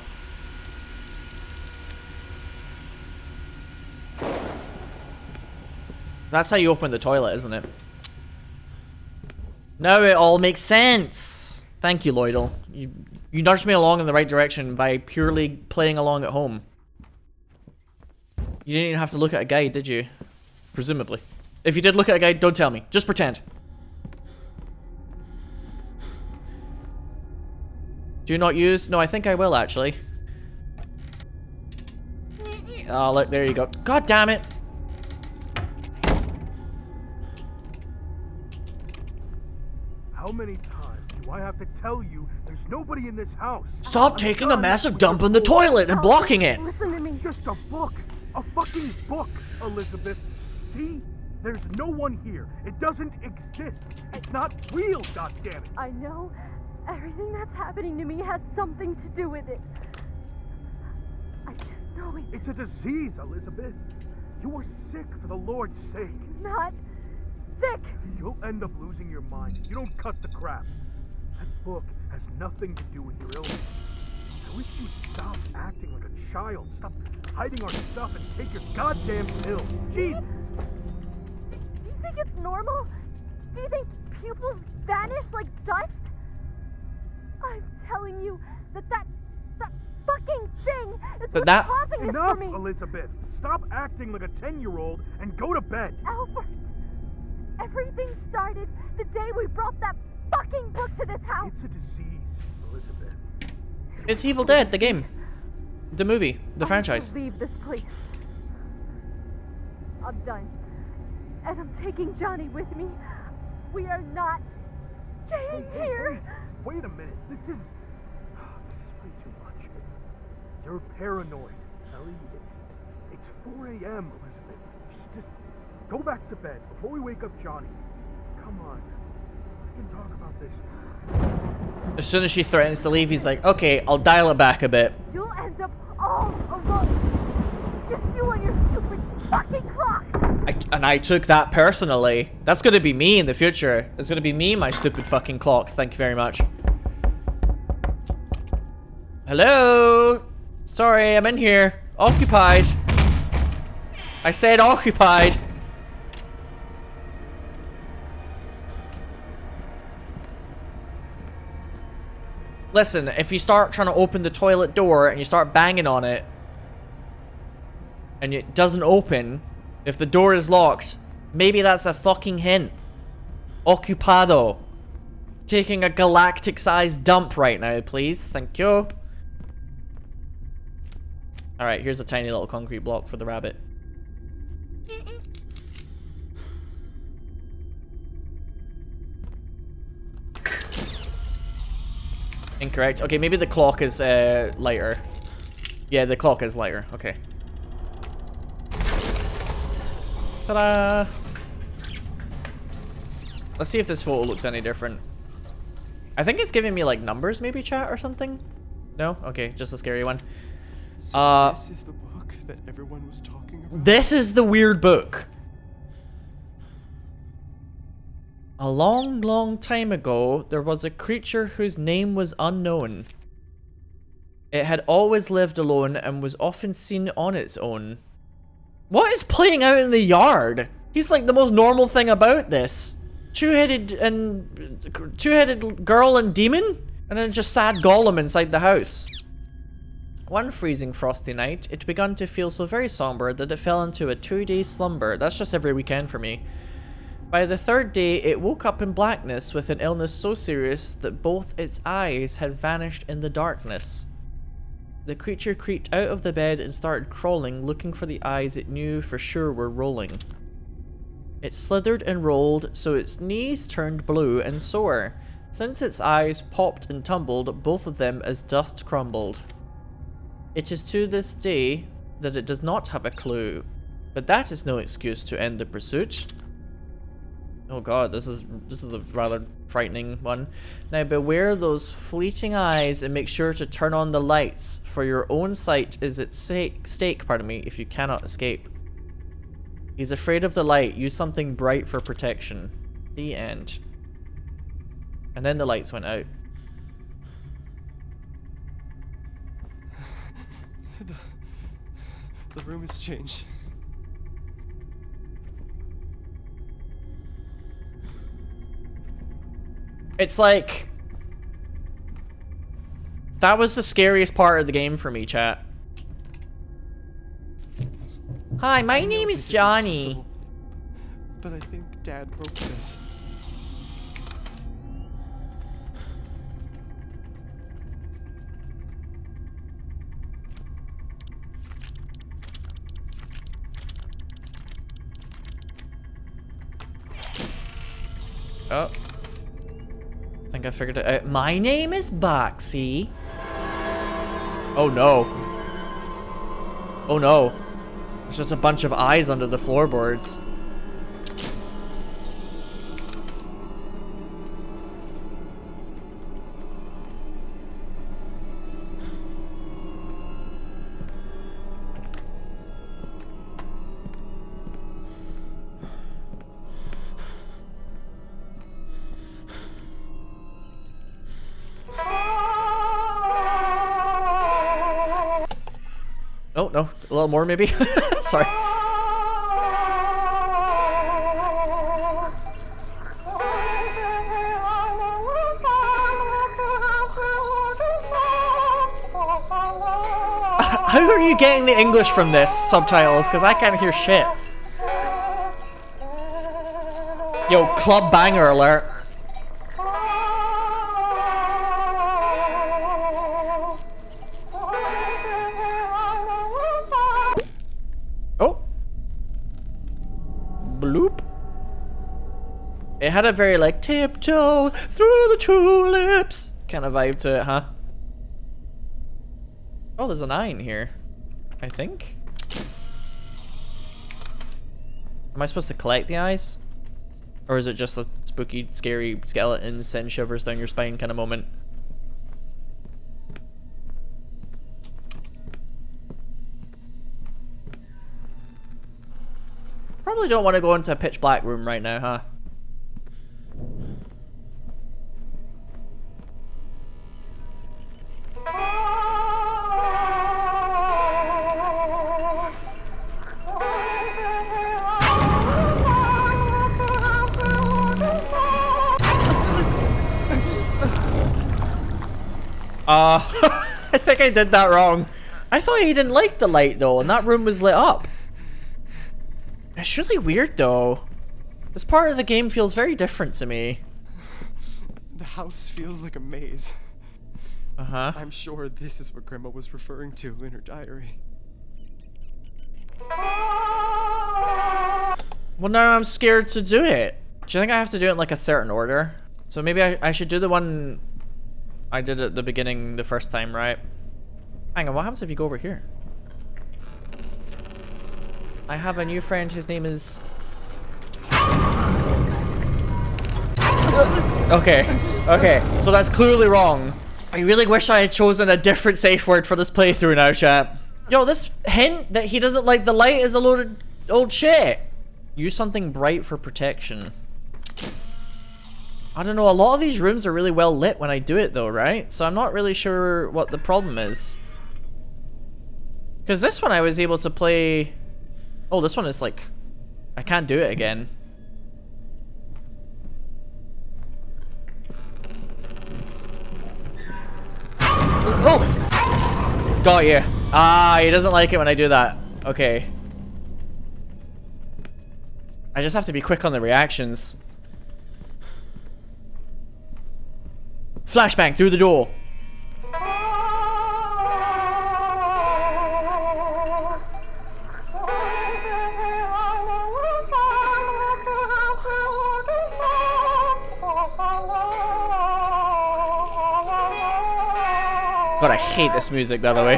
That's how you open the toilet, isn't it? Now it all makes sense. Thank you, Lloydel. You nudged me along in the right direction by purely playing along at home. You didn't even have to look at a guide, did you? Presumably. If you did look at a guide, don't tell me. Just pretend. Do not use? No, I think I will, actually. Oh, look, there you go. God damn it. How many times do I have to tell you there's nobody in this house? Stop taking a massive dump in the toilet and blocking it. Listen to me. Just a book. A fucking book, Elizabeth. See? There's no one here. It doesn't exist. It's not real, goddammit. I know. Everything that's happening to me has something to do with it. I just know it. It's a disease, Elizabeth. You are sick for the Lord's sake. Not sick. You'll end up losing your mind if you don't cut the crap. That book has nothing to do with your illness. I wish you'd stop acting like a child. Stop hiding our stuff and take your goddamn pills. Jesus! Do you think it's normal? Do you think pupils vanish like dust? I'm telling you that fucking thing is what's causing this for me. Enough, Elizabeth. Stop acting like a 10-year-old and go to bed. Albert, everything started the day we brought that fucking book to this house. It's a disease, Elizabeth. It's Evil Dead, the game. The movie. The franchise. I leave this place. I'm done. And I'm taking Johnny with me. We are not staying here. Hey, wait a minute. This is way too much. You're paranoid, Ellie. It's 4 a.m., Elizabeth. Just go back to bed before we wake up Johnny. Come on. We can talk about this. As soon as she threatens to leave, he's like, okay, I'll dial it back a bit. You'll end up all alone. Just you and your stupid fucking clock. And I took that personally. That's gonna be me in the future. It's gonna be me and my stupid fucking clocks. Thank you very much. Hello? Sorry, I'm in here. Occupied. I said occupied. Listen, if you start trying to open the toilet door and you start banging on it and it doesn't open, if the door is locked, maybe that's a fucking hint. Occupado. Taking a galactic-sized dump right now, please. Thank you. Alright, here's a tiny little concrete block for the rabbit. Incorrect. Okay, maybe the clock is lighter. Yeah, the clock is lighter. Okay. Ta-da! Let's see if this photo looks any different. I think it's giving me like numbers, maybe, chat or something. No? Okay, just a scary one. So this is the book that everyone was talking about? This is the weird book. A long, long time ago, there was a creature whose name was unknown. It had always lived alone and was often seen on its own. What is playing out in the yard? He's like the most normal thing about this. Two-headed girl and demon? And then just sad golem inside the house. One freezing frosty night, it began to feel so very somber that it fell into a 2-day slumber. That's just every weekend for me. By the 3rd day, it woke up in blackness with an illness so serious that both its eyes had vanished in the darkness. The creature creeped out of the bed and started crawling, looking for the eyes it knew for sure were rolling. It slithered and rolled, so its knees turned blue and sore. Since its eyes popped and tumbled, both of them as dust crumbled. It is to this day that it does not have a clue, but that is no excuse to end the pursuit. Oh god, this is a rather frightening one. Now beware those fleeting eyes and make sure to turn on the lights, for your own sight is at stake, if you cannot escape. He's afraid of the light. Use something bright for protection. The end. And then the lights went out. The room has changed. It's like... that was the scariest part of the game for me, chat. Hi, my name is Johnny. But I think Dad broke this. Oh. I think I figured it out. My name is Boxy. Oh no. Oh no. There's just a bunch of eyes under the floorboards. Oh, no. A little more, maybe? Sorry. How are you getting the English from this subtitles? Because I can't hear shit. Yo, club banger alert. Oh. Bloop. It had a very like tiptoe through the tulips kind of vibe to it, huh? Oh, there's a 9 here, I think. Am I supposed to collect the eyes? Or is it just a spooky, scary skeleton send shivers down your spine kind of moment? Probably don't want to go into a pitch black room right now, huh? I think I did that wrong. I thought he didn't like the light though, and that room was lit up. It's really weird though. This part of the game feels very different to me. The house feels like a maze. Uh-huh. I'm sure this is what Grandma was referring to in her diary. Well, now I'm scared to do it. Do you think I have to do it in like a certain order? So maybe I should do the one I did at the beginning the first time, right? Hang on, what happens if you go over here? I have a new friend, his name is... Okay, so that's clearly wrong. I really wish I had chosen a different safe word for this playthrough now, chat. Yo, this hint that he doesn't like the light is a load of old shit. Use something bright for protection. I don't know, a lot of these rooms are really well lit when I do it though, right? So I'm not really sure what the problem is. Because this one I was able to play... Oh, this one is like... I can't do it again. Oh! Got you. Ah, he doesn't like it when I do that. Okay. I just have to be quick on the reactions. Flashbang through the door. God, I hate this music, by the way.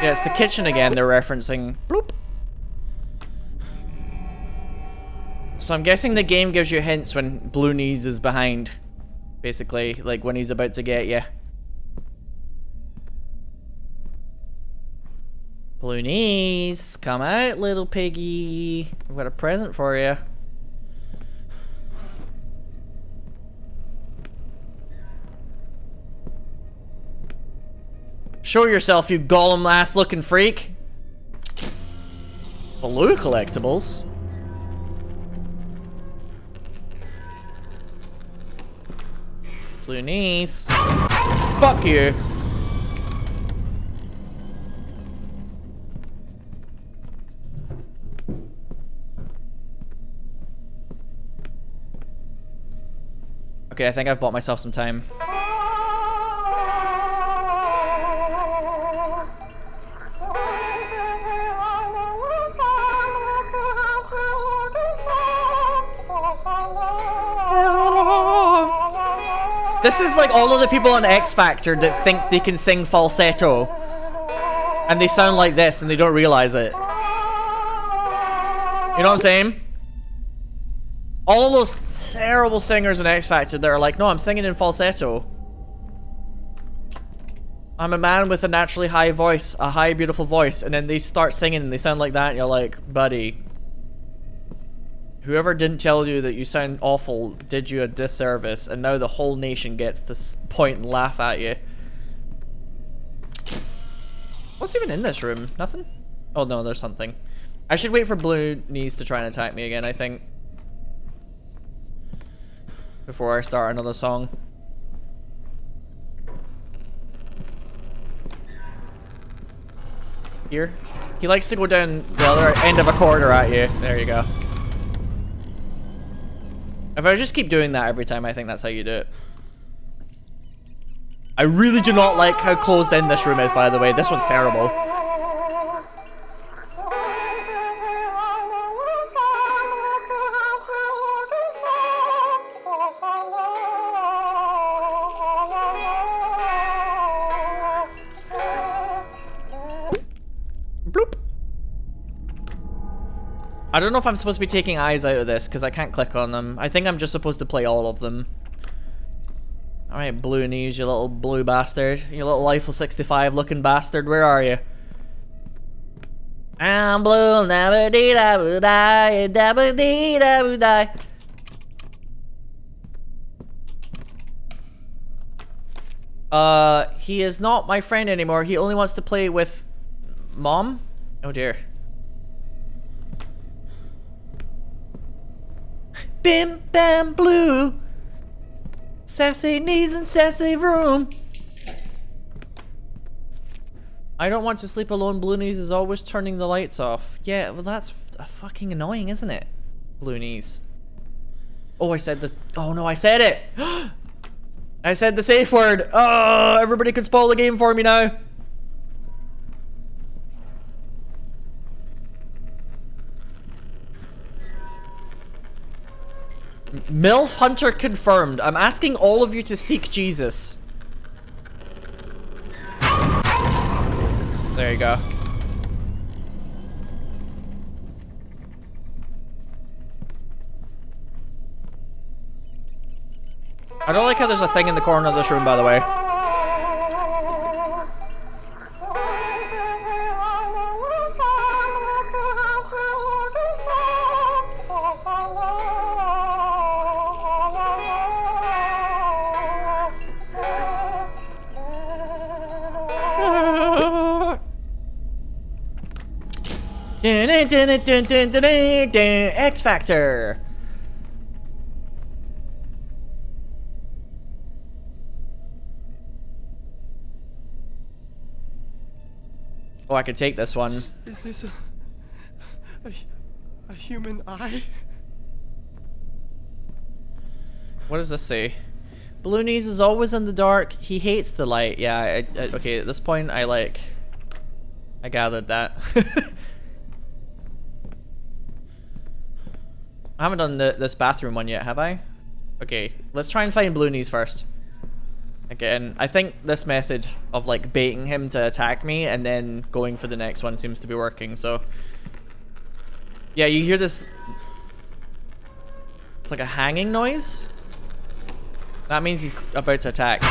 Yeah, it's the kitchen again they're referencing. Bloop. So I'm guessing the game gives you hints when Blue Knees is behind. Basically, like when he's about to get you. Blue Knees, come out, little piggy. I've got a present for you. Show yourself, you golem ass looking freak. Blue collectibles. Blue Knees. Fuck you. Okay, I think I've bought myself some time. This is like all of the people on X Factor that think they can sing falsetto. And they sound like this and they don't realize it. You know what I'm saying? All those terrible singers in X Factor that are like, no, I'm singing in falsetto. I'm a man with a naturally high voice, a high, beautiful voice. And then they start singing and they sound like that and you're like, buddy. Whoever didn't tell you that you sound awful did you a disservice, and now the whole nation gets to point and laugh at you. What's even in this room? Nothing? Oh no, there's something. I should wait for Blue Knees to try and attack me again, I think. Before I start another song. Here. He likes to go down the other end of a corridor at you. There you go. If I just keep doing that every time, I think that's how you do it. I really do not like how closed in this room is, by the way. This one's terrible. Bloop. I don't know if I'm supposed to be taking eyes out of this because I can't click on them. I think I'm just supposed to play all of them. Alright, Blue Knees, you little blue bastard. You little Eiffel 65 looking bastard. Where are you? I'm blue, never dee da boo die, da dee da boo die. He is not my friend anymore. He only wants to play with Mom? Oh dear. Bim bam blue. Sassy knees and sassy room. I don't want to sleep alone. Blue Knees is always turning the lights off. Yeah, well that's fucking annoying, isn't it? Blue Knees. Oh, I said the... Oh no, I said it! I said the safe word! Oh, everybody could spoil the game for me now. MILF Hunter confirmed. I'm asking all of you to seek Jesus. There you go. I don't like how there's a thing in the corner of this room, by the way. X Factor. Oh, I could take this one. Is this a human eye? What does this say? Balloonies is always in the dark. He hates the light. Yeah, okay, at this point, I gathered that. I haven't done this bathroom one yet, have I? Okay, let's try and find Balloonies first. Again, I think this method of like baiting him to attack me and then going for the next one seems to be working, so. Yeah, you hear this. It's like a hanging noise. That means he's about to attack.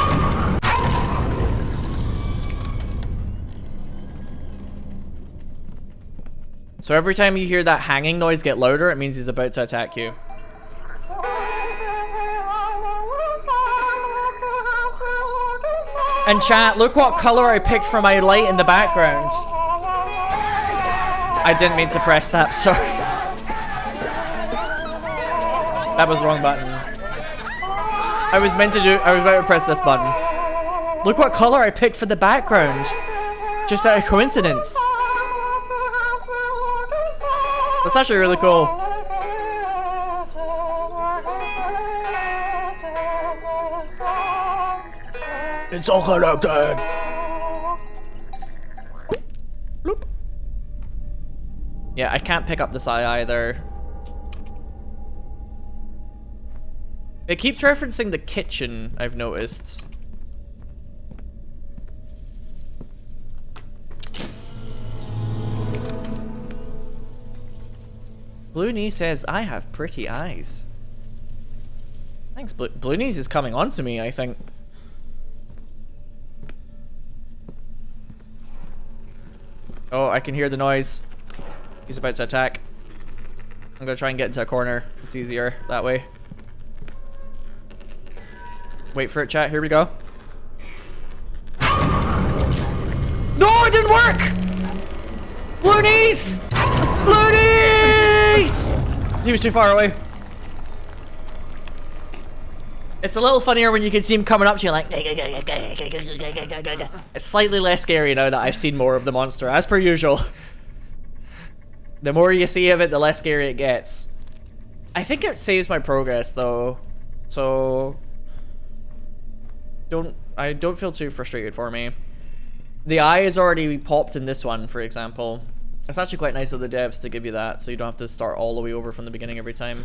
So every time you hear that hanging noise get louder, it means he's about to attack you. And chat, look what color I picked for my light in the background. I didn't mean to press that, sorry. That was the wrong button. I was about to press this button. Look what color I picked for the background. Just out of coincidence. That's actually really cool. It's all connected. Bloop. Yeah, I can't pick up this eye either. It keeps referencing the kitchen, I've noticed. Blooney says, I have pretty eyes. Thanks, Blooney's is coming on to me, I think. Oh, I can hear the noise. He's about to attack. I'm gonna try and get into a corner. It's easier that way. Wait for it, chat. Here we go. No, it didn't work! Bloonies! Bloonies! He was too far away. It's a little funnier when you can see him coming up to you like... It's slightly less scary now that I've seen more of the monster, as per usual. The more you see of it, the less scary it gets. I think it saves my progress though, so... I don't feel too frustrated for me. The eye is already popped in this one, for example. It's actually quite nice of the devs to give you that, so you don't have to start all the way over from the beginning every time.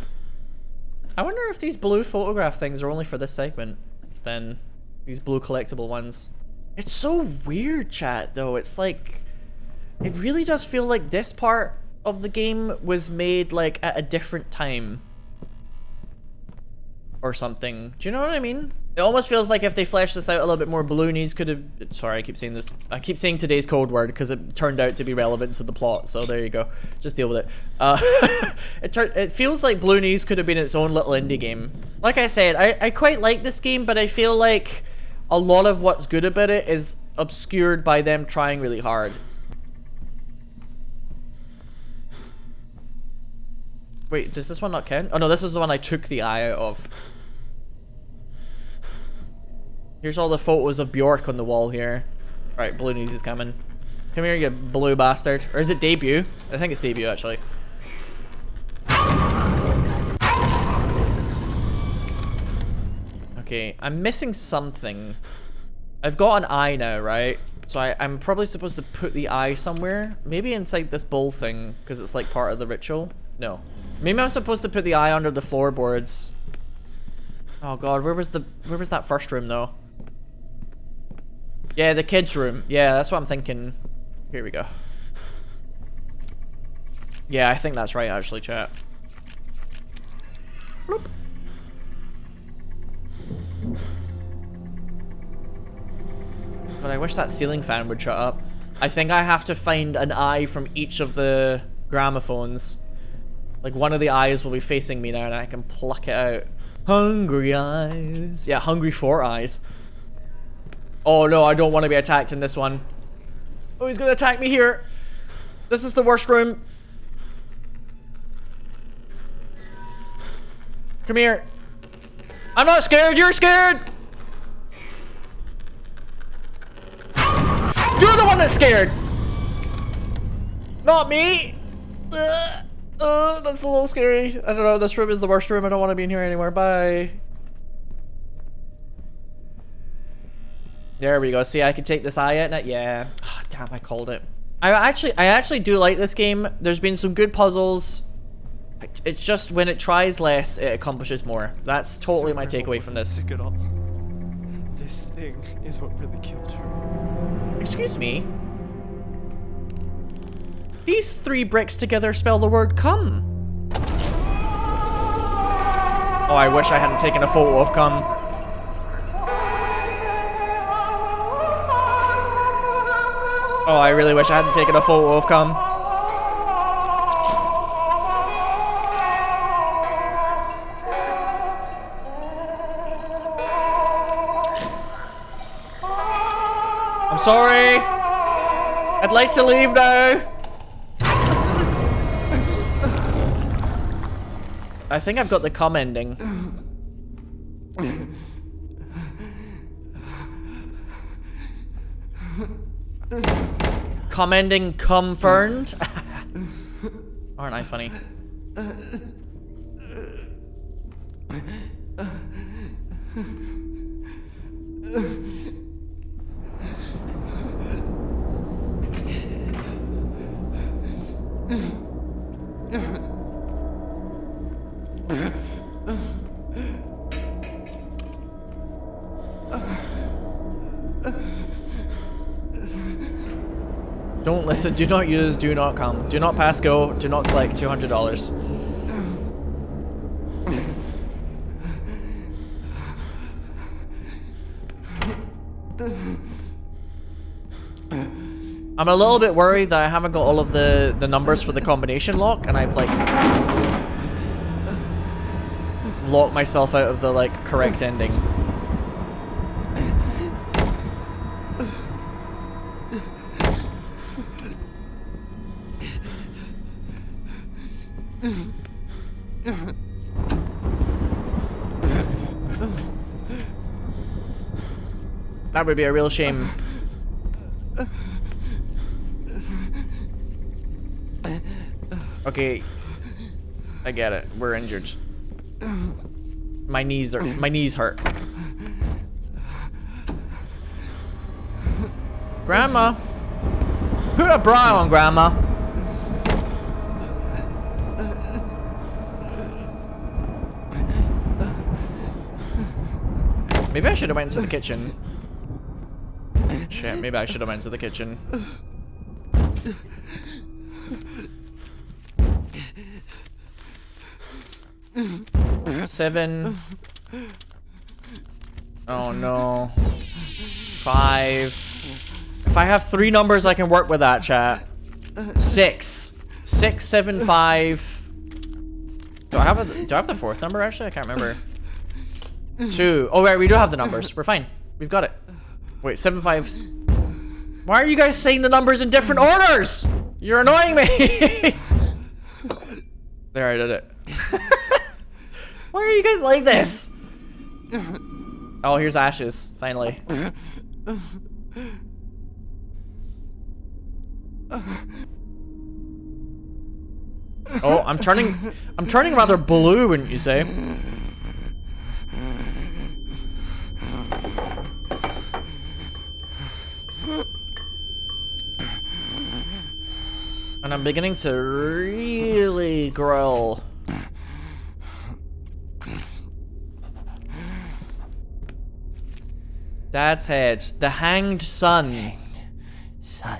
I wonder if these blue photograph things are only for this segment, then these blue collectible ones. It's so weird, chat, though. It's like, it really does feel like this part of the game was made like at a different time or something. Do you know what I mean? It almost feels like if they fleshed this out a little bit more, Balloonies could have... Sorry, I keep saying this. I keep saying today's code word because it turned out to be relevant to the plot. So there you go. Just deal with it. It feels like Balloonies could have been its own little indie game. Like I said, I quite like this game, but I feel like a lot of what's good about it is obscured by them trying really hard. Wait, does this one not count? Oh no, this is the one I took the eye out of. Here's all the photos of Bjork on the wall here. Right, Balloonies is coming. Come here, you blue bastard. Or is it debut? I think it's debut, actually. Okay, I'm missing something. I've got an eye now, right? So I'm probably supposed to put the eye somewhere. Maybe inside this bowl thing, because it's like part of the ritual. No. Maybe I'm supposed to put the eye under the floorboards. Oh god, where was that first room though? Yeah, the kids' room. Yeah, that's what I'm thinking. Here we go. Yeah, I think that's right actually, chat. Bloop. But I wish that ceiling fan would shut up. I think I have to find an eye from each of the gramophones. Like one of the eyes will be facing me now and I can pluck it out. Hungry eyes. Yeah, hungry for eyes. Oh no, I don't want to be attacked in this one. Oh, he's gonna attack me here. This is the worst room. Come here. I'm not scared, you're scared! You're the one that's scared! Not me! That's a little scary. I don't know, this room is the worst room. I don't want to be in here anymore. Bye. There we go. See, I can take this eye out. Yeah. Oh, damn, I called it. I actually do like this game. There's been some good puzzles. It's just when it tries less, it accomplishes more. That's totally my takeaway from this. Sick at all. This thing is what really killed her. Excuse me? These 3 bricks together spell the word come. Oh, I wish I hadn't taken a photo of come. Oh, I really wish I hadn't taken a photo of come. I'm sorry. I'd like to leave now. I think I've got the cum ending. Cum ending confirmed? Aren't I funny? Don't listen, do not use, do not come. Do not pass go, do not click, $200. I'm a little bit worried that I haven't got all of the numbers for the combination lock, and I've like locked myself out of the like correct ending. That would be a real shame. Okay, I get it. We're injured. My knees hurt. Grandma, put a bra on, Grandma. Maybe I should have went to the kitchen. Shit, maybe I should have went to the kitchen. Seven. Oh no. 5. If I have 3 numbers, I can work with that, chat. 6. 6, 7, 5. Do I have the 4th number actually? I can't remember. 2. Oh right, we do have the numbers. We're fine. We've got it. Wait, 7, 5. Why are you guys saying the numbers in different orders? You're annoying me. There, I did it. Why are you guys like this? Oh, here's ashes, finally. Oh, I'm turning rather blue, wouldn't you say? And I'm beginning to really growl. Dad's head. The hanged son. Hanged son.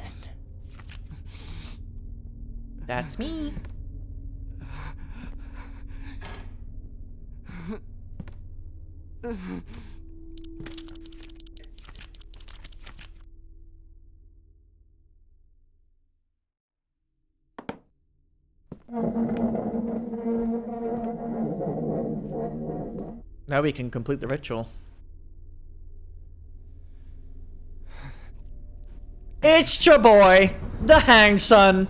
That's me. Now we can complete the ritual. It's your boy, the hanged son.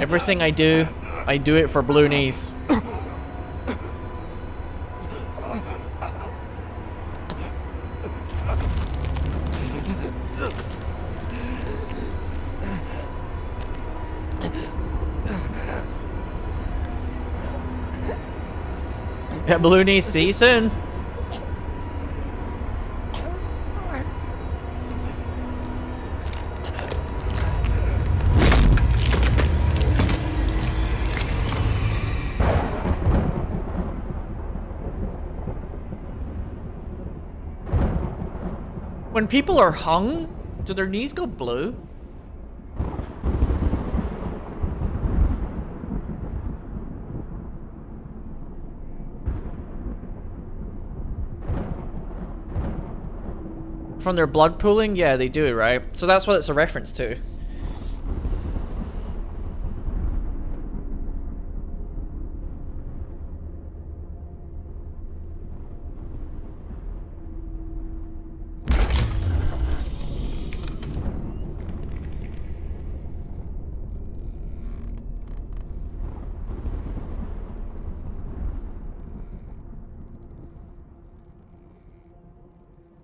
Everything I do it for blue knees. Yeah, blue knees, see you soon. When people are hung, do their knees go blue? From their blood pooling? Yeah, they do, right? So that's what it's a reference to.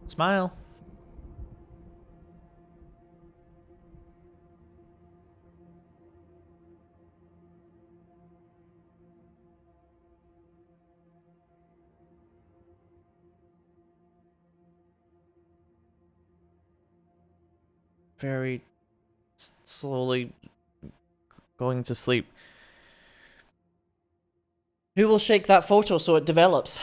Smile. Very slowly going to sleep. Who will shake that photo so it develops?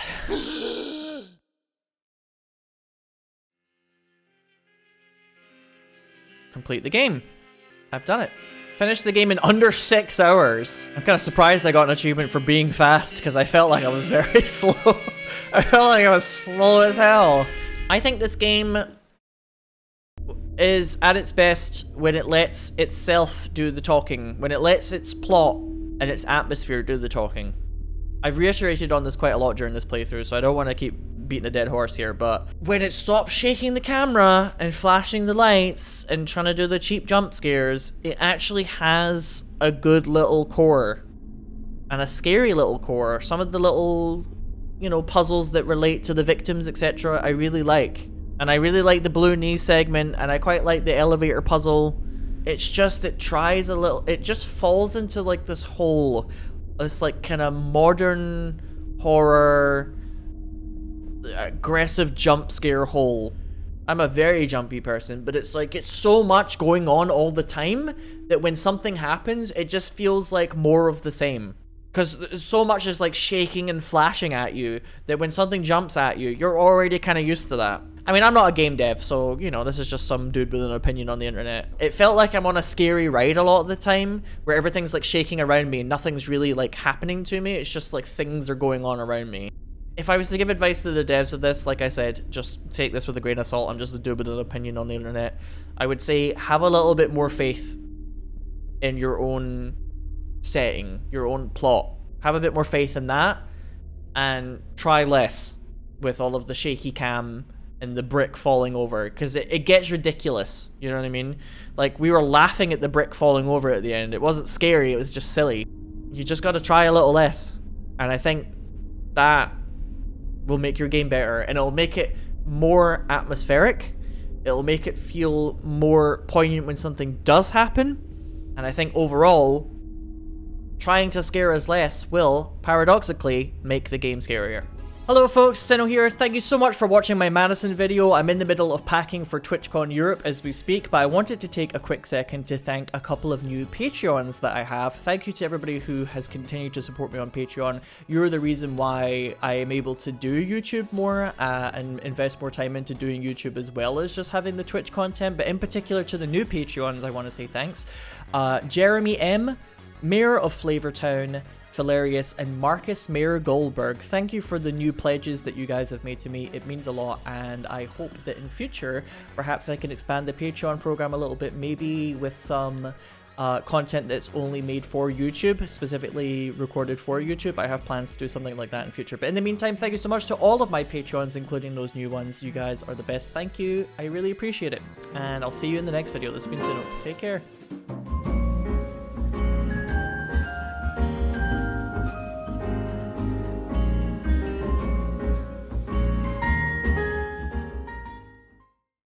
Complete the game. I've done it. Finished the game in under 6 hours. I'm kind of surprised I got an achievement for being fast because I felt like I was very slow. I felt like I was slow as hell. I think this game is at its best when it lets itself do the talking, when it lets its plot and its atmosphere do the talking. I've reiterated on this quite a lot during this playthrough, so I don't want to keep beating a dead horse here, but when it stops shaking the camera and flashing the lights and trying to do the cheap jump scares, it actually has a good little core and a scary little core. Some of the little, you know, puzzles that relate to the victims, etc. I really like. And I really like the blue knee segment, and I quite like the elevator puzzle. It's just, it tries a little, it just falls into like this hole, this like kind of modern horror, aggressive jump scare hole. I'm a very jumpy person, but it's like, it's so much going on all the time that when something happens, it just feels like more of the same. Because so much is like shaking and flashing at you that when something jumps at you, you're already kind of used to that. I mean, I'm not a game dev, so, you know, this is just some dude with an opinion on the internet. It felt like I'm on a scary ride a lot of the time, where everything's like shaking around me and nothing's really like happening to me. It's just like things are going on around me. If I was to give advice to the devs of this, like I said, just take this with a grain of salt. I'm just a dude with an opinion on the internet. I would say have a little bit more faith in your own setting, your own plot. Have a bit more faith in that, and try less with all of the shaky cam and the brick falling over, because it gets ridiculous, you know what I mean? Like, we were laughing at the brick falling over at the end. It wasn't scary, it was just silly. You just gotta try a little less, and I think that will make your game better, and it'll make it more atmospheric. It'll make it feel more poignant when something does happen, and I think overall, trying to scare us less will, paradoxically, make the game scarier. Hello folks, Sinow here. Thank you so much for watching my MADiSON video. I'm in the middle of packing for TwitchCon Europe as we speak, but I wanted to take a quick second to thank a couple of new Patreons that I have. Thank you to everybody who has continued to support me on Patreon. You're the reason why I am able to do YouTube more and invest more time into doing YouTube as well as just having the Twitch content, but in particular to the new Patreons, I want to say thanks. Jeremy M, Mayor of Flavortown, Hilarious, and Marcus Mayer Goldberg. Thank you for the new pledges that you guys have made to me. It means a lot, and I hope that in future, perhaps I can expand the Patreon program a little bit, maybe with some content that's only made for YouTube, specifically recorded for YouTube. I have plans to do something like that in future. But in the meantime, thank you so much to all of my Patreons, including those new ones. You guys are the best. Thank you. I really appreciate it. And I'll see you in the next video. This has been Sinow. Take care.